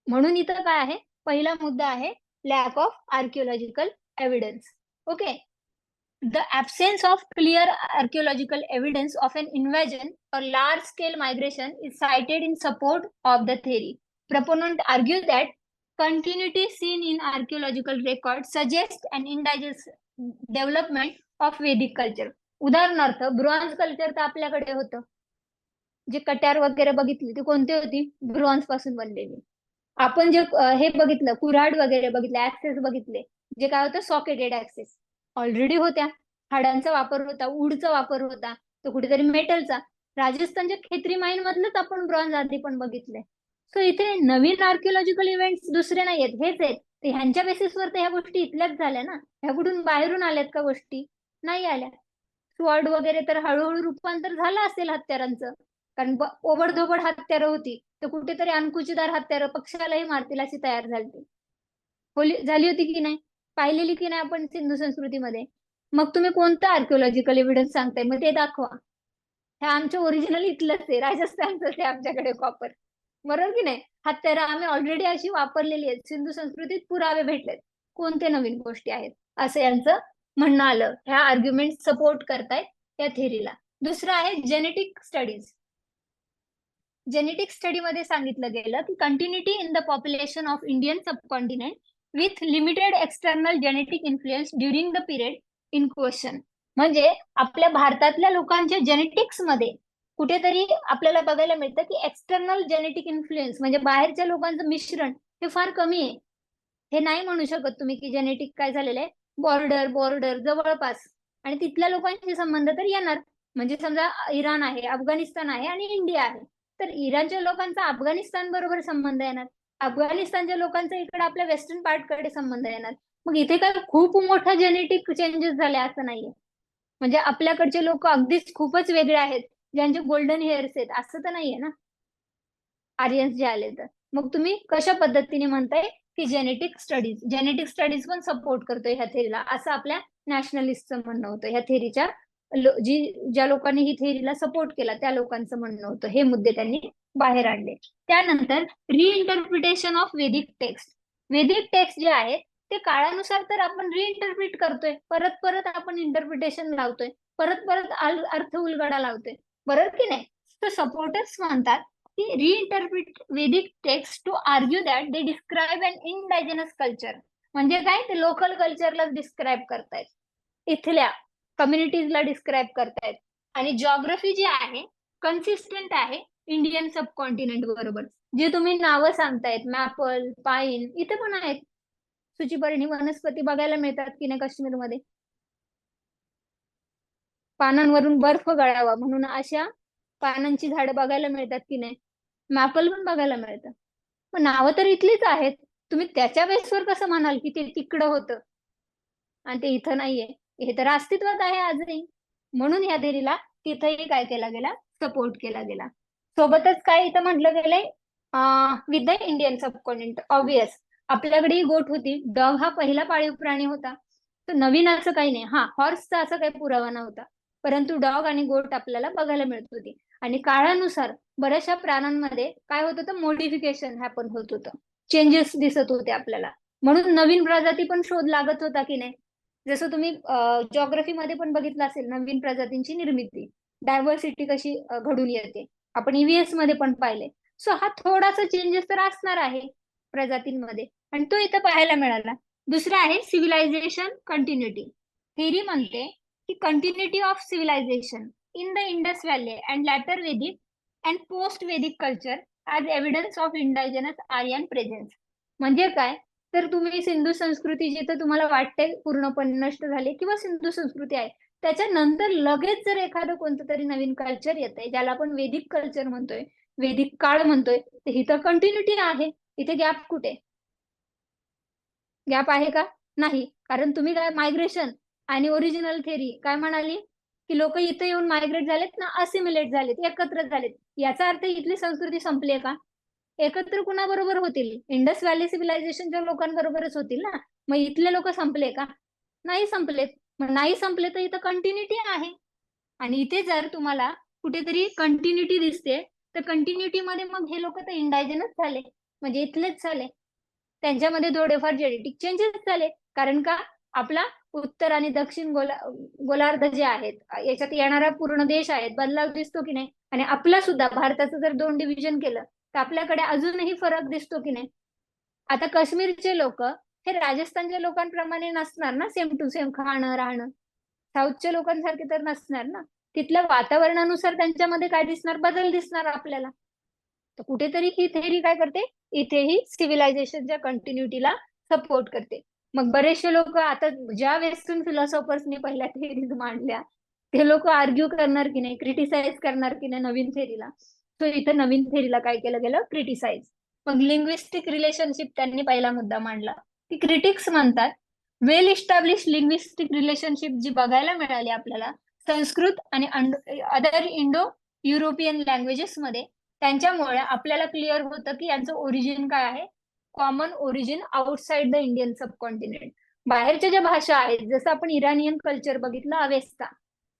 म्हणून इथं काय आहे? पहिला मुद्दा आहे lack of archaeological evidence. Okay, the absence of clear archaeological evidence of an invasion or large-scale migration is cited in support of the theory. Proponents argue that continuity seen in archaeological records suggests an indigenous development of Vedic culture. उदाहरणार्थ bronze culture तर आपल्याकडे होतं. जे कट्यार वगैरे बघितली ती कोणती होती? ब्रॉन्झ पासून बनलेली. आपण जे हे बघितलं, कुऱ्हाड वगैरे बघितले, ऍक्सेस बघितले, जे काय होतं? सॉकेटेड ऍक्सेस ऑलरेडी होत्या. हाडांचा वापर होता, वूडचा वापर होता, तो कुठेतरी मेटलचा. राजस्थानच्या खेत्री माईन मधलंच आपण ब्रॉन्झ आधी पण बघितलंय. सो इथे नवीन आर्किओलॉजिकल इव्हेंट्स दुसरे नाही आहेत, हेच आहेत. ते ह्यांच्या बेसिसवर तर ह्या गोष्टी इथल्याच झाल्या ना. ह्या कुठून बाहेरून आल्यात का गोष्टी? नाही आल्या. स्वॉर्ड वगैरे तर हळूहळू रूपांतर झालं असेल हत्यारांचं, कारण ओबडधोबड हत्यारं होती, तर कुठेतरी अणकुचीदार हत्यारं पक्षालाही मारतील अशी तयार झाली होती की नाही? पाहिलेली की नाही आपण सिंधू संस्कृतीमध्ये? मग तुम्ही कोणतं आर्किओलॉजिकल एव्हिडन्स सांगताय? मग ते दाखवा. हे आमच्या ओरिजिनल इथलंच आहे, राजस्थानच आहे आमच्याकडे कॉपर. बरोबर की नाही? हत्यारं आम्ही ऑलरेडी अशी वापरलेली आहेत. सिंधू संस्कृतीत पुरावे भेटलेत. कोणते नवीन गोष्टी आहेत असं यांचं म्हणणं आलं. ह्या आर्ग्युमेंट सपोर्ट करतायत या थेरीला. दुसरं आहे जेनेटिक स्टडीज. जेनेटिक स्टडी मध्ये सांगितलं गेलं की continuity in the population of Indian subcontinent with limited external genetic influence during the period in question. म्हणजे आपल्या भारतातल्या लोकांच्या जेनेटिक्स मध्ये कुठेतरी आपल्याला बघायला मिळतं की एक्सटर्नल जेनेटिक इन्फ्लुएन्स म्हणजे बाहेरच्या लोकांचं मिश्रण हे फार कमी आहे. हे नाही म्हणू शकत तुम्ही की जेनेटिक काय झालेलं आहे, बॉर्डर जवळपास, आणि तिथल्या लोकांशी संबंध तर येणार. म्हणजे समजा इराण आहे, अफगाणिस्तान आहे आणि इंडिया आहे, तर इराणच्या लोकांचा अफगाणिस्तान बरोबर संबंध येणार, अफगाणिस्तानच्या लोकांचा इकडे आपल्या वेस्टर्न पार्टकडे संबंध येणार. मग इथे काय खूप मोठा जेनेटिक चेंजेस झाले असं नाहीये. म्हणजे आपल्याकडचे लोक अगदीच खूपच वेगळे आहेत, ज्यांचे गोल्डन हेअर्स आहेत असं तर नाहीये ना आर्यन्स जे आले तर. मग तुम्ही कशा पद्धतीने म्हणताय की जेनेटिक स्टडीज पण सपोर्ट करतोय ह्या थेरीला, असं आपल्या नॅशनलिस्टचं म्हणणं होतं. ह्या थेरीच्या ज्या लोकांनी ही थेरीला सपोर्ट केला त्या लोकांचं म्हणणं होतं. हे मुद्दे त्यांनी बाहेर आणले. त्यानंतर reinterpretation of Vedic text. Vedic text जे आहेत ते काळानुसार तर आपण रिइंटरप्रिट करतोय, परत परत आपण इंटरप्रिटेशन लावतोय, परत परत अर्थ उलगडा लावतोय, बरोबर की नाही? तर सपोर्टर्स म्हणतात की reinterpret Vedic text to argue that they describe an indigenous culture. म्हणजे काय, ते लोकल कल्चरला डिस्क्राईब करतायत, इथल्या कम्युनिटीजला डिस्क्राईब करतायत. आणि जॉग्रफी जी आहे कन्सिस्टंट आहे इंडियन सबकॉन्टिनेंट बरोबर. जे तुम्ही नावं सांगतायत मॅपल, पाईन, इथे पण आहेत. सूचीपर्णी वनस्पती बघायला मिळतात की नाही काश्मीरमध्ये, पानांवरून बर्फ गळावा म्हणून अशा पानांची झाडं बघायला मिळतात की नाही. मॅपल पण बघायला मिळतं. मग नावं तर इथलीच आहेत, तुम्ही त्याच्या बेसवर कसं म्हणाल की ते तिकडं होतं आणि ते इथं नाहीये? हे तर अस्तित्वात आहे आजही. म्हणून ह्या थेरीला तिथंही काय केला गेला, सपोर्ट केला गेला. सोबतच काय इथं म्हटलं गेलंय, with the Indian subcontinent obvious आपल्याकडे ही गोट होती. डॉग हा पहिला पाळीव प्राणी होता, तर नवीन असं काही नाही. हा, हॉर्सचा असा काही पुरावा नव्हता, परंतु डॉग आणि गोट आपल्याला बघायला मिळत होती. आणि काळानुसार बऱ्याचशा प्राण्यांमध्ये काय होत होतं, मोडिफिकेशन हॅपन होत होतं, चेंजेस दिसत होते आपल्याला. म्हणून नवीन प्रजाती पण शोध लागत होता की नाही. जसं तुम्ही जॉग्रफीमध्ये पण बघितलं असेल, नवीन प्रजातींची निर्मिती, डायव्हर्सिटी कशी घडून येते, आपण ईव्हीएस मध्ये पण पाहिले. सो हा थोडासा चेंजेस तर असणार आहे प्रजातींमध्ये, आणि तो इथं पाहायला मिळाला. दुसरं आहे सिव्हिलायझेशन कंटिन्युटी. थेरी म्हणते की continuity of civilization in the Indus valley and later Vedic and post Vedic culture as evidence of indigenous Aryan presence. म्हणजे काय, तर तुम्ही सिंधू संस्कृती जिथं तुम्हाला वाटते पूर्णपणे नष्ट झाली किंवा सिंधू संस्कृती आहे, त्याच्यानंतर लगेच जर एखादं कोणतं तरी नवीन कल्चर येतंय, ज्याला आपण वेदिक कल्चर म्हणतोय, वेदिक काळ म्हणतोय, तर इथं कंटिन्युटी आहे. इथे गॅप कुठे, गॅप आहे का? नाही. कारण तुम्ही काय, मायग्रेशन आणि ओरिजिनल थेरी काय म्हणाली की लोक इथे येऊन मायग्रेट झालेत ना, असिमिलेट झालेत, एकत्र झालेत. याचा अर्थ इथली संस्कृती संपली आहे का? एकत्र कुणाबरोबर होतील? इंडस व्हॅली सिव्हिलायझेशनच्या लोकांबरोबरच होतील ना. मग इथले लोक संपले का? नाही संपलेत. मग नाही संपले तर इथं कंटिन्युटी आहे. आणि इथे जर तुम्हाला कुठेतरी कंटिन्युटी दिसते, तर कंटिन्युटी मध्ये मग हे लोक तर इंडायजेनस झाले, म्हणजे इथलेच झाले. त्यांच्यामध्ये थोडेफार जेनेटिक चेंजेस झाले. कारण का, आपला उत्तर आणि दक्षिण गोलार्ध जे आहेत, याच्यात येणारा पूर्ण देश आहेत, बदलाव दिसतो की नाही. आणि आपला सुद्धा भारताचं जर 2 डिव्हिजन केलं तर आपल्याकडे अजूनही फरक दिसतो की नाही. आता काश्मीरचे लोक हे राजस्थानच्या लोकांप्रमाणे नसणार ना, सेम टू सेम खाणं राहणं, साऊथच्या लोकांसारखे तर नसणार ना. तिथल्या वातावरणानुसार त्यांच्यामध्ये काय दिसणार, बदल दिसणार आपल्याला. तर कुठेतरी ही थेरी काय करते, इथेही सिव्हिलायझेशनच्या कंटिन्युटीला सपोर्ट करते. मग बरेचसे लोक आता ज्या वेस्टर्न फिलॉसॉफर्सनी पहिल्या थेरीज मांडल्या, ते लोक आर्ग्यू करणार की नाही, क्रिटिसाइज करणार की नाही नवीन थेरीला. सो इथं नवीन थेरीला काय केलं गेलं, क्रिटिसाइज. मग लिंग्विस्टिक रिलेशनशिप त्यांनी पहिला मुद्दा मांडला. की क्रिटिक्स म्हणतात वेल इस्टॅब्लिश लिंग्विस्टिक रिलेशनशिप जी बघायला मिळाली आपल्याला संस्कृत आणि अदर इंडो युरोपियन लँग्वेजेस मध्ये, त्यांच्यामुळे आपल्याला क्लिअर होतं की यांचं ओरिजिन काय आहे, common origin outside the Indian subcontinent. बाहेरच्या ज्या भाषा आहेत, जसं आपण इराणियन कल्चर बघितलं, अवेस्ता,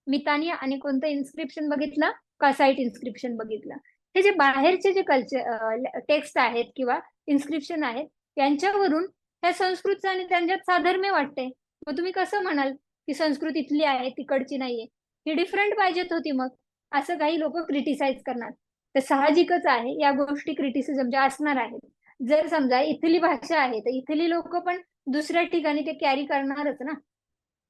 मितानिया, आणि कोणतं इन्स्क्रिप्शन बघितलं, कासाईट इन्स्क्रिप्शन बघितलं, हे जे बाहेरचे जे कल्चर टेक्स्ट आहेत किंवा इन्स्क्रिप्शन आहेत यांच्यावरून ह्या संस्कृत आणि त्यांच्यात साधर्म्य वाटते. मग तुम्ही कसं म्हणाल की संस्कृत इथली आहे तिकडची नाहीये, ही डिफरंट पाहिजेत होती मग, असं काही लोक क्रिटिसाइज करणार. तर साहजिकच आहे या गोष्टी क्रिटिसिझमच्या असणार आहेत. जर समजा इथली भाषा आहे तर इथली लोक पण दुसऱ्या ठिकाणी ते कॅरी करणारच ना,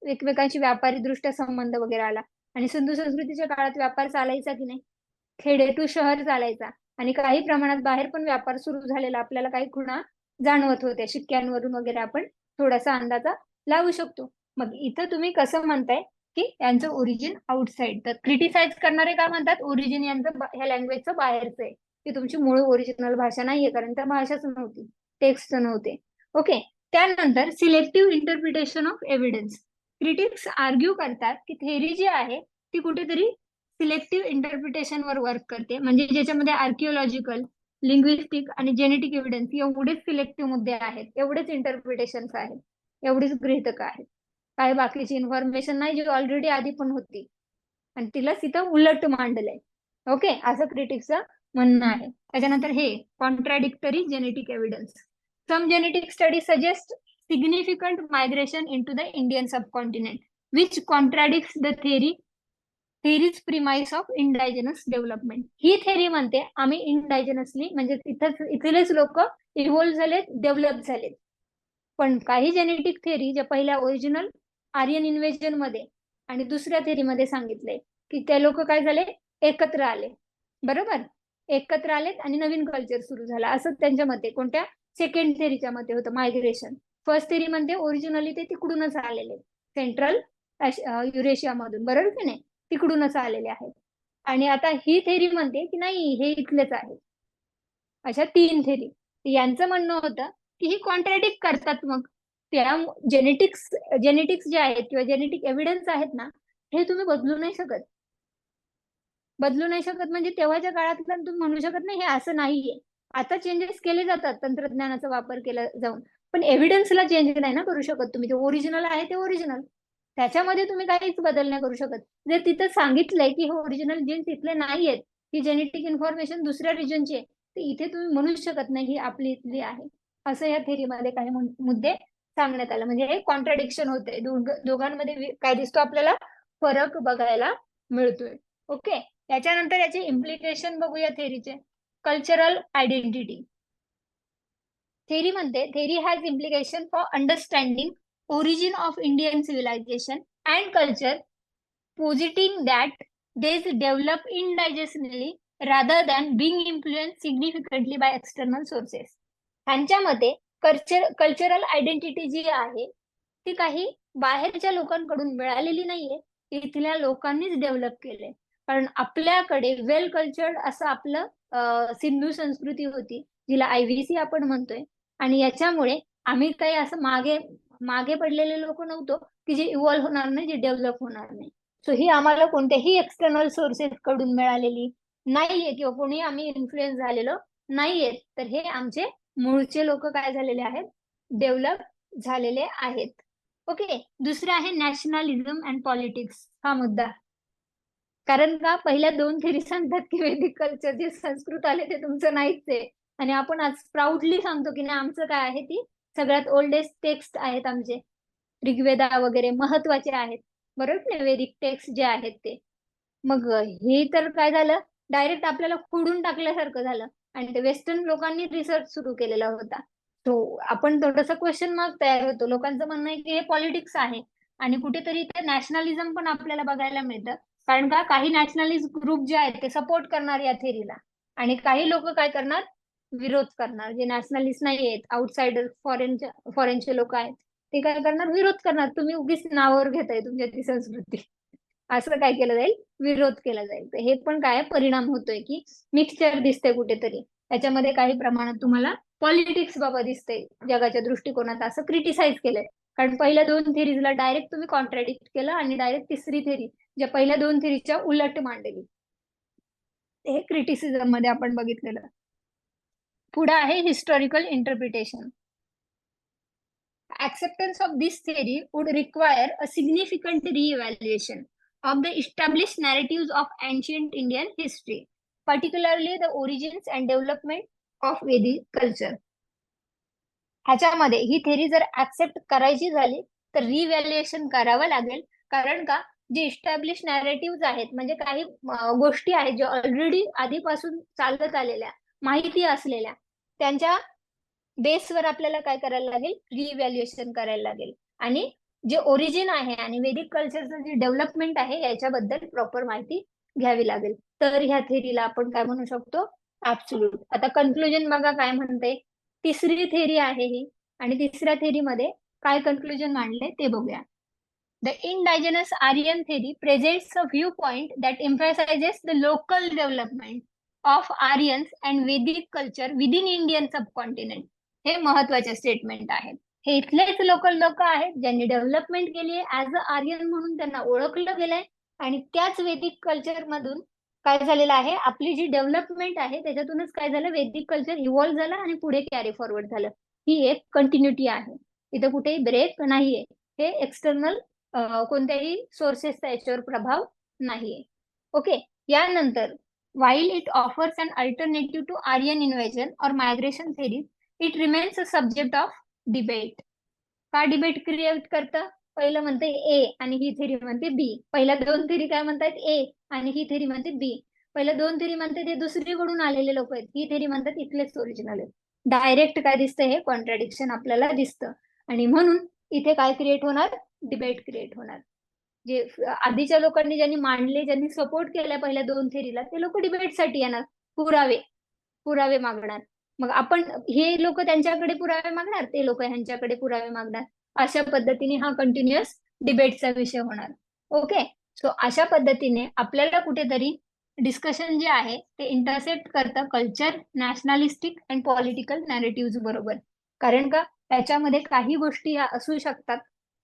एकमेकांशी व्यापारी दृष्ट्या संबंध वगैरे आला. आणि सिंधू संस्कृतीच्या काळात व्यापार चालायचा की नाही, खेडे टू शहर चालायचा आणि काही प्रमाणात बाहेर पण व्यापार सुरू झालेला आपल्याला काही खुणा जाणवत होत्या. शिक्क्यांवरून वगैरे आपण थोडासा अंदाजा लावू शकतो. मग इथं तुम्ही कसं म्हणताय की यांचं ओरिजिन आउटसाइड, तर क्रिटिसाइज करणारे काय म्हणतात ओरिजिन यांचं ह्या लँग्वेजचं बाहेरचं आहे, ती तुमची मूळ ओरिजिनल भाषा नाहीये, कारण त्या भाषाच नव्हती, टेक्स्ट नव्हते. ओके. त्यानंतर selective interpretation of evidence. Critics argue करतात की थेरी जी आहे ती कुठेतरी सिलेक्टिव्ह इंटरप्रिटेशन वर वर्क करते, म्हणजे ज्याच्यामध्ये आर्किओलॉजिकल, लिंग्विस्टिक आणि जेनेटिक एव्हिडन्स एवढेच सिलेक्टिव्ह मुद्दे आहेत, एवढेच इंटरप्रिटेशन्स आहेत, एवढीच गृहीतक आहेत. काही बाकीची इन्फॉर्मेशन नाही जी ऑलरेडी आधी पण होती आणि तिला तिथं उलट मांडलंय. ओके, असं क्रिटिक्सचं म्हणणं आहे. त्याच्यानंतर हे contradictory genetic evidence. Some genetic study suggest significant migration into the Indian subcontinent, which contradicts the theory's premise of indigenous development. He theory म्हणते आम्ही इंडायजेनसली म्हणजे इथलेच लोक इव्हॉल्व्ह झालेत, डेव्हलप झालेत. पण काही जेनेटिक थेरी ज्या पहिल्या ओरिजिनल आर्यन इन्व्हेजन मध्ये आणि दुसऱ्या थेरीमध्ये सांगितलंय की ते लोक काय झाले, एकत्र आले. बरोबर, एकत्र आलेत आणि नवीन कल्चर सुरू झाला, असं त्यांच्या मते. कोणत्या सेकंड थेरीच्या मते होतं मायग्रेशन. फर्स्ट थेरी म्हणते ओरिजिनली ते तिकडूनच आलेले, सेंट्रल युरेशिया मधून, बरोबर की नाही, तिकडूनच आलेले आहेत. आणि आता ही थेरी म्हणते की नाही हे इथलेच आहेत. अशा 3 थेरी. यांचं म्हणणं होतं की ही कॉन्ट्रॅडिक्ट करतात. मग त्या जेनेटिक्स जे आहेत किंवा जेनेटिक एव्हिडन्स आहेत ना, हे तुम्ही बदलू नाही शकत. बदलू नाही शकत म्हणजे तेव्हाच्या काळातलं तुम्ही म्हणू शकत नाही हे असं नाहीये. आता चेंजेस केले जातात तंत्रज्ञानाचा वापर केला जाऊन, पण एव्हिडन्सला चेंज नाही ना करू शकत तुम्ही. ते ओरिजिनल आहे ते ओरिजिनल, त्याच्यामध्ये तुम्ही काहीच बदल नाही करू शकत. जर तिथं सांगितलंय की हे ओरिजिनल जीन्स इथले नाहीयेत, ही जेनेटिक इन्फॉर्मेशन दुसऱ्या रिजनची आहे, तर इथे तुम्ही म्हणू शकत नाही ही आपली इथली आहे. असं या थेरीमध्ये काही मुद्दे सांगण्यात आले. म्हणजे हे कॉन्ट्राडिक्शन होते, दोघांमध्ये काय दिसतो आपल्याला, फरक बघायला मिळतोय. ओके. त्याच्यानंतर याचे इम्प्लिकेशन बघूया थेरीचे. Cultural identity. Theory has implication for understanding origin of Indian civilization and culture, positing that they develop indigenously rather than being influenced significantly by external sources. ह्यांच्या मते कल्चरल आयडेंटिटी जी आहे ती काही बाहेरच्या लोकांकडून मिळालेली नाहीये, इथल्या लोकांनीच डेव्हलप केले. कारण आपल्याकडे वेल कल्चर्ड असं आपलं सिंधू संस्कृती होती, जिला IVC आपण म्हणतोय. आणि याच्यामुळे आम्ही काही असं मागे पडलेले लोक नव्हतो की जे इव्हॉल्व्ह होणार नाही, जे डेव्हलप होणार नाही. सो ही आम्हाला कोणत्याही एक्सटर्नल सोर्सेस कडून मिळालेली नाहीये किंवा कोणी आम्ही इन्फ्लुएन्स झालेलो नाहीये. तर हे आमचे मूळचे लोक काय झालेले आहेत, डेव्हलप झालेले आहेत. ओके. दुसरं आहे नॅशनलिझम अँड पॉलिटिक्स. हा मुद्दा, कारण का पहिल्या 2 थेरी सांगतात की वैदिक कल्चर जे संस्कृत आले ते तुमचं नाहीच आहे, आणि आपण आज प्राऊडली सांगतो की नाही आमचं काय आहे, ती सगळ्यात ओल्डेस्ट टेक्स्ट आहेत आमचे, ऋग्वेदा वगैरे महत्वाचे आहेत, बरोबर नाही, वैदिक टेक्स्ट जे आहेत ते. मग हे तर काय झालं, डायरेक्ट आपल्याला खोडून टाकल्यासारखं झालं आणि ते वेस्टर्न लोकांनी रिसर्च सुरू केलेला होता. तो आपण थोडंसं क्वेश्चन मार्क तयार होतो. लोकांचं म्हणणं आहे की हे पॉलिटिक्स आहे आणि कुठेतरी ते नॅशनलिझम पण आपल्याला बघायला मिळतं. कारण का काही नॅशनलिस्ट ग्रुप जे आहेत ते सपोर्ट करणार या थेरीला आणि काही लोक काय करणार, विरोध करणार. जे नॅशनलिस्ट नाही आहेत, आउटसाइडर फॉरेनचे लोक आहेत, ते काय करणार, विरोध करणार. तुम्ही उगीच नावावर घेताय तुमच्या ती संस्कृती, असं काय केलं जाईल, विरोध केला जाईल. तर हे पण काय परिणाम होतोय की मिक्सचर दिसतंय कुठेतरी, त्याच्यामध्ये काही प्रमाणात तुम्हाला पॉलिटिक्स बाबा दिसतंय जगाच्या दृष्टिकोनात, असं क्रिटिसाइज केलंय. कारण पहिल्या 2 थेरीजला डायरेक्ट तुम्ही कॉन्ट्राडिक्ट केलं आणि डायरेक्ट तिसरी थेरी ज्या पहिल्या 2 थेरीच्या उलट मांडली, हे क्रिटिसिझम मध्ये आपण बघितलेलं. पुढे आहे historical interpretation. Acceptance of this theory would require a significant re-evaluation of the established narratives of ancient Indian history. Particularly the origins and development of Vedic culture. ह्याच्यामध्ये ही थेरी जर ऍक्सेप्ट करायची झाली तर रिव्हॅल्युएशन करावं लागेल. कारण का, जे इस्टॅब्लिश नॅरेटिव्ह आहेत, म्हणजे काही गोष्टी आहेत ज्या ऑलरेडी आधीपासून चालत आलेल्या, माहिती असलेल्या, त्यांच्या बेसवर आपल्याला काय करायला लागेल, रिव्हॅल्युएशन करायला लागेल. आणि जे ओरिजिन आहे आणि वेदिक कल्चरचं जे डेव्हलपमेंट आहे याच्याबद्दल प्रॉपर माहिती घ्यावी लागेल. तर ह्या थेरीला आपण काय म्हणू शकतो, ऍब्सोल्यूट. आता कन्क्लुजन बघा काय म्हणते. तिसरी थेरी आहे ही, आणि तिसऱ्या थेरीमध्ये काय कन्क्लुजन मांडले ते बघूया. The indigenous Aryan theory presents a view point that emphasizes the local development of Aryans and Vedic culture within Indian subcontinent. हे महत्वाचे स्टेटमेंट आहेत. हे इथलेच लोकल लोक आहेत ज्यांनी डेव्हलपमेंट केली आहे, ऍज अ आर्यन म्हणून त्यांना ओळखलं गेलंय, आणि त्याच वेदिक कल्चर मधून काय झालेलं आहे, आपली जी डेव्हलपमेंट आहे त्याच्यातूनच काय झालं, वेदिक कल्चर इव्हॉल्व्ह झालं आणि पुढे कॅरी फॉरवर्ड झालं. ही एक कंटिन्युटी आहे, इथं कुठेही ब्रेक नाहीये. हे एक्सटर्नल कोणत्याही सोर्सेसचा याच्यावर प्रभाव नाहीये. ओके. यानंतर while it offers an alternative to Aryan invasion or migration theories, it remains a subject of debate. का डिबेट क्रिएट करतं? पहिलं म्हणते ए आणि ही थेरी म्हणते बी. पहिल्या दोन थेरी काय म्हणतात, ए, आणि ही थेरी म्हणते बी. पहिल्या दोन थेरी म्हणते ते दुसरीकडून आलेले लोक आहेत, ही थेरी म्हणतात इथलेच ओरिजिनल आहेत. डायरेक्ट काय दिसतं, हे कॉन्ट्राडिक्शन आपल्याला दिसतं. आणि म्हणून इथे काय क्रिएट होणार, डिबेट क्रिएट होणार. जे आधीच्या लोकांनी ज्यांनी मांडले, ज्यांनी सपोर्ट केलाय पहिल्या दोन थेरीला, ते लोक डिबेटसाठी येणार, पुरावे मागणार. मग आपण, हे लोक त्यांच्याकडे पुरावे मागणार, ते लोक ह्यांच्याकडे पुरावे मागणार. अशा पद्धतीने हा कंटिन्युअस डिबेटचा विषय होणार. ओके. सो अशा पद्धतीने आपल्याला कुठेतरी डिस्कशन जे आहे ते इंटरसेक्ट करतं कल्चर, नॅशनलिस्टिक अँड पॉलिटिकल नॅरेटिव्ह बरोबर. कारण का, त्याच्यामध्ये काही गोष्टी ह्या असू शकतात,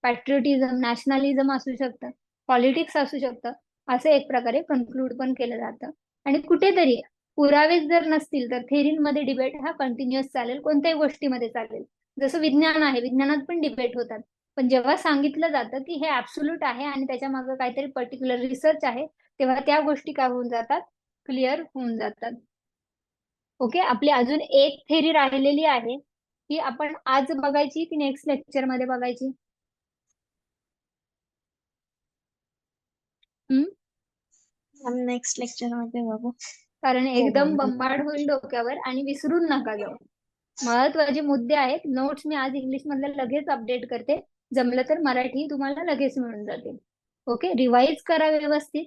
पॅट्रियोटिझम, नॅशनलिझम असू शकतं, पॉलिटिक्स असू शकतं, असं एक प्रकारे कन्क्लूड पण केलं जातं. आणि कुठेतरी पुरावेच जर नसतील तर थेरीमध्ये डिबेट हा कंटिन्युअस चालेल, कोणत्याही गोष्टीमध्ये चालेल. जसं विज्ञान आहे, विज्ञानात पण डिबेट होतात, पण जेव्हा सांगितलं जातं की हे ऍब्सोल्यूट आहे आणि त्याच्या मागे काहीतरी पर्टिक्युलर रिसर्च आहे, तेव्हा त्या गोष्टी काय होऊन जातात, क्लिअर होऊन जातात. ओके. आपली अजून एक थेरी राहिलेली आहे, ही आपण आज बघायची की नेक्स्ट लेक्चर मध्ये बघायची? नेक्स्ट लेक्चर मध्ये बघू. कारण एकदम बंबाड होईल डोक्यावर, आणि विसरून नका जाऊ. महत्वाचे मुद्दे आहेत. नोट्स मी आज इंग्लिश मधले लगेच अपडेट करते, जमलं तर मराठी तुम्हाला लगेच मिळून जातील. ओके. रिवाइज करा व्यवस्थित.